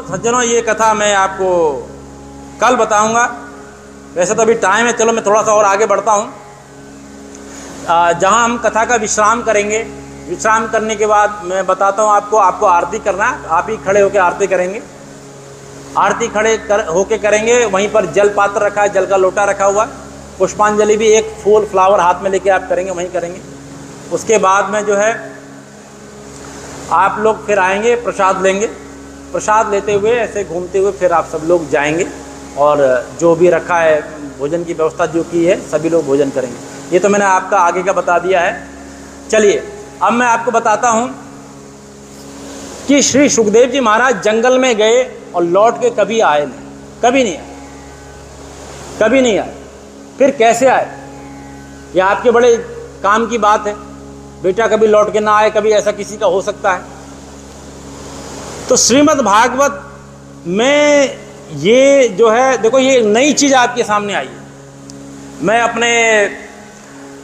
सज्जनों ये कथा मैं आपको कल बताऊंगा, वैसे तो अभी टाइम है, चलो मैं थोड़ा सा और आगे बढ़ता हूँ। जहाँ हम कथा का विश्राम करेंगे, विश्राम करने के बाद मैं बताता हूँ आपको आरती करना, आप ही खड़े होकर आरती करेंगे। आरती होके करेंगे। वहीं पर जल पात्र रखा है, जल का लोटा रखा हुआ, पुष्पांजलि भी एक फूल फ्लावर हाथ में लेके आप करेंगे, वहीं करेंगे। उसके बाद में जो है आप लोग फिर आएंगे, प्रसाद लेंगे, प्रसाद लेते हुए ऐसे घूमते हुए फिर आप सब लोग जाएंगे और जो भी रखा है भोजन की व्यवस्था जो की है सभी लोग भोजन करेंगे। ये तो मैंने आपका आगे का बता दिया है। चलिए अब मैं आपको बताता हूँ कि श्री सुखदेव जी महाराज जंगल में गए और लौट के कभी आए नहीं, कभी नहीं आए, कभी नहीं आए। फिर कैसे आए, यह आपके बड़े काम की बात है। बेटा कभी लौट के ना आए, कभी ऐसा किसी का हो सकता है। तो श्रीमद् भागवत में ये जो है, देखो ये नई चीज़ आपके सामने आई है। मैं अपने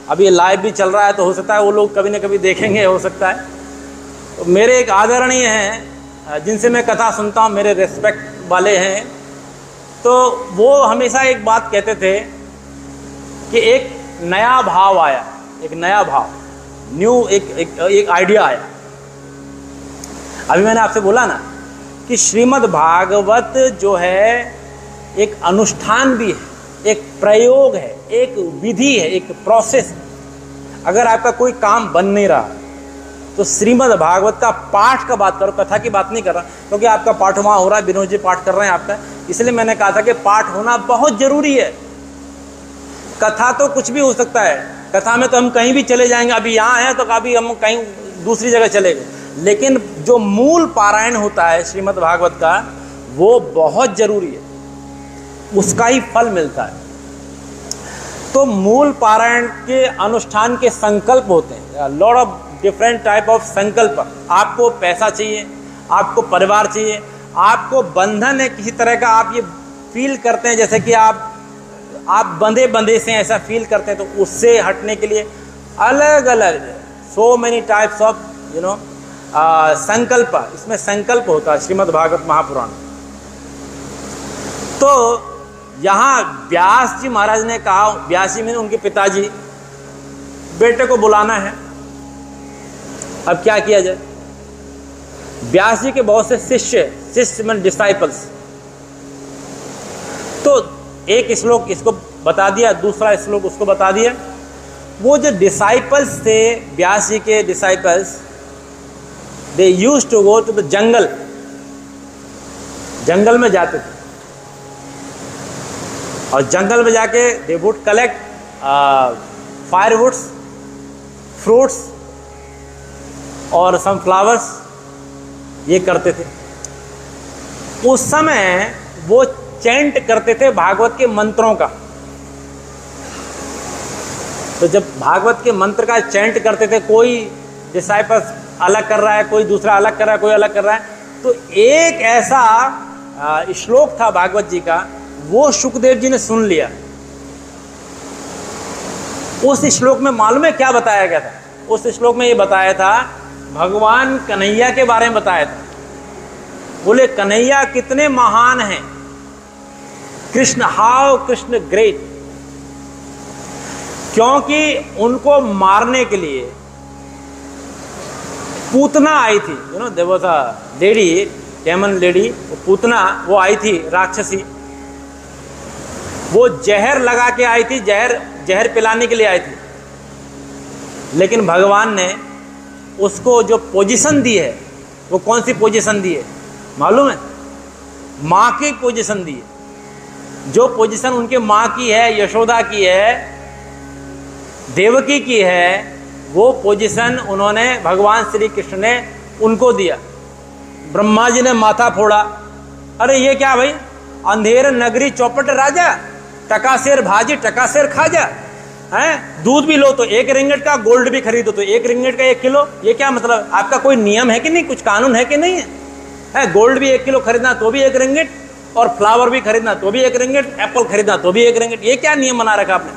अभी लाइव भी चल रहा है, तो हो सकता है वो लोग कभी ना कभी देखेंगे, हो सकता है। तो मेरे एक आदरणीय हैं जिनसे मैं कथा सुनता हूँ, मेरे रेस्पेक्ट वाले हैं, तो वो हमेशा एक बात कहते थे कि एक नया भाव आया, एक नया भाव, न्यू एक आइडिया आया। अभी मैंने आपसे बोला ना कि श्रीमद् भागवत जो है एक अनुष्ठान भी है, एक प्रयोग है, एक विधि है, एक प्रोसेस। अगर आपका कोई काम बन नहीं रहा तो श्रीमद् भागवत का पाठ का बात करो, कथा की बात नहीं कर रहा, क्योंकि आपका पाठ वहाँ हो रहा है, विनोद जी पाठ कर रहे हैं आपका, इसलिए मैंने कहा था कि पाठ होना बहुत जरूरी है। कथा तो कुछ भी हो सकता है, कथा में तो हम कहीं भी चले जाएंगे, अभी यहाँ हैं तो कभी हम कहीं दूसरी जगह चले गए, लेकिन जो मूल पारायण होता है श्रीमद् भागवत का वो बहुत जरूरी है, उसका ही फल मिलता है। तो मूल पारायण के अनुष्ठान के संकल्प होते हैं, lot of different type of संकल्प। आपको पैसा चाहिए, आपको परिवार चाहिए, आपको बंधन है किसी तरह का, आप ये फील करते हैं जैसे कि आप बंधे से ऐसा फील करते हैं, तो उससे हटने के लिए अलग अलग सो मेनी टाइप्स ऑफ संकल्प, इसमें संकल्प होता है श्रीमद् भागवत महापुराण। तो यहाँ व्यास जी महाराज ने कहा, व्यास जी में उनके पिताजी, बेटे को बुलाना है, अब क्या किया जाए। व्यास जी के बहुत से शिष्य में डिसाइपल्स, तो एक श्लोक इसको बता दिया, दूसरा श्लोक उसको बता दिया। वो जो डिसाइपल्स थे, व्यास जी के disciples, they used to go to the jungle, जंगल में जाते थे और जंगल में जाके they would collect firewoods, fruits और सम फ्लावर्स, ये करते थे। उस समय वो चैंट करते थे भागवत के मंत्रों का। तो जब भागवत के मंत्र का चैंट करते थे, कोई डिसाइपल्स अलग कर रहा है, कोई दूसरा अलग कर रहा है, कोई अलग कर रहा है, तो एक ऐसा श्लोक था भागवत जी का, वो सुखदेव जी ने सुन लिया। उस श्लोक में मालूम है क्या बताया गया था? उस श्लोक में ये बताया था, भगवान कन्हैया के बारे में बताया था। बोले कन्हैया कितने महान हैं, कृष्ण, हाउ कृष्ण ग्रेट, क्योंकि उनको मारने के लिए पूतना आई थी। You know there was a lady, demon lady, वो पूतना, वो आई थी, राक्षसी, वो जहर लगा के आई थी, जहर पिलाने के लिए आई थी। लेकिन भगवान ने उसको जो पोजीशन दी है, वो कौन सी पोजीशन दी है मालूम है? माँ की पोजीशन दी है। जो पोजीशन उनके माँ की है, यशोदा की है, देवकी की है, वो पोजीशन उन्होंने, भगवान श्री कृष्ण ने उनको दिया। ब्रह्मा जी ने माथा फोड़ा, अरे ये क्या भाई, अंधेर नगरी चौपट राजा, टकासेर भाजी टकासेर खाजा, हैं? दूध भी लो तो 1 रिंगट का, गोल्ड भी खरीदो तो 1 रिंगट का 1 किलो। ये क्या मतलब? आपका कोई नियम है कि नहीं, कुछ कानून है कि नहीं है? गोल्ड भी 1 किलो खरीदना तो भी 1 रिंगट, और फ्लावर भी खरीदना तो भी 1 रिंगट, एप्पल खरीदना तो भी 1 रिंगट। ये क्या नियम बना रखा आपने?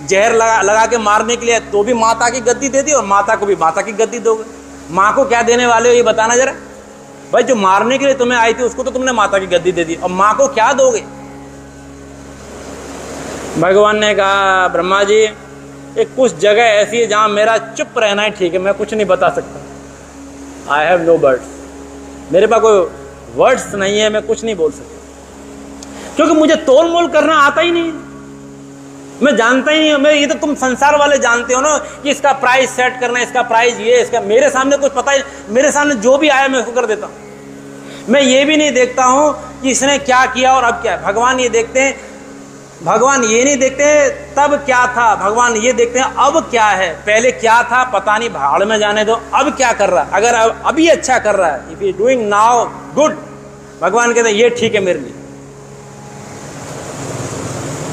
जहर लगा के मारने के लिए तो भी माता की गद्दी दे दी, और माता को भी माता की गद्दी दोगे। माँ को क्या देने वाले हो ये बताना जरा भाई। जो मारने के लिए तुम्हें आई थी उसको तो तुमने माता की गद्दी दे दी, और माँ को क्या दोगे? भगवान ने कहा, ब्रह्मा जी एक कुछ जगह ऐसी है जहां मेरा चुप रहना ही ठीक है, मैं कुछ नहीं बता सकता। आई हैव नो वर्ड्स, मेरे पास कोई वर्ड्स नहीं है, मैं कुछ नहीं बोल सकता, क्योंकि मुझे तोल मोल करना आता ही नहीं, मैं जानता ही नहीं हूं। मैं, ये तो तुम संसार वाले जानते हो ना कि इसका प्राइस सेट करना, इसका प्राइस ये, इसका, मेरे सामने कुछ पता ही, मेरे सामने जो भी आया मैं उसको कर देता हूं। मैं ये भी नहीं देखता हूं कि इसने क्या किया और अब क्या है। भगवान ये देखते हैं, भगवान ये नहीं देखते तब क्या था, भगवान ये देखते हैं अब क्या है। पहले क्या था पता नहीं, भाड़ में जाने दो, अब क्या कर रहा है। अगर अभी अच्छा कर रहा है, if you doing now good, भगवान कहते हैं ये ठीक है मेरे लिए।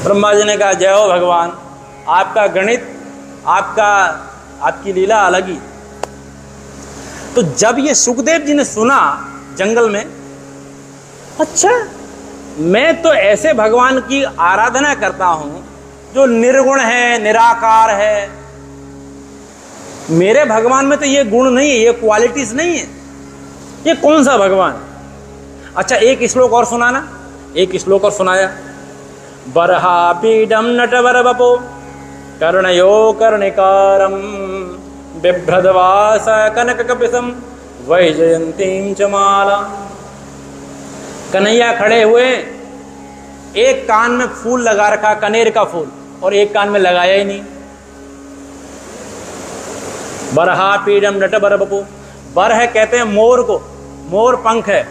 ब्रह्मा जी ने कहा, जय हो भगवान, आपका गणित, आपकी लीला अलग ही। तो जब ये सुखदेव जी ने सुना जंगल में, अच्छा मैं तो ऐसे भगवान की आराधना करता हूं जो निर्गुण है, निराकार है, मेरे भगवान में तो ये गुण नहीं है, ये क्वालिटीज नहीं है, ये कौन सा भगवान? अच्छा एक श्लोक और सुनाना। एक श्लोक और सुनाया, बर्हापीडम नटवर बपो कर्णयो कर्णिकारम बिभ्रदवास कनक कपिसम वैजयंतीं च माला। कन्हैया खड़े हुए, एक कान में फूल लगा रखा, कनेर का फूल, और एक कान में लगाया ही नहीं। बरहा पीडम नट बर बपू, बरह कहते हैं मोर को, मोर पंख है,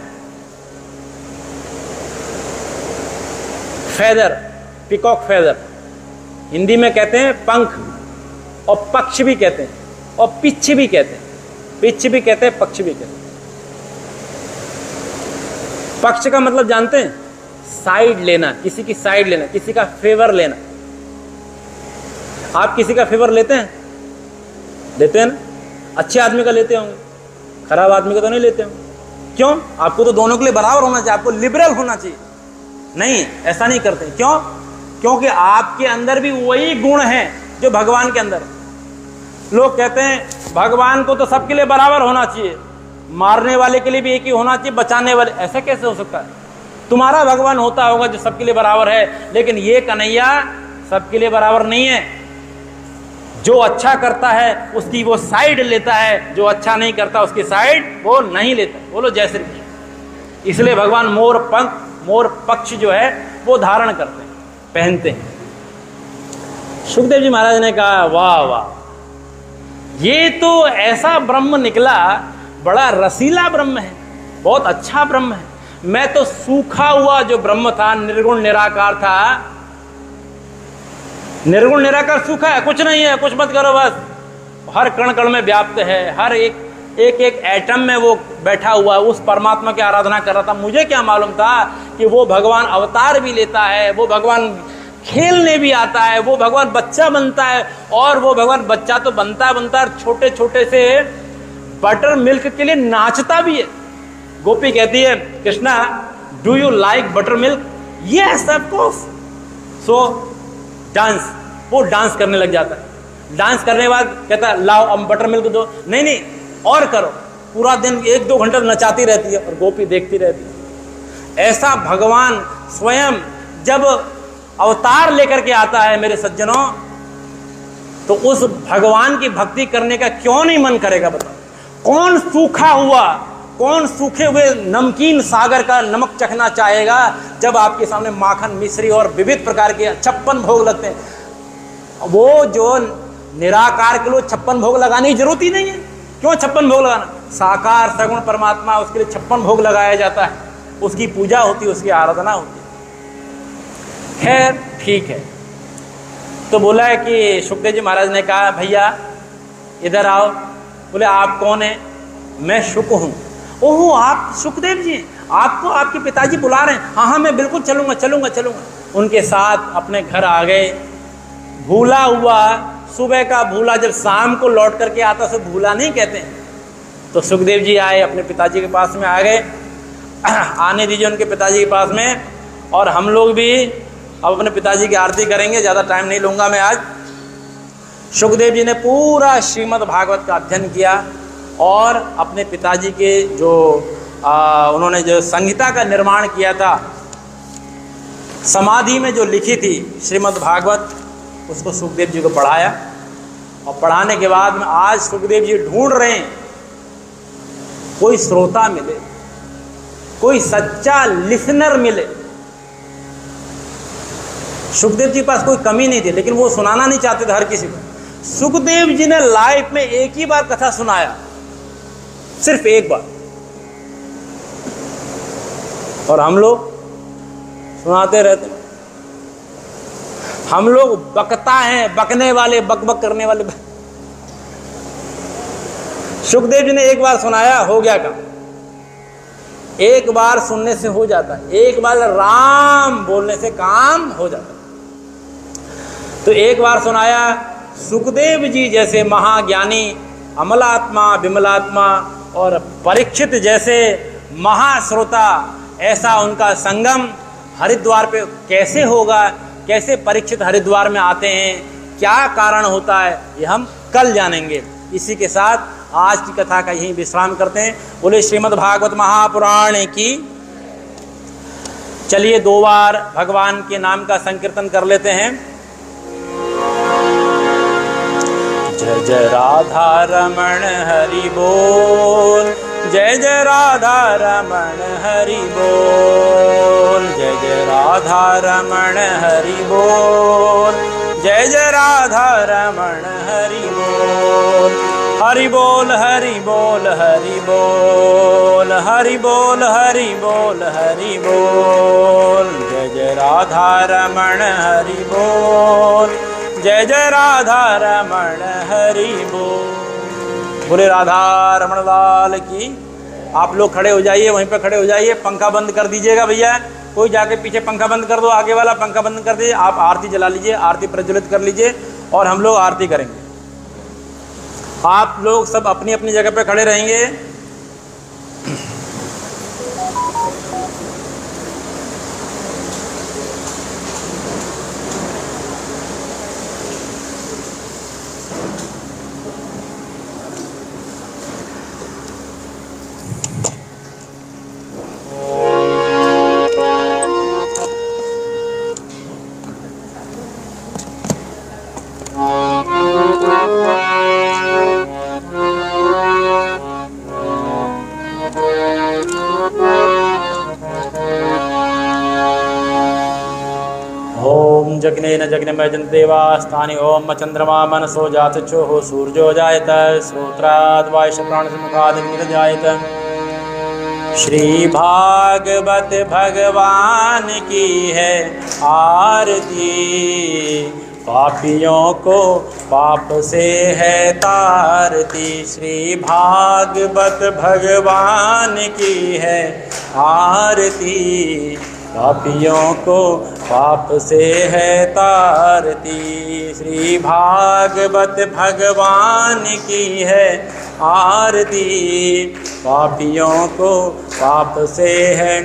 फेदर, पिकॉक फेदर हिंदी में कहते हैं पंख, और पक्ष भी कहते हैं, और पिच्छ भी कहते हैं, पिच्छ भी कहते हैं, पक्ष भी कहते हैं। पक्ष का मतलब जानते हैं? साइड लेना, किसी की साइड लेना, किसी का फेवर लेना। आप किसी का फेवर लेते हैं? लेते हैं ना? अच्छे आदमी का लेते होंगे, खराब आदमी का तो नहीं लेते होंगे। क्यों? आपको तो दोनों के लिए बराबर होना चाहिए, आपको लिबरल होना चाहिए। नहीं, ऐसा नहीं करते। क्यों? क्योंकि आपके अंदर भी वही गुण है जो भगवान के अंदर। लोग कहते हैं भगवान को तो सबके लिए बराबर होना चाहिए, मारने वाले के लिए भी एक ही होना चाहिए, बचाने वाले, ऐसा कैसे हो सकता है? तुम्हारा भगवान होता होगा जो सबके लिए बराबर है, लेकिन ये कन्हैया सबके लिए बराबर नहीं है। जो अच्छा करता है उसकी वो साइड लेता है, जो अच्छा नहीं करता उसकी साइड वो नहीं लेता। बोलो जय श्री कृष्ण। इसलिए भगवान मोर पंख, मोर पक्ष जो है वो धारण करते हैं, पहनते हैं। सुखदेव जी महाराज ने कहा, वाह वाह, ये तो ऐसा ब्रह्म निकला, बड़ा रसीला ब्रह्म है, बहुत अच्छा ब्रह्म है। मैं तो सूखा हुआ जो ब्रह्म था, निर्गुण निराकार था, निर्गुण निराकार सूखा है, कुछ नहीं है, कुछ मत करो बस, हर कण कण में व्याप्त है, हर एक एटम में वो बैठा हुआ है, उस परमात्मा की आराधना कर रहा था। मुझे क्या मालूम था कि वो भगवान अवतार भी लेता है, वो भगवान खेलने भी आता है, वो भगवान बच्चा बनता है, और वो भगवान बच्चा तो बनता है, छोटे छोटे से बटर मिल्क के लिए नाचता भी है। गोपी कहती है, Krishna do you like butter milk? Yes of course. So dance, वो डांस करने लग जाता है। डांस करने के बाद कहता है लाओ अब बटर मिल्क दो। नहीं नहीं और करो। पूरा दिन 1-2 घंटा नचाती रहती है और गोपी देखती रहती है। ऐसा भगवान स्वयं जब अवतार लेकर के आता है मेरे सज्जनों, तो उस भगवान की भक्ति करने का क्यों नहीं मन करेगा बताओ? कौन सूखा हुआ, कौन सूखे हुए नमकीन सागर का नमक चखना चाहेगा जब आपके सामने माखन, मिश्री और विविध प्रकार के 56 भोग लगते हैं? वो जो निराकार के लिए 56 भोग लगाने की जरूरत ही नहीं है। क्यों 56 भोग लगाना? साकार सगुण परमात्मा, उसके लिए 56 भोग लगाया जाता है, उसकी पूजा होती है, उसकी आराधना होती है। खैर ठीक है। तो बोला है कि सुखदेव जी महाराज ने कहा भैया इधर आओ। बोले आप कौन है? मैं शुक हूँ। ओहो आप सुखदेव जी, आपको आपके पिताजी बुला रहे हैं? हाँ हाँ मैं बिल्कुल चलूँगा चलूँगा चलूँगा। उनके साथ अपने घर आ गए। भूला हुआ, सुबह का भूला जब शाम को लौट करके आता तो भूला नहीं कहते हैं। तो सुखदेव जी आए, अपने पिताजी के पास में आ गए। आने दीजिए उनके पिताजी के पास में, और हम लोग भी अब अपने पिताजी की आरती करेंगे। ज़्यादा टाइम नहीं लूँगा मैं आज। सुखदेव जी ने पूरा श्रीमद् भागवत का अध्ययन किया और अपने पिताजी के जो उन्होंने जो संहिता का निर्माण किया था, समाधि में जो लिखी थी श्रीमद् भागवत, उसको सुखदेव जी को पढ़ाया। और पढ़ाने के बाद में आज सुखदेव जी ढूंढ रहे हैं कोई श्रोता मिले, कोई सच्चा लिसनर मिले। सुखदेव जी के पास कोई कमी नहीं थी, लेकिन वो सुनाना नहीं चाहते थे हर किसी को। सुखदेव जी ने लाइफ में एक ही बार कथा सुनाया, सिर्फ एक बार। और हम लोग सुनाते रहते। हम लोग बकता हैं, बकने वाले, बकबक करने वाले। सुखदेव जी ने एक बार सुनाया, हो गया काम। एक बार सुनने से हो जाता है, एक बार राम बोलने से काम हो जाता है। तो एक बार सुनाया। सुखदेव जी जैसे महाज्ञानी, अमलात्मा, विमलात्मा और परीक्षित जैसे महाश्रोता, ऐसा उनका संगम हरिद्वार पे कैसे होगा? कैसे परीक्षित हरिद्वार में आते हैं? क्या कारण होता है? ये हम कल जानेंगे। इसी के साथ आज की कथा का यहीं विश्राम करते हैं। बोले श्रीमद् भागवत महापुराण की। चलिए 2 बार भगवान के नाम का संकीर्तन कर लेते हैं। जय जय राधा रमण हरि बोल, जय जय राधा रमण हरि बोल, जय जय राधा रमण हरि बोल, जय जय राधा रमण हरि बोल। हरि बोल हरि बोल हरि बोल, हरि बोल हरि बोल हरि बोल, जय जय राधा रमण हरि बोल, जय जय राधा रमण हरि बोल। बोले राधा रमण लाल की। आप लोग खड़े हो जाइए, वहीं पे खड़े हो जाइए। पंखा बंद कर दीजिएगा भैया, कोई जाके पीछे पंखा बंद कर दो, आगे वाला पंखा बंद कर दीजिए। आप आरती जला लीजिए, आरती प्रज्वलित कर लीजिए और हम लोग आरती करेंगे। आप लोग सब अपनी अपनी जगह पे खड़े रहेंगे। जग्नेन जग्नमयजन देवास्तानि ओम चंद्रमा मनसो जातचो सूर्यो जायत श्रोत्राद् वायुष्प्राणसमुखादग्निर् जायत। श्री भागवत भगवान की है आरती, पापियों को पाप से है तारती। श्री भागवत भगवान की है आरती, पापियों को पाप से है तारती। श्री भागवत भगवान की है आरती, पापियों को पाप से है।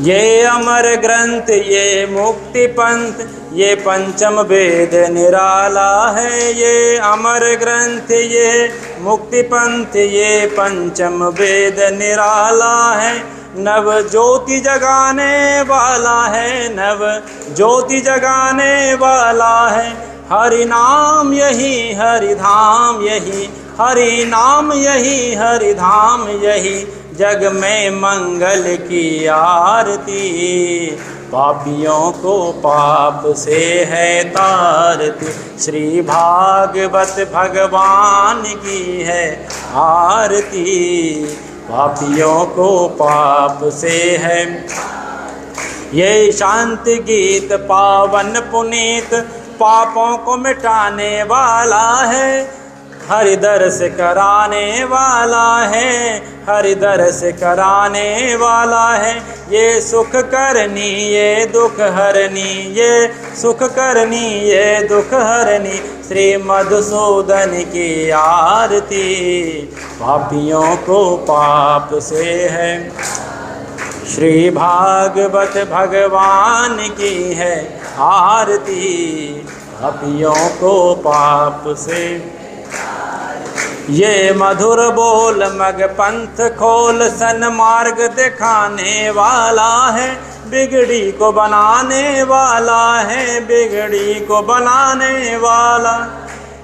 ये अमर ग्रंथ ये मुक्ति पंथ, ये पंचम वेद निराला है। ये अमर ग्रंथ ये मुक्ति पंथ, ये पंचम वेद निराला है। नव ज्योति जगाने वाला है, नव ज्योति जगाने वाला है। हरि नाम यही हरि धाम यही, हरि नाम यही हरि धाम यही, जग में मंगल की आरती। पापियों को पाप से है तारती, श्री भागवत भगवान की है आरती। पापियों को पाप से है। ये शांति गीत पावन पुनीत, पापों को मिटाने वाला है। हरि दर्श कराने वाला है, हरि दर्श कराने वाला है। ये सुख करनी ये दुख हरनी, ये सुख करनी ये दुख हरनी, श्री मधुसूदन की आरती। पापियों को पाप से है, श्री भागवत भगवान की है आरती। पापियों को पाप से। ये मधुर बोल मग पंथ खोल, सन्मार्ग दिखाने वाला है। बिगड़ी को बनाने वाला है, बिगड़ी को बनाने वाला।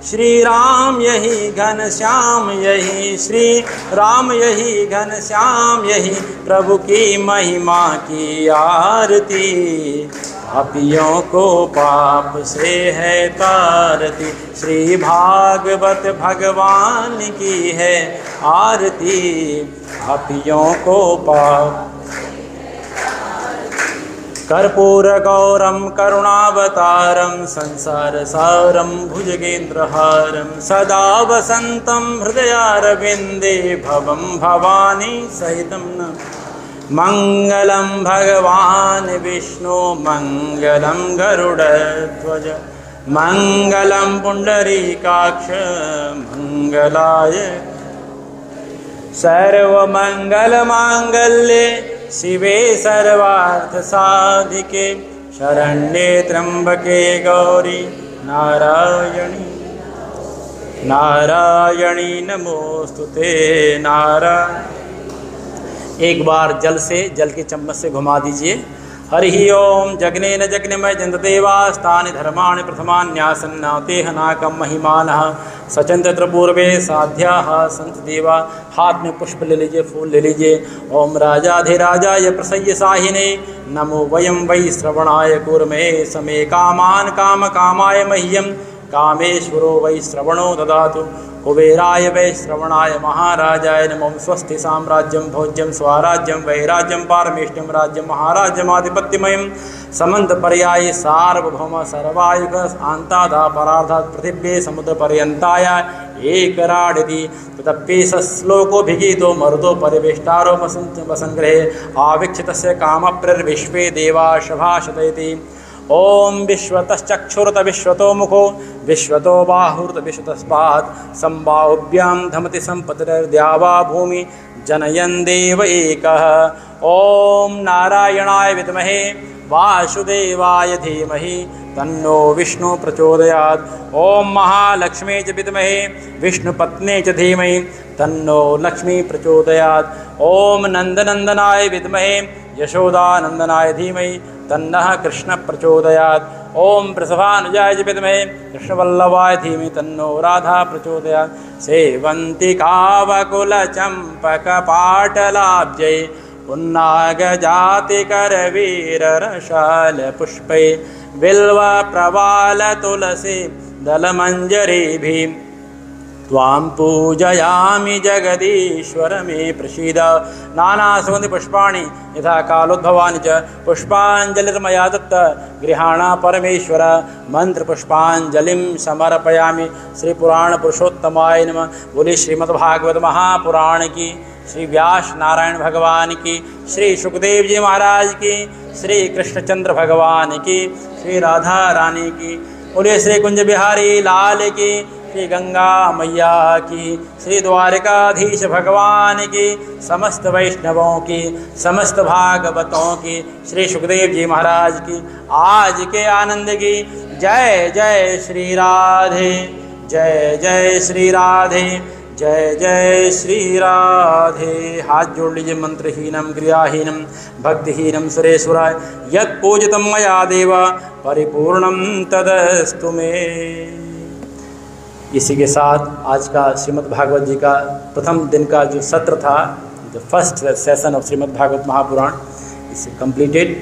श्री राम यही घन श्याम यही, श्री राम यही घन श्याम यही, प्रभु की महिमा की आरती। पापियों को पाप से है तारती, श्री भागवत भगवान की है आरती। पापियों को पाप। कर्पूर गौरम करुणावतारम, संसार सारम भुजगेन्द्रहारम, सदा वसंतम हृदयारविंदे, भवम भवानी सहितम न। मंगलम भगवान विष्णु मंगलम गरुड़ध्वज, मंगलम पुंडरीकाक्ष मंगलाय। सर्वमंगल मांगल्ये शिवे सर्वार्थ साधिके, शरण्ये त्र्यंबके गौरी नारायणी नारायणी नमोस्तुते नारायण। एक बार जल के चम्मच से घुमा दीजिए। हरि ओम जग्नेन जग्नेमय जन्तदेवास्तानि धर्माणि प्रथमान्यासन्नातेह नाकं महिमानः, सचंद्र पूर्वे साध्याः सन्त देवा। हाथ में पुष्प ले लीजिए, फूल ले लीजिए। ओम राजाधिराजाय प्रसय्य साहिने, नमो वयं वै श्रवणाय कूर्मे, समे कामान काम कामाय मह्यं, कामेश्वरो वै श्रवणो ददातु। कुबेराय वै श्रवणाय महाराजाय नमो। स्वस्ति साम्राज्यं भोज्यं स्वराज्यं वैराज्यं पारमेष्ठ्यं राज्यं महाराज्यमाधिपत्यमयं, समन्त पर्याय सार्वभौम सर्वायुग शांतादा परार्धात् पृथिव्ये समुद्र पर्यंताय एकराडिति। तदप्येष श्लोको भिगीतो मरुतो परिवेष्टारो वसंग्रहे, आवीक्षितस्य कामप्रर्विश्वे देवा शभाषतैति। ओम विश्वतश्चक्षुरुत विश्वतो मुखो, विश्वतो बाहुरुत विश्वतस्पात्, संबाहुभ्यां धमति संपतिर्द्यावा भूमि जनयन् देव एकः। ओम नारायणाय विद्महे वासुदेवाय धीमहि, तन्नो विष्णु प्रचोदयात्। ओम महालक्ष्मी च विद्महे विष्णुपत्ने च धीमहि, तन्नो लक्ष्मी प्रचोदयात्। ओम नंदनंदनाय विद्महे यशोदानंदनाय धीमहि, तन्नः कृष्ण प्रचोदयात्। ओम वृषभानुजाय च विद्महे कृष्णवल्लभाय धीमहि, तन्नो राधा प्रचोदयात्। सेवन्ति कावकुलचम्पकपाटलाब्जै, पुन्नागजातिकरवीररशाल पुष्पै, बिल्व प्रवाल तुलसी दलमञ्जरीभिः, त्वां पूजयामि जगदीश्वर मे प्रसीद। नाना सुगंधि पुष्पाणि यथा कालोद्भवानि च, पुष्पाञ्जलिर्मया दत्त गृहाण परमेश्वर। मंत्र पुष्पाञ्जलिं समर्पयामि। श्री पुराण पुरुषोत्तमाय नमः। बोले श्रीमद्भागवत महापुराण की श्री व्यास नारायण भगवान की, श्री सुखदेव जी महाराज की, श्री कृष्णचंद्र भगवान की, श्री राधा रानी की, बोलिए श्री कुंज बिहारी लाल की, श्री गंगा मैया की, श्री द्वारिकाधीश भगवान की, समस्त वैष्णवों की, समस्त भागवतों की, श्री सुखदेव जी महाराज की आज के आनंद की। जय जय श्री राधे, जय जय श्री राधे, जय जय श्री राधे। हाथ जोड़ लीजिए। मंत्रहीनम क्रियाहीनम भक्तिहीनम सुरेश्वराय यत् पूजितम मया देव परिपूर्णम तदस्तु मे। इसी के साथ आज का श्रीमद् भागवत जी का प्रथम दिन का जो सत्र था, the first session of Shrimad Bhagavat Mahapuran, इसे कंप्लीटेड।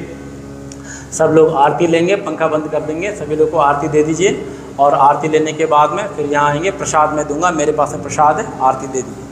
सब लोग आरती लेंगे, पंखा बंद कर देंगे, सभी लोग को आरती दे दीजिए और आरती लेने के बाद में फिर यहाँ आएंगे, प्रसाद मैं दूंगा, मेरे पास में प्रसाद है, आरती दे दीजिए।